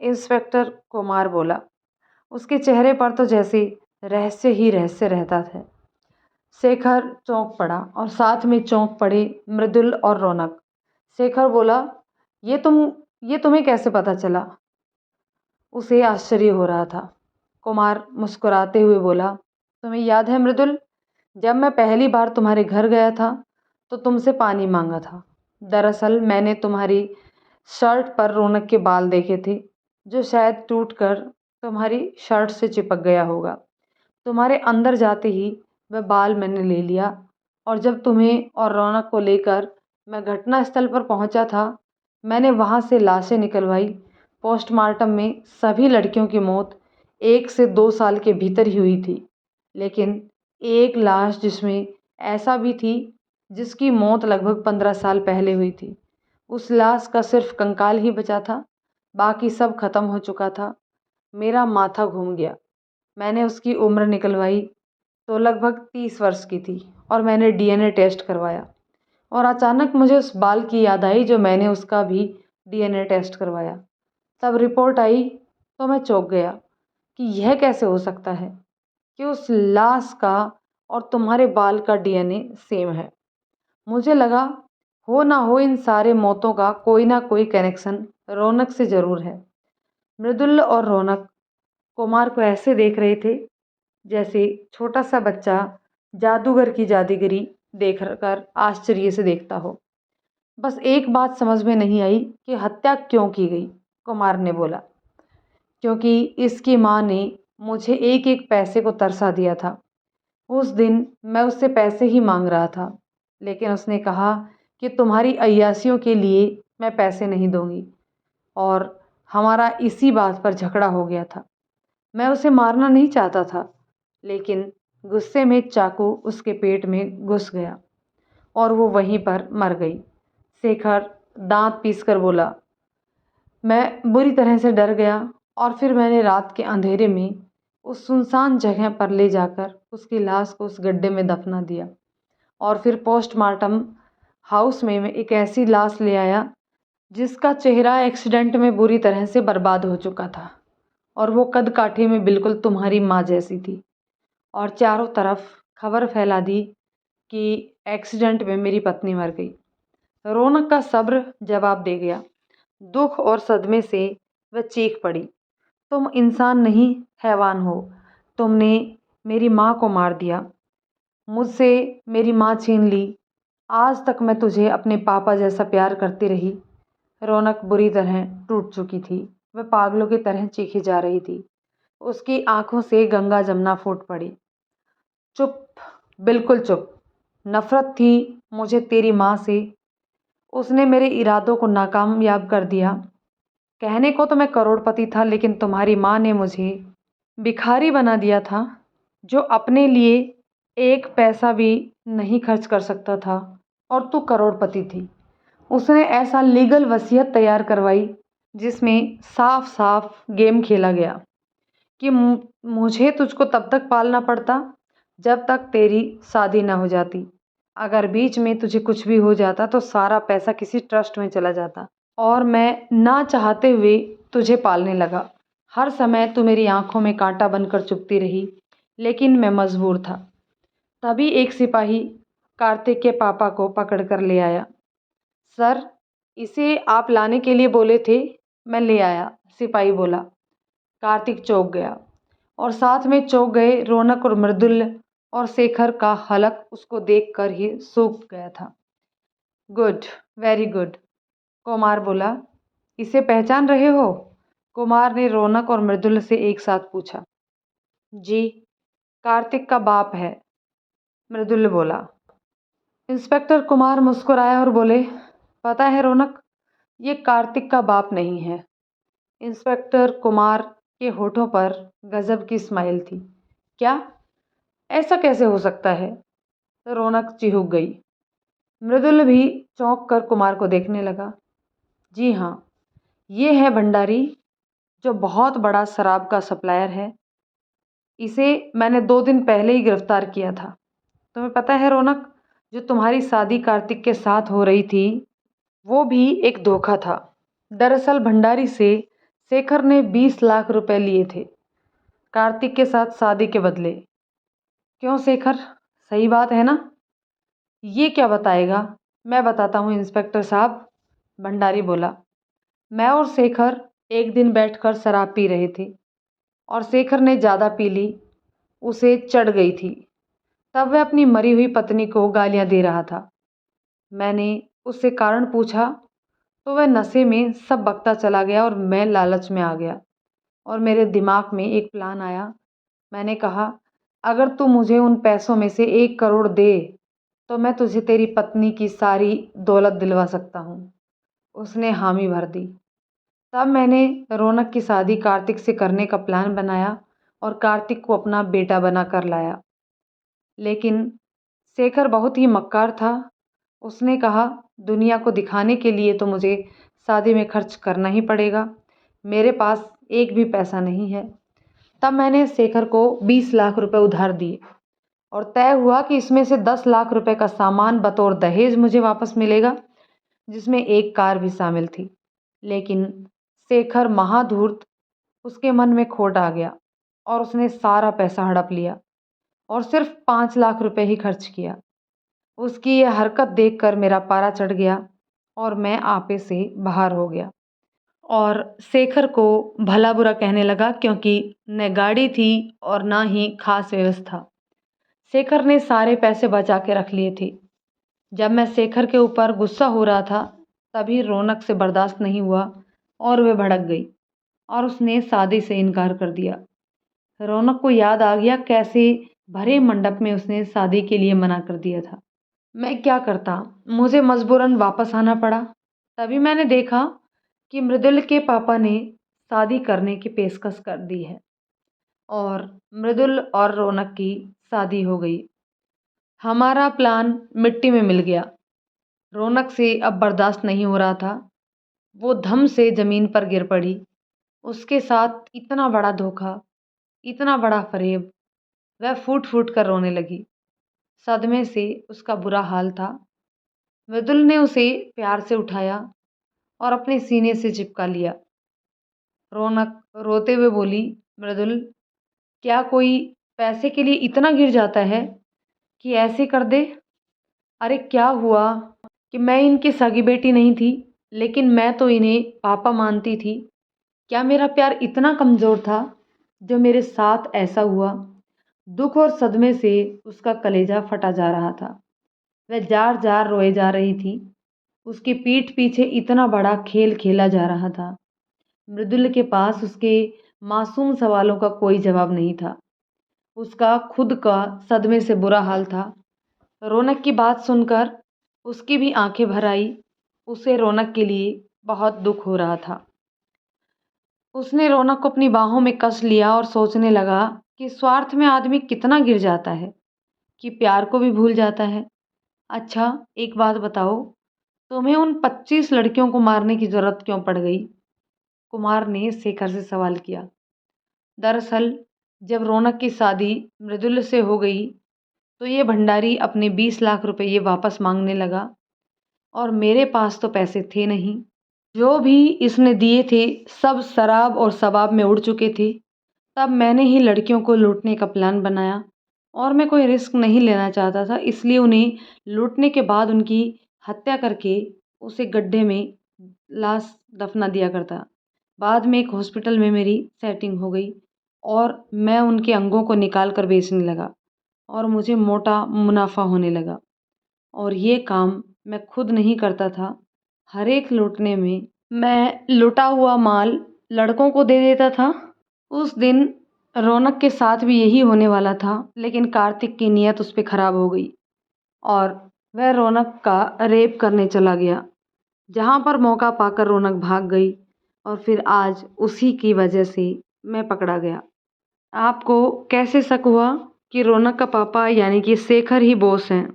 S1: इंस्पेक्टर कुमार बोला। उसके चेहरे पर तो जैसे रहस्य ही रहस्य रहता था। शेखर चौंक पड़ा और साथ में चौंक पड़े मृदुल और रौनक। शेखर बोला, ये तुम ये तुम्हें कैसे पता चला? उसे आश्चर्य हो रहा था। कुमार मुस्कुराते हुए बोला, तुम्हें याद है मृदुल, जब मैं पहली बार तुम्हारे घर गया था तो तुमसे पानी मांगा था। दरअसल मैंने तुम्हारी शर्ट पर रौनक के बाल देखे थे, जो शायद टूट कर तुम्हारी शर्ट से चिपक गया होगा। तुम्हारे अंदर जाते ही वह बाल मैंने ले लिया और जब तुम्हें और रौनक को लेकर मैं घटना स्थल पर पहुंचा था, मैंने वहां से लाशें निकलवाई। पोस्टमार्टम में सभी लड़कियों की मौत 1 से 2 साल के भीतर ही हुई थी, लेकिन एक लाश जिसमें ऐसा भी थी जिसकी मौत लगभग 15 साल पहले हुई थी। उस लाश का सिर्फ कंकाल ही बचा था, बाकी सब खत्म हो चुका था। मेरा माथा घूम गया। मैंने उसकी उम्र निकलवाई तो लगभग 30 वर्ष की थी और मैंने डीएनए टेस्ट करवाया और अचानक मुझे उस बाल की याद आई जो मैंने उसका भी डीएनए टेस्ट करवाया। तब रिपोर्ट आई तो मैं चौंक गया कि यह कैसे हो सकता है कि उस लाश का और तुम्हारे बाल का डीएनए सेम है। मुझे लगा हो ना हो इन सारे मौतों का कोई ना कोई कनेक्शन रौनक से ज़रूर है। मृदुल और रौनक कुमार को ऐसे देख रहे थे जैसे छोटा सा बच्चा जादूगर की जादूगरी देख कर आश्चर्य से देखता हो। बस एक बात समझ में नहीं आई कि हत्या क्यों की गई। कुमार ने बोला, क्योंकि इसकी माँ ने मुझे एक एक पैसे को तरसा दिया था। उस दिन मैं उससे पैसे ही मांग रहा था, लेकिन उसने कहा कि तुम्हारी अय्यासियों के लिए मैं पैसे नहीं दूंगी और हमारा इसी बात पर झगड़ा हो गया था। मैं उसे मारना नहीं चाहता था, लेकिन गुस्से में चाकू उसके पेट में घुस गया और वो वहीं पर मर गई। शेखर दांत पीसकर बोला, मैं बुरी तरह से डर गया और फिर मैंने रात के अंधेरे में उस सुनसान जगह पर ले जाकर उसकी लाश को उस गड्ढे में दफना दिया और फिर पोस्टमार्टम हाउस में मैं एक ऐसी लाश ले आया जिसका चेहरा एक्सीडेंट में बुरी तरह से बर्बाद हो चुका था और वो कद काठी में बिल्कुल तुम्हारी माँ जैसी थी। और चारों तरफ खबर फैला दी कि एक्सीडेंट में मेरी पत्नी मर गई। रौनक का सब्र जवाब दे गया। दुख और सदमे से वह चीख पड़ी, तुम इंसान नहीं हैवान हो। तुमने मेरी माँ को मार दिया, मुझसे मेरी माँ छीन ली। आज तक मैं तुझे अपने पापा जैसा प्यार करती रही। रौनक बुरी तरह टूट चुकी थी। वह पागलों की तरह चीखी जा रही थी। उसकी आंखों से गंगा जमुना फूट पड़ी। चुप, बिल्कुल चुप। नफरत थी मुझे तेरी माँ से। उसने मेरे इरादों को नाकामयाब कर दिया। कहने को तो मैं करोड़पति था, लेकिन तुम्हारी माँ ने मुझे भिखारी बना दिया था, जो अपने लिए एक पैसा भी नहीं खर्च कर सकता था। और तू करोड़पति थी। उसने ऐसा लीगल वसीयत तैयार करवाई जिसमें साफ साफ गेम खेला गया कि मुझे तुझको तब तक पालना पड़ता जब तक तेरी शादी ना हो जाती। अगर बीच में तुझे कुछ भी हो जाता तो सारा पैसा किसी ट्रस्ट में चला जाता, और मैं ना चाहते हुए तुझे पालने लगा। हर समय तू मेरी आंखों में कांटा बनकर चुभती रही, लेकिन मैं मजबूर था। तभी एक सिपाही कार्तिक के पापा को पकड़ कर ले आया। सर, इसे आप लाने के लिए बोले थे, मैं ले आया, सिपाही बोला। कार्तिक चौंक गया, और साथ में चौंक गए रौनक और मृदुल, और शेखर का हलक उसको देखकर ही सूख गया था। गुड, वेरी गुड, कुमार बोला। इसे पहचान रहे हो? कुमार ने रौनक और मृदुल से एक साथ पूछा। जी, कार्तिक का बाप है, मृदुल बोला। इंस्पेक्टर कुमार मुस्कुराया और बोले, पता है रौनक, ये कार्तिक का बाप नहीं है। इंस्पेक्टर कुमार के होठों पर गजब की स्माइल थी। क्या? ऐसा कैसे हो सकता है? तो रौनक चिहुक गई। मृदुल भी चौंक कर कुमार को देखने लगा। जी हाँ, ये है भंडारी, जो बहुत बड़ा शराब का सप्लायर है। इसे मैंने 2 दिन पहले ही गिरफ्तार किया था। तुम्हें पता है रौनक, जो तुम्हारी शादी कार्तिक के साथ हो रही थी, वो भी एक धोखा था। दरअसल भंडारी से शेखर ने 20 लाख रुपए लिए थे कार्तिक के साथ शादी के बदले। क्यों शेखर, सही बात है ना? ये क्या बताएगा? मैं बताता हूँ इंस्पेक्टर साहब, भंडारी बोला। मैं और शेखर एक दिन बैठकर शराब पी रहे थे, और शेखर ने ज़्यादा पी ली, उसे चढ़ गई थी। तब वह अपनी मरी हुई पत्नी को गालियाँ दे रहा था। मैंने उससे कारण पूछा तो वह नशे में सब बकता चला गया, और मैं लालच में आ गया, और मेरे दिमाग में एक प्लान आया। मैंने कहा, अगर तू मुझे उन पैसों में से 1 करोड़ दे तो मैं तुझे तेरी पत्नी की सारी दौलत दिलवा सकता हूँ। उसने हामी भर दी। तब मैंने रौनक की शादी कार्तिक से करने का प्लान बनाया, और कार्तिक को अपना बेटा बना कर लाया। लेकिन शेखर बहुत ही मक्कार था। उसने कहा, दुनिया को दिखाने के लिए तो मुझे शादी में खर्च करना ही पड़ेगा। मेरे पास एक भी पैसा नहीं है। तब मैंने शेखर को 20 लाख रुपए उधार दिए, और तय हुआ कि इसमें से 10 लाख रुपए का सामान बतौर दहेज मुझे वापस मिलेगा, जिसमें एक कार भी शामिल थी। लेकिन शेखर महाधूर्त, उसके मन में खोट आ गया, और उसने सारा पैसा हड़प लिया, और सिर्फ 5 लाख रुपए ही खर्च किया। उसकी यह हरकत देखकर मेरा पारा चढ़ गया, और मैं आपे से बाहर हो गया, और शेखर को भला बुरा कहने लगा, क्योंकि न गाड़ी थी और ना ही खास व्यवस्था। शेखर ने सारे पैसे बचा के रख लिए थे। जब मैं शेखर के ऊपर गुस्सा हो रहा था, तभी रौनक से बर्दाश्त नहीं हुआ, और वह भड़क गई, और उसने शादी से इनकार कर दिया। रौनक को याद आ गया कैसे भरे मंडप में उसने शादी के लिए मना कर दिया था। मैं क्या करता, मुझे मजबूरन वापस आना पड़ा। तभी मैंने देखा कि मृदुल के पापा ने शादी करने की पेशकश कर दी है, और मृदुल और रौनक की शादी हो गई। हमारा प्लान मिट्टी में मिल गया। रौनक से अब बर्दाश्त नहीं हो रहा था। वो धम से ज़मीन पर गिर पड़ी। उसके साथ इतना बड़ा धोखा, इतना बड़ा फरेब। वह फूट फूट कर रोने लगी। सदमे से उसका बुरा हाल था। मृदुल ने उसे प्यार से उठाया और अपने सीने से चिपका लिया। रौनक रोते हुए बोली, मृदुल, क्या कोई पैसे के लिए इतना गिर जाता है कि ऐसे कर दे? अरे क्या हुआ कि मैं इनकी सगी बेटी नहीं थी, लेकिन मैं तो इन्हें पापा मानती थी। क्या मेरा प्यार इतना कमज़ोर था जो मेरे साथ ऐसा हुआ? दुख और सदमे से उसका कलेजा फटा जा रहा था। वह जार-जार रोए जा रही थी। उसकी पीठ पीछे इतना बड़ा खेल खेला जा रहा था। मृदुल के पास उसके मासूम सवालों का कोई जवाब नहीं था। उसका खुद का सदमे से बुरा हाल था। रौनक की बात सुनकर उसकी भी आंखें भर आई। उसे रौनक के लिए बहुत दुख हो रहा था। उसने रौनक को अपनी बाहों में कस लिया और सोचने लगा कि स्वार्थ में आदमी कितना गिर जाता है कि प्यार को भी भूल जाता है। अच्छा, एक बात बताओ, तुम्हें उन 25 लड़कियों को मारने की ज़रूरत क्यों पड़ गई? कुमार ने शेखर से सवाल किया। दरअसल जब रौनक की शादी मृदुल से हो गई तो ये भंडारी अपने 20 लाख रुपये वापस मांगने लगा और मेरे पास तो पैसे थे नहीं। जो भी इसने दिए थे सब शराब और शबाब में उड़ चुके थे। तब मैंने ही लड़कियों को लूटने का प्लान बनाया और मैं कोई रिस्क नहीं लेना चाहता था, इसलिए उन्हें लूटने के बाद उनकी हत्या करके उसे गड्ढे में लाश दफना दिया करता। बाद में एक हॉस्पिटल में मेरी सेटिंग हो गई और मैं उनके अंगों को निकाल कर बेचने लगा और मुझे मोटा मुनाफा होने लगा। और ये काम मैं खुद नहीं करता था। हर एक लूटने में मैं लुटा हुआ माल लड़कों को दे देता था। उस दिन रौनक के साथ भी यही होने वाला था, लेकिन कार्तिक की नीयत उस पे खराब हो गई और वह रौनक का रेप करने चला गया। जहाँ पर मौका पाकर रौनक भाग गई और फिर आज उसी की वजह से मैं पकड़ा गया। आपको कैसे शक हुआ कि रौनक का पापा यानी कि शेखर ही बॉस हैं?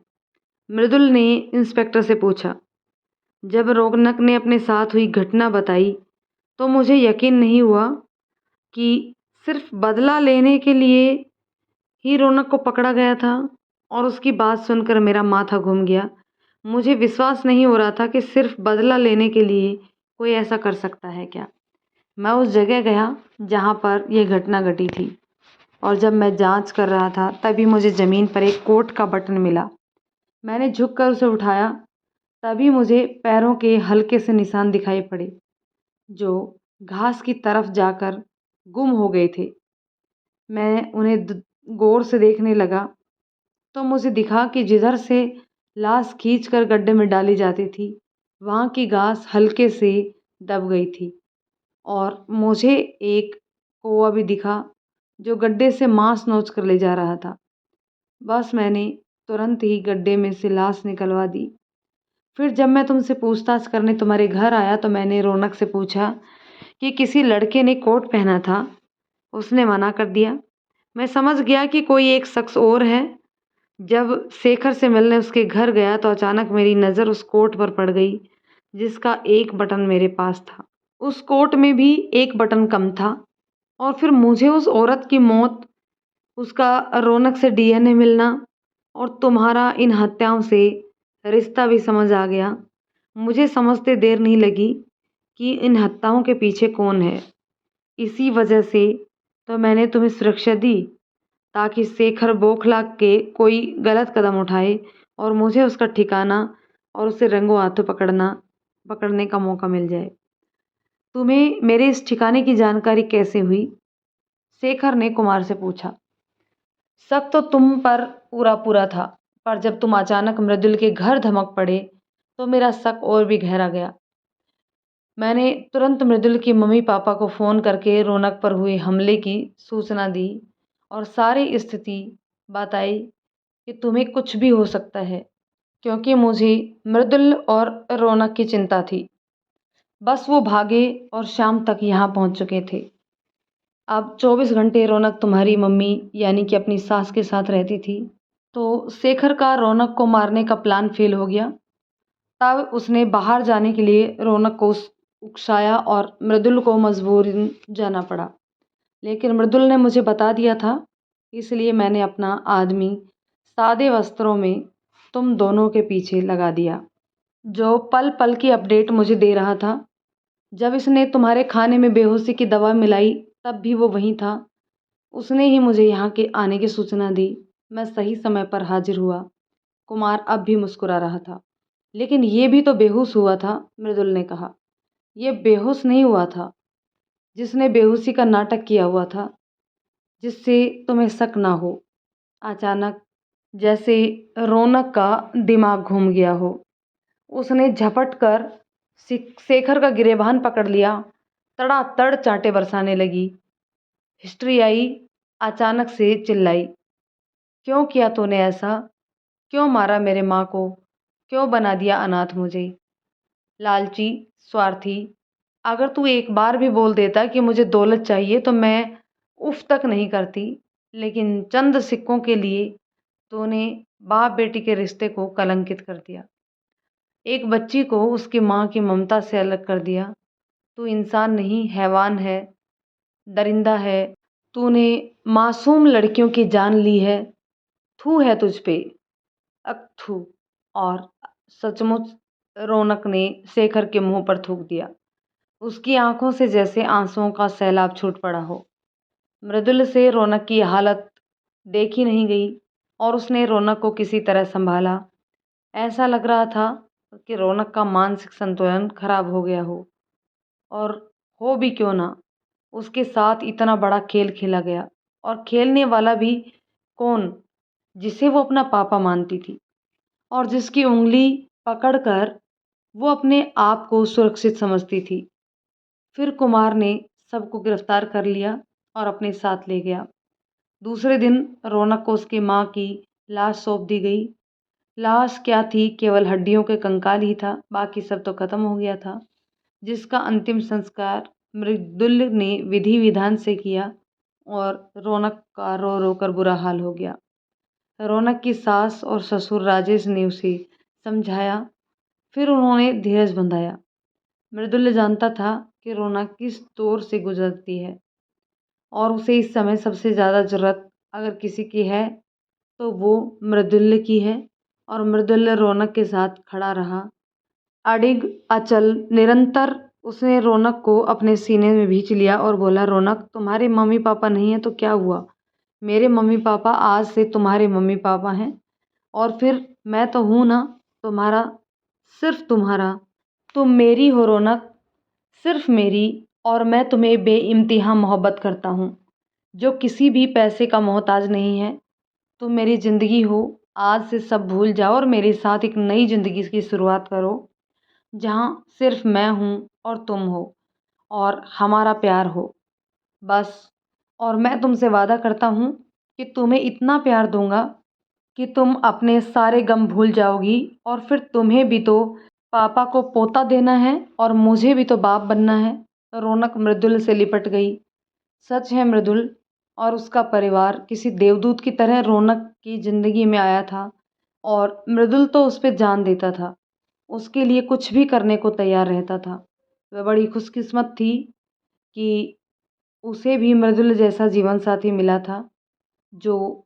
S1: मृदुल ने इंस्पेक्टर से पूछा। जब रौनक ने अपने साथ हुई घटना बताई तो मुझे यकीन नहीं हुआ कि सिर्फ बदला लेने के लिए ही रौनक को पकड़ा गया था और उसकी बात सुनकर मेरा माथा घूम गया। मुझे विश्वास नहीं हो रहा था कि सिर्फ बदला लेने के लिए कोई ऐसा कर सकता है क्या। मैं उस जगह गया जहाँ पर यह घटना घटी थी और जब मैं जांच कर रहा था तभी मुझे ज़मीन पर एक कोट का बटन मिला। मैंने झुककर उसे उठाया, तभी मुझे पैरों के हल्के से निशान दिखाई पड़े जो घास की तरफ जाकर गुम हो गए थे। मैं उन्हें गौर से देखने लगा तो मुझे दिखा कि जिधर से लाश खींचकर गड्ढे में डाली जाती थी वहाँ की घास हल्के से दब गई थी और मुझे एक कौवा भी दिखा जो गड्ढे से मांस नोच कर ले जा रहा था। बस मैंने तुरंत ही गड्ढे में से लाश निकलवा दी। फिर जब मैं तुमसे पूछताछ करने तुम्हारे घर आया तो मैंने रौनक से पूछा कि किसी लड़के ने कोट पहना था। उसने मना कर दिया। मैं समझ गया कि कोई एक शख्स और है। जब शेखर से मिलने उसके घर गया तो अचानक मेरी नज़र उस कोट पर पड़ गई जिसका एक बटन मेरे पास था। उस कोट में भी एक बटन कम था और फिर मुझे उस औरत की मौत, उसका रौनक से डीएनए मिलना और तुम्हारा इन हत्याओं से रिश्ता भी समझ आ गया। मुझे समझते देर नहीं लगी कि इन हत्याओं के पीछे कौन है। इसी वजह से तो मैंने तुम्हें सुरक्षा दी ताकि शेखर बौखला के कोई गलत कदम उठाए और मुझे उसका ठिकाना और उसे रंगों हाथों पकड़ने का मौका मिल जाए। तुम्हें मेरे इस ठिकाने की जानकारी कैसे हुई? शेखर ने कुमार से पूछा। शक तो तुम पर पूरा पूरा था, पर जब तुम अचानक मृदुल के घर धमक पड़े तो मेरा शक और भी गहरा गया। मैंने तुरंत मृदुल की मम्मी पापा को फ़ोन करके रौनक पर हुए हमले की सूचना दी और सारी स्थिति बताई कि तुम्हें कुछ भी हो सकता है, क्योंकि मुझे मृदुल और रौनक की चिंता थी। बस वो भागे और शाम तक यहाँ पहुँच चुके थे। अब 24 घंटे रौनक तुम्हारी मम्मी यानी कि अपनी सास के साथ रहती थी। तो शेखर का रौनक को मारने का प्लान फेल हो गया। तब उसने बाहर जाने के लिए रौनक को उकसाया और मृदुल को मजबूरन जाना पड़ा। लेकिन मृदुल ने मुझे बता दिया था, इसलिए मैंने अपना आदमी सादे वस्त्रों में तुम दोनों के पीछे लगा दिया, जो पल पल की अपडेट मुझे दे रहा था। जब इसने तुम्हारे खाने में बेहोशी की दवा मिलाई तब भी वो वहीं था। उसने ही मुझे यहाँ के आने की सूचना दी। मैं सही समय पर हाजिर हुआ। कुमार अब भी मुस्कुरा रहा था। लेकिन ये भी तो बेहोश हुआ था, मृदुल ने कहा। ये बेहोश नहीं हुआ था, जिसने बेहोशी का नाटक किया हुआ था, जिससे तुम्हें शक ना हो। अचानक जैसे रौनक का दिमाग घूम गया हो, उसने झपट कर शेखर का गिरेबान पकड़ लिया। तड़ातड़ चांटे बरसाने लगी। हिस्ट्री आई, अचानक से चिल्लाई, क्यों किया तूने ऐसा? क्यों मारा मेरे माँ को? क्यों बना दिया अनाथ मुझे? लालची, स्वार्थी, अगर तू एक बार भी बोल देता कि मुझे दौलत चाहिए तो मैं उफ तक नहीं करती, लेकिन चंद सिक्कों के लिए तूने बाप बेटी के रिश्ते को कलंकित कर दिया। एक बच्ची को उसकी माँ की ममता से अलग कर दिया। तू इंसान नहीं, हैवान है, दरिंदा है। तूने मासूम लड़कियों की जान ली है। थू है तुझ पे, अकथू। और सचमुच रौनक ने शेखर के मुंह पर थूक दिया। उसकी आंखों से जैसे आंसुओं का सैलाब छूट पड़ा हो। मृदुल से रौनक की हालत देखी नहीं गई और उसने रौनक को किसी तरह संभाला। ऐसा लग रहा था कि रौनक का मानसिक संतुलन खराब हो गया हो, और हो भी क्यों ना, उसके साथ इतना बड़ा खेल खेला गया, और खेलने वाला भी कौन? जिसे वो अपना पापा मानती थी और जिसकी उंगली पकड़कर वो अपने आप को सुरक्षित समझती थी। फिर कुमार ने सबको गिरफ्तार कर लिया और अपने साथ ले गया। दूसरे दिन रौनक को उसकी माँ की लाश सौंप दी गई। लाश क्या थी, केवल हड्डियों के कंकाल ही था, बाकी सब तो खत्म हो गया था। जिसका अंतिम संस्कार मृदुल ने विधि विधान से किया और रौनक का रो रो कर बुरा हाल हो गया। रौनक की सास और ससुर राजेश ने उसे समझाया, फिर उन्होंने धीरज बंधाया। मृदुल जानता था कि रौनक किस दौर से गुजरती है और उसे इस समय सबसे ज़्यादा ज़रूरत अगर किसी की है तो वो मृदुल की है। और मृदुल रौनक के साथ खड़ा रहा, अडिग, अचल, निरंतर। उसने रौनक को अपने सीने में भींच लिया और बोला, रौनक, तुम्हारे मम्मी पापा नहीं हैं तो क्या हुआ? मेरे मम्मी पापा आज से तुम्हारे मम्मी पापा हैं, और फिर मैं तो हूँ ना, तुम्हारा, सिर्फ तुम्हारा। तुम मेरी हो रौनक, सिर्फ मेरी, और मैं तुम्हें बेइंतहा मोहब्बत करता हूँ, जो किसी भी पैसे का मोहताज नहीं है। तुम मेरी ज़िंदगी हो। आज से सब भूल जाओ और मेरे साथ एक नई ज़िंदगी की शुरुआत करो, जहाँ सिर्फ मैं हूँ और तुम हो और हमारा प्यार हो, बस। और मैं तुमसे वादा करता हूँ कि तुम्हें इतना प्यार दूंगा कि तुम अपने सारे गम भूल जाओगी, और फिर तुम्हें भी तो पापा को पोता देना है और मुझे भी तो बाप बनना है। रौनक मृदुल से लिपट गई। सच है, मृदुल और उसका परिवार किसी देवदूत की तरह रौनक की ज़िंदगी में आया था, और मृदुल तो उस पे जान देता था, उसके लिए कुछ भी करने को तैयार रहता था। वह बड़ी खुशकिस्मत थी कि उसे भी मृदुल जैसा जीवन साथी मिला था, जो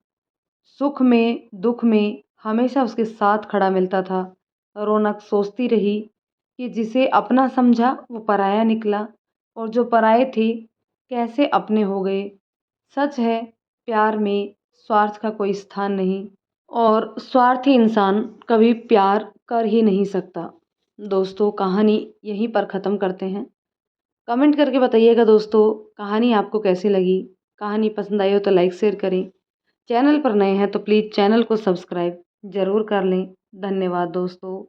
S1: सुख में दुख में हमेशा उसके साथ खड़ा मिलता था। रौनक सोचती रही कि जिसे अपना समझा वो पराया निकला, और जो पराए थे कैसे अपने हो गए। सच है, प्यार में स्वार्थ का कोई स्थान नहीं, और स्वार्थी इंसान कभी प्यार कर ही नहीं सकता। दोस्तों, कहानी यहीं पर ख़त्म करते हैं। कमेंट करके बताइएगा दोस्तों, कहानी आपको कैसी लगी। कहानी पसंद आई हो तो लाइक शेयर करें। चैनल पर नए हैं तो प्लीज़ चैनल को सब्सक्राइब ज़रूर कर लें। धन्यवाद दोस्तों।